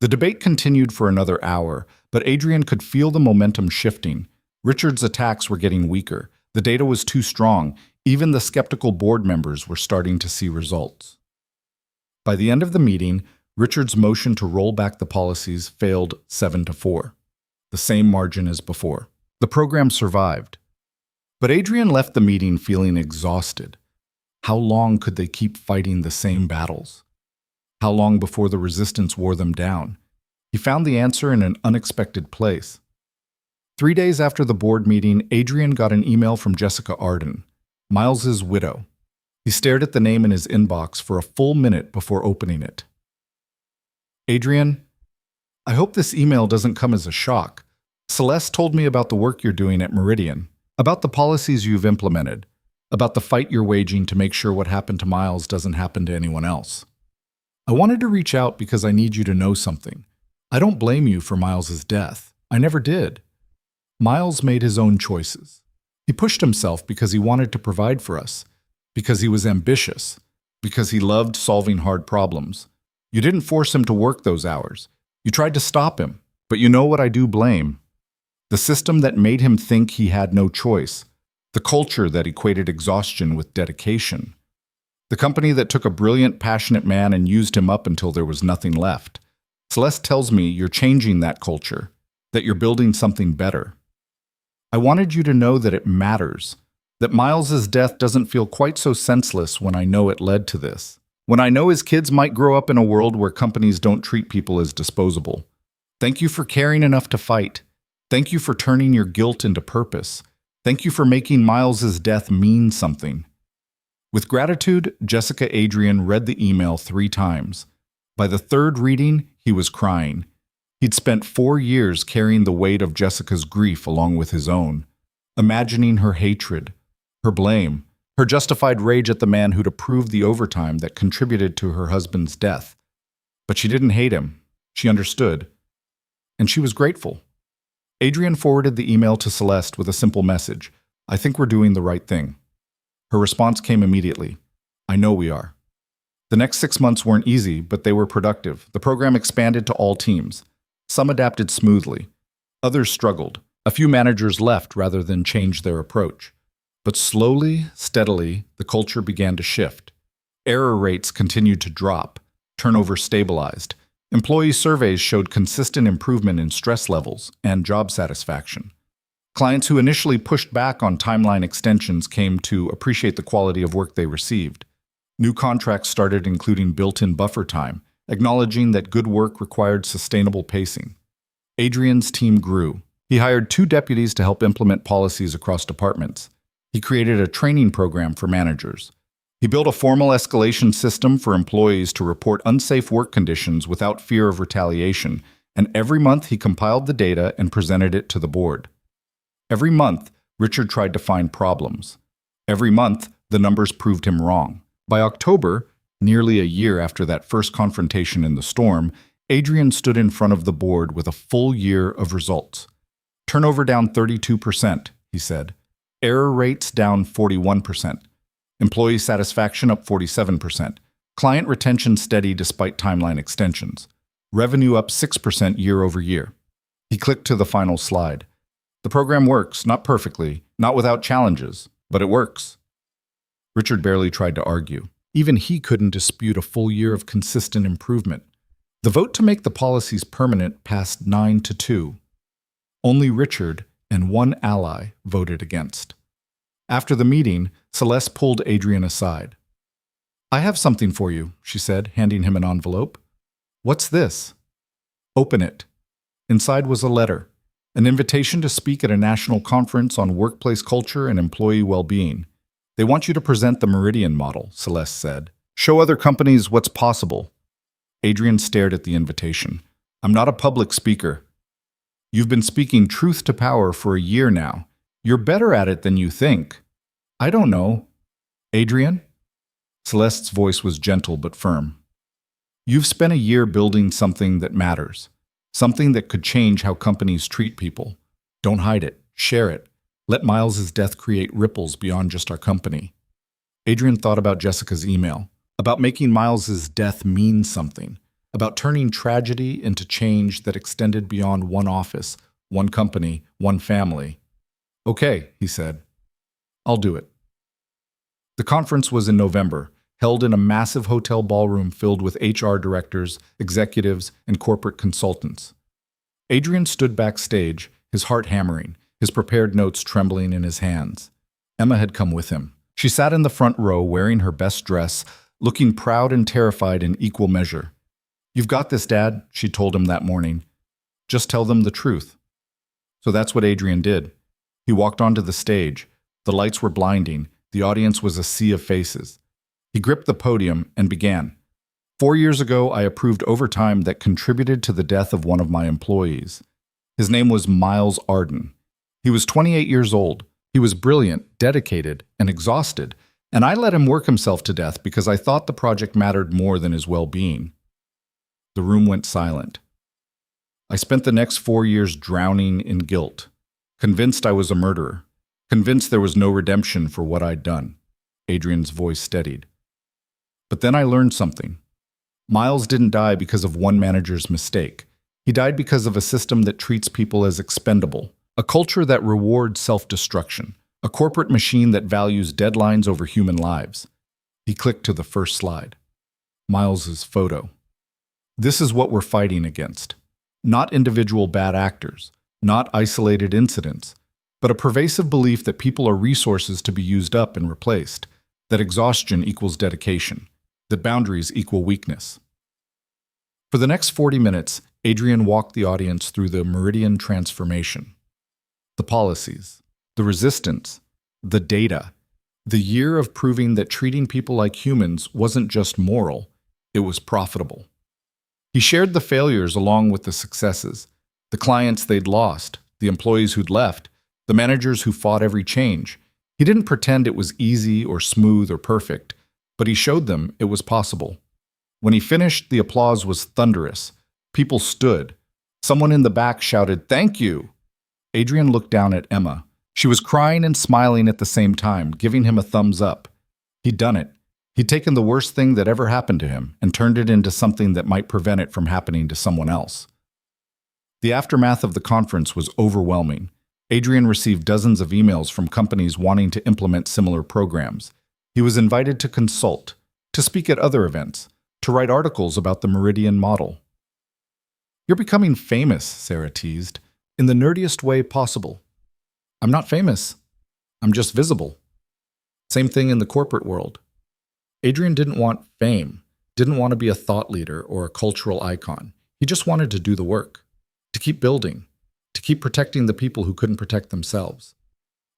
The debate continued for another hour, but Adrian could feel the momentum shifting. Richard's attacks were getting weaker. The data was too strong. Even the skeptical board members were starting to see results. By the end of the meeting, Richard's motion to roll back the policies failed 7-4, the same margin as before. The program survived. But Adrian left the meeting feeling exhausted. How long could they keep fighting the same battles? How long before the resistance wore them down? He found the answer in an unexpected place. 3 days after the board meeting, Adrian got an email from Jessica Arden, Miles's widow. He stared at the name in his inbox for a full minute before opening it. Adrian, I hope this email doesn't come as a shock. Celeste told me about the work you're doing at Meridian, about the policies you've implemented, about the fight you're waging to make sure what happened to Miles doesn't happen to anyone else. I wanted to reach out because I need you to know something. I don't blame you for Miles's death. I never did. Miles made his own choices. He pushed himself because he wanted to provide for us, because he was ambitious, because he loved solving hard problems. You didn't force him to work those hours. You tried to stop him. But you know what I do blame? The system that made him think he had no choice. The culture that equated exhaustion with dedication. The company that took a brilliant, passionate man and used him up until there was nothing left. Celeste tells me you're changing that culture, that you're building something better. I wanted you to know that it matters, that Miles's death doesn't feel quite so senseless when I know it led to this. When I know his kids might grow up in a world where companies don't treat people as disposable. Thank you for caring enough to fight. Thank you for turning your guilt into purpose. Thank you for making Miles's death mean something. With gratitude, Jessica Adrian read the email 3 times. By the 3rd reading, he was crying. He'd spent 4 years carrying the weight of Jessica's grief along with his own, imagining her hatred, her blame, her justified rage at the man who'd approved the overtime that contributed to her husband's death. But she didn't hate him. She understood. And she was grateful. Adrian forwarded the email to Celeste with a simple message. I think we're doing the right thing. Her response came immediately. I know we are. The next 6 months weren't easy, but they were productive. The program expanded to all teams. Some adapted smoothly. Others struggled. A few managers left rather than change their approach. But slowly, steadily, the culture began to shift. Error rates continued to drop. Turnover stabilized. Employee surveys showed consistent improvement in stress levels and job satisfaction. Clients who initially pushed back on timeline extensions came to appreciate the quality of work they received. New contracts started including built-in buffer time, acknowledging that good work required sustainable pacing. Adrian's team grew. He hired 2 deputies to help implement policies across departments. He created a training program for managers. He built a formal escalation system for employees to report unsafe work conditions without fear of retaliation, and every month he compiled the data and presented it to the board. Every month, Richard tried to find problems. Every month, the numbers proved him wrong. By October, nearly a year after that first confrontation in the storm, Adrian stood in front of the board with a full year of results. Turnover down 32%, he said. Error rates down 41%. Employee satisfaction up 47%. Client retention steady despite timeline extensions. Revenue up 6% year over year. He clicked to the final slide. The program works, not perfectly, not without challenges, but it works. Richard barely tried to argue. Even he couldn't dispute a full year of consistent improvement. The vote to make the policies permanent passed 9-2. Only Richard and 1 ally voted against. After the meeting, Celeste pulled Adrian aside. I have something for you, she said, handing him an envelope. What's this? Open it. Inside was a letter. An invitation to speak at a national conference on workplace culture and employee well-being. They want you to present the Meridian model, Celeste said. Show other companies what's possible. Adrian stared at the invitation. I'm not a public speaker. You've been speaking truth to power for a year now. You're better at it than you think. I don't know. Adrian? Celeste's voice was gentle but firm. You've spent a year building something that matters. something that could change how companies treat people. Don't hide it. Share it. Let Miles's death create ripples beyond just our company. Adrian thought about Jessica's email, about making Miles's death mean something, about turning tragedy into change that extended beyond one office, one company, one family. Okay, he said. I'll do it. The conference was in November, held in a massive hotel ballroom filled with HR directors, executives, and corporate consultants. Adrian stood backstage, his heart hammering, his prepared notes trembling in his hands. Emma had come with him. She sat in the front row wearing her best dress, looking proud and terrified in equal measure. "You've got this, Dad," she told him that morning. "Just tell them the truth." So that's what Adrian did. He walked onto the stage. The lights were blinding. The audience was a sea of faces. He gripped the podium and began. 4 years ago, I approved overtime that contributed to the death of one of my employees. His name was Miles Arden. He was 28 years old. He was brilliant, dedicated, and exhausted, and I let him work himself to death because I thought the project mattered more than his well-being. The room went silent. I spent the next 4 years drowning in guilt, convinced I was a murderer, convinced there was no redemption for what I'd done. Adrian's voice steadied. But then I learned something. Miles didn't die because of one manager's mistake. He died because of a system that treats people as expendable, a culture that rewards self-destruction, a corporate machine that values deadlines over human lives. He clicked to the first slide. Miles's photo. This is what we're fighting against. Not individual bad actors, not isolated incidents, but a pervasive belief that people are resources to be used up and replaced, that exhaustion equals dedication, that boundaries equal weakness. For the next 40 minutes, Adrian walked the audience through the Meridian transformation. The policies, the resistance, the data, the year of proving that treating people like humans wasn't just moral, it was profitable. He shared the failures along with the successes, the clients they'd lost, the employees who'd left, the managers who fought every change. He didn't pretend it was easy or smooth or perfect, but he showed them it was possible. When he finished, the applause was thunderous. People stood. Someone in the back shouted, "Thank you!" Adrian looked down at Emma. She was crying and smiling at the same time, giving him a thumbs up. He'd done it. He'd taken the worst thing that ever happened to him and turned it into something that might prevent it from happening to someone else. The aftermath of the conference was overwhelming. Adrian received dozens of emails from companies wanting to implement similar programs. He was invited to consult, to speak at other events, to write articles about the Meridian model. "You're becoming famous," Sarah teased, "in the nerdiest way possible." "I'm not famous. I'm just visible." Same thing in the corporate world. Adrian didn't want fame, didn't want to be a thought leader or a cultural icon. He just wanted to do the work, to keep building, to keep protecting the people who couldn't protect themselves.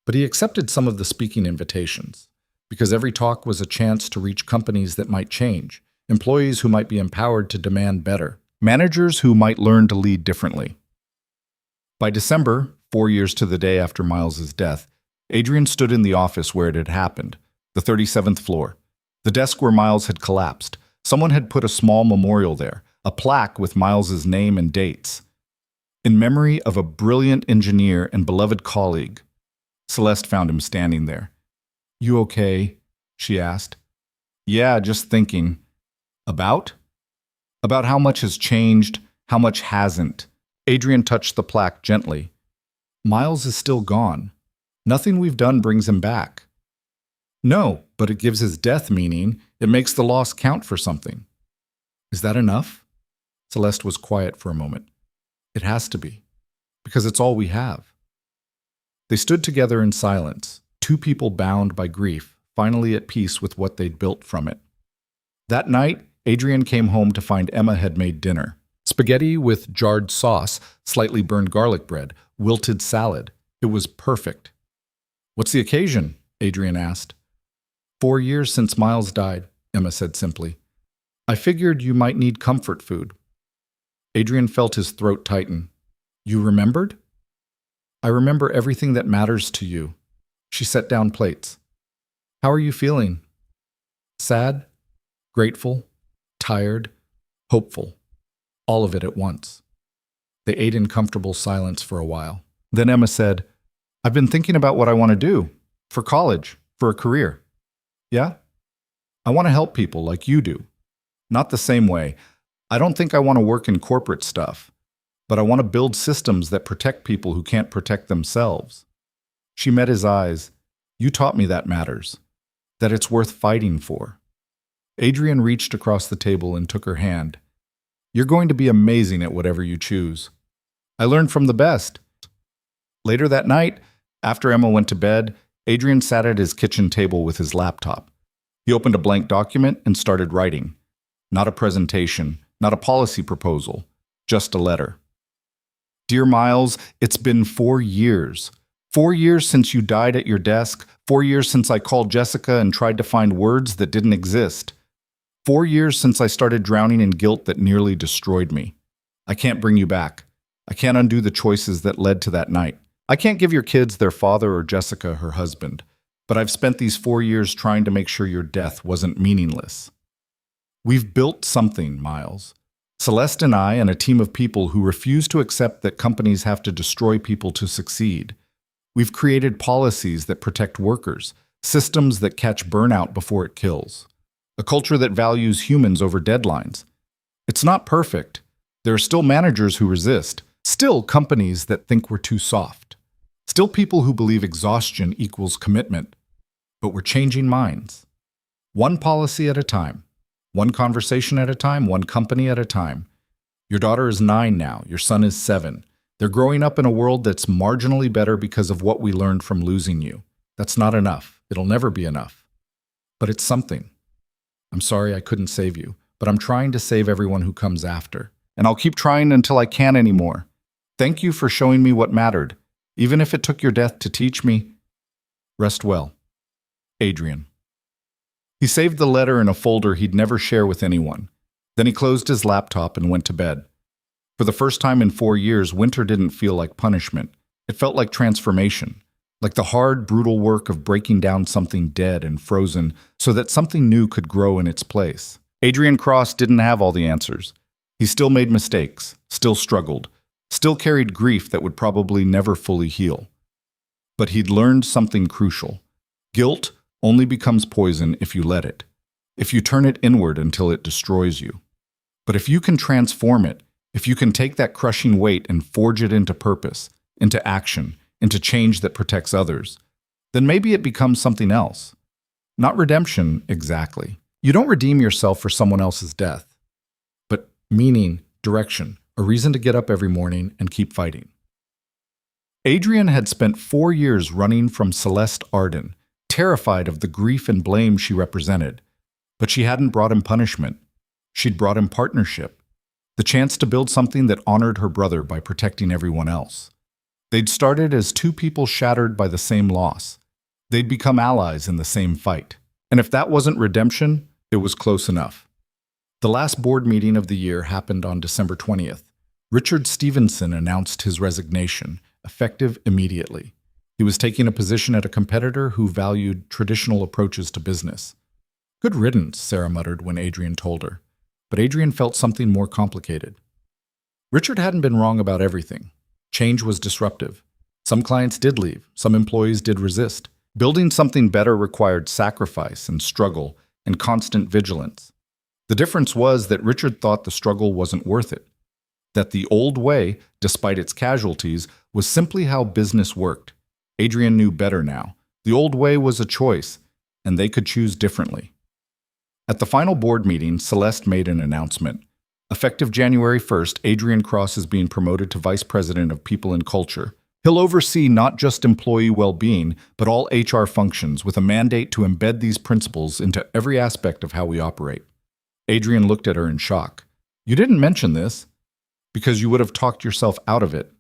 But he accepted some of the speaking invitations, because every talk was a chance to reach companies that might change, employees who might be empowered to demand better, managers who might learn to lead differently. By December, 4 years to the day after Miles's death, Adrian stood in the office where it had happened, the 37th floor. The desk where Miles had collapsed. Someone had put a small memorial there, a plaque with Miles's name and dates. In memory of a brilliant engineer and beloved colleague. Celeste found him standing there. "You okay?" she asked. "Yeah, just thinking." "About?" "About how much has changed, how much hasn't." Adrian touched the plaque gently. "Miles is still gone. Nothing we've done brings him back." "No, but it gives his death meaning. It makes the loss count for something." "Is that enough?" Celeste was quiet for a moment. "It has to be, because it's all we have." They stood together in silence, two people bound by grief, finally at peace with what they'd built from it. That night, Adrian came home to find Emma had made dinner. Spaghetti with jarred sauce, slightly burned garlic bread, wilted salad. It was perfect. "What's the occasion?" Adrian asked. 4 years since Miles died, Emma said simply. "I figured you might need comfort food." Adrian felt his throat tighten. "You remembered?" "I remember everything that matters to you." She set down plates. "How are you feeling?" "Sad, grateful, tired, hopeful. All of it at once." They ate in comfortable silence for a while. Then Emma said, "I've been thinking about what I want to do. For college, for a career." "Yeah? I want to help people like you do. Not the same way. I don't think I want to work in corporate stuff, but I want to build systems that protect people who can't protect themselves." She met his eyes. "You taught me that matters, that it's worth fighting for." Adrian reached across the table and took her hand. "You're going to be amazing at whatever you choose. I learned from the best." Later that night, after Emma went to bed, Adrian sat at his kitchen table with his laptop. He opened a blank document and started writing. Not a presentation, not a policy proposal, just a letter. "Dear Miles, it's been 4 years. 4 years since you died at your desk. 4 years since I called Jessica and tried to find words that didn't exist. 4 years since I started drowning in guilt that nearly destroyed me. I can't bring you back. I can't undo the choices that led to that night. I can't give your kids their father or Jessica her husband. But I've spent these 4 years trying to make sure your death wasn't meaningless. We've built something, Miles. Celeste and I and a team of people who refuse to accept that companies have to destroy people to succeed. We've created policies that protect workers, systems that catch burnout before it kills, a culture that values humans over deadlines. It's not perfect. There are still managers who resist, still companies that think we're too soft, still people who believe exhaustion equals commitment. But we're changing minds. One policy at a time, one conversation at a time, one company at a time. Your daughter is 9 now, your son is 7. They're growing up in a world that's marginally better because of what we learned from losing you. That's not enough. It'll never be enough. But it's something. I'm sorry I couldn't save you, but I'm trying to save everyone who comes after. And I'll keep trying until I can't anymore. Thank you for showing me what mattered, even if it took your death to teach me. Rest well. Adrian." He saved the letter in a folder he'd never share with anyone. Then he closed his laptop and went to bed. For the first time in 4 years, winter didn't feel like punishment. It felt like transformation, like the hard, brutal work of breaking down something dead and frozen so that something new could grow in its place. Adrian Cross didn't have all the answers. He still made mistakes, still struggled, still carried grief that would probably never fully heal. But he'd learned something crucial. Guilt only becomes poison if you let it, if you turn it inward until it destroys you. But if you can transform it, if you can take that crushing weight and forge it into purpose, into action, into change that protects others, then maybe it becomes something else. Not redemption, exactly. You don't redeem yourself for someone else's death. But meaning, direction, a reason to get up every morning and keep fighting. Adrian had spent 4 years running from Celeste Arden, terrified of the grief and blame she represented. But she hadn't brought him punishment. She'd brought him partnership, the chance to build something that honored her brother by protecting everyone else. They'd started as 2 people shattered by the same loss. They'd become allies in the same fight. And if that wasn't redemption, it was close enough. The last board meeting of the year happened on December 20th. Richard Stevenson announced his resignation, effective immediately. He was taking a position at a competitor who valued traditional approaches to business. "Good riddance," Sarah muttered when Adrian told her. But Adrian felt something more complicated. Richard hadn't been wrong about everything. Change was disruptive. Some clients did leave, some employees did resist. Building something better required sacrifice and struggle and constant vigilance. The difference was that Richard thought the struggle wasn't worth it. That the old way, despite its casualties, was simply how business worked. Adrian knew better now. The old way was a choice, and they could choose differently. At the final board meeting, Celeste made an announcement. Effective January 1st, Adrian Cross is being promoted to Vice President of People and Culture. He'll oversee not just employee well-being, but all HR functions, with a mandate to embed these principles into every aspect of how we operate. Adrian looked at her in shock. "You didn't mention this." "Because you would have talked yourself out of it."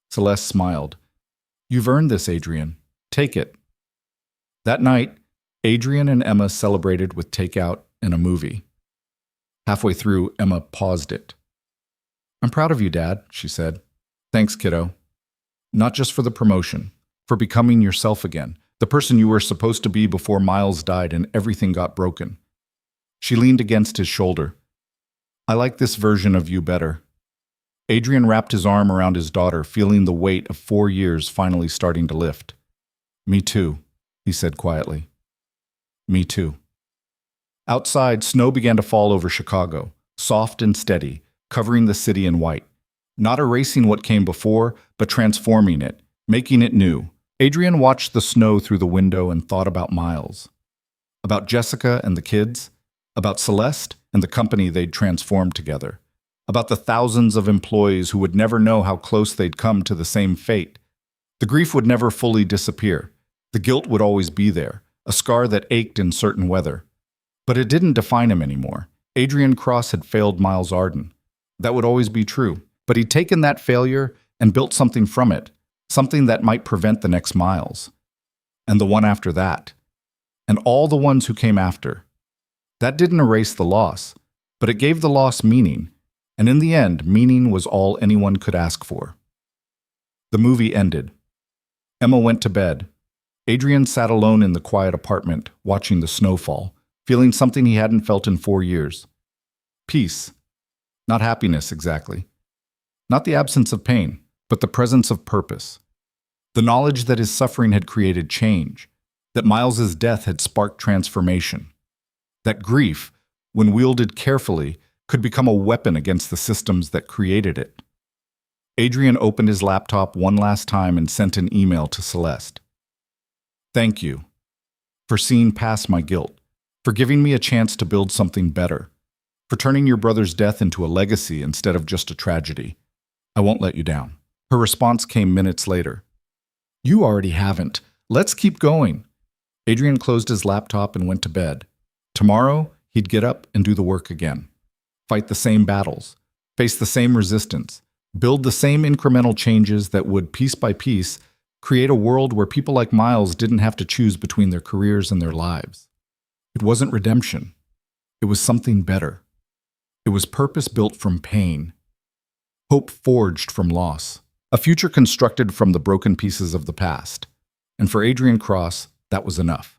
Celeste smiled. "You've earned this, Adrian. Take it." That night, Adrian and Emma celebrated with takeout and a movie. Halfway through, Emma paused it. "I'm proud of you, Dad," she said. "Thanks, kiddo. Not just for the promotion, for becoming yourself again, the person you were supposed to be before Miles died and everything got broken." She leaned against his shoulder. "I like this version of you better." Adrian wrapped his arm around his daughter, feeling the weight of 4 years finally starting to lift. "Me too," he said quietly. "Me too." Outside, snow began to fall over Chicago, soft and steady, covering the city in white. Not erasing what came before, but transforming it, making it new. Adrian watched the snow through the window and thought about Miles. About Jessica and the kids. About Celeste and the company they'd transformed together. About the thousands of employees who would never know how close they'd come to the same fate. The grief would never fully disappear. The guilt would always be there, a scar that ached in certain weather. But it didn't define him anymore. Adrian Cross had failed Miles Arden. That would always be true. But he'd taken that failure and built something from it, something that might prevent the next Miles. And the one after that. And all the ones who came after. That didn't erase the loss, but it gave the loss meaning. And in the end, meaning was all anyone could ask for. The movie ended. Emma went to bed. Adrian sat alone in the quiet apartment, watching the snowfall, feeling something he hadn't felt in 4 years. Peace. Not happiness, exactly. Not the absence of pain, but the presence of purpose. The knowledge that his suffering had created change, that Miles's death had sparked transformation. That grief, when wielded carefully, could become a weapon against the systems that created it. Adrian opened his laptop one last time and sent an email to Celeste. "Thank you for seeing past my guilt, for giving me a chance to build something better, for turning your brother's death into a legacy instead of just a tragedy. I won't let you down." Her response came minutes later. "You already haven't. Let's keep going." Adrian closed his laptop and went to bed. Tomorrow, he'd get up and do the work again. Fight the same battles, face the same resistance, build the same incremental changes that would, piece by piece, create a world where people like Miles didn't have to choose between their careers and their lives. It wasn't redemption. It was something better. It was purpose built from pain. Hope forged from loss. A future constructed from the broken pieces of the past. And for Adrian Cross, that was enough.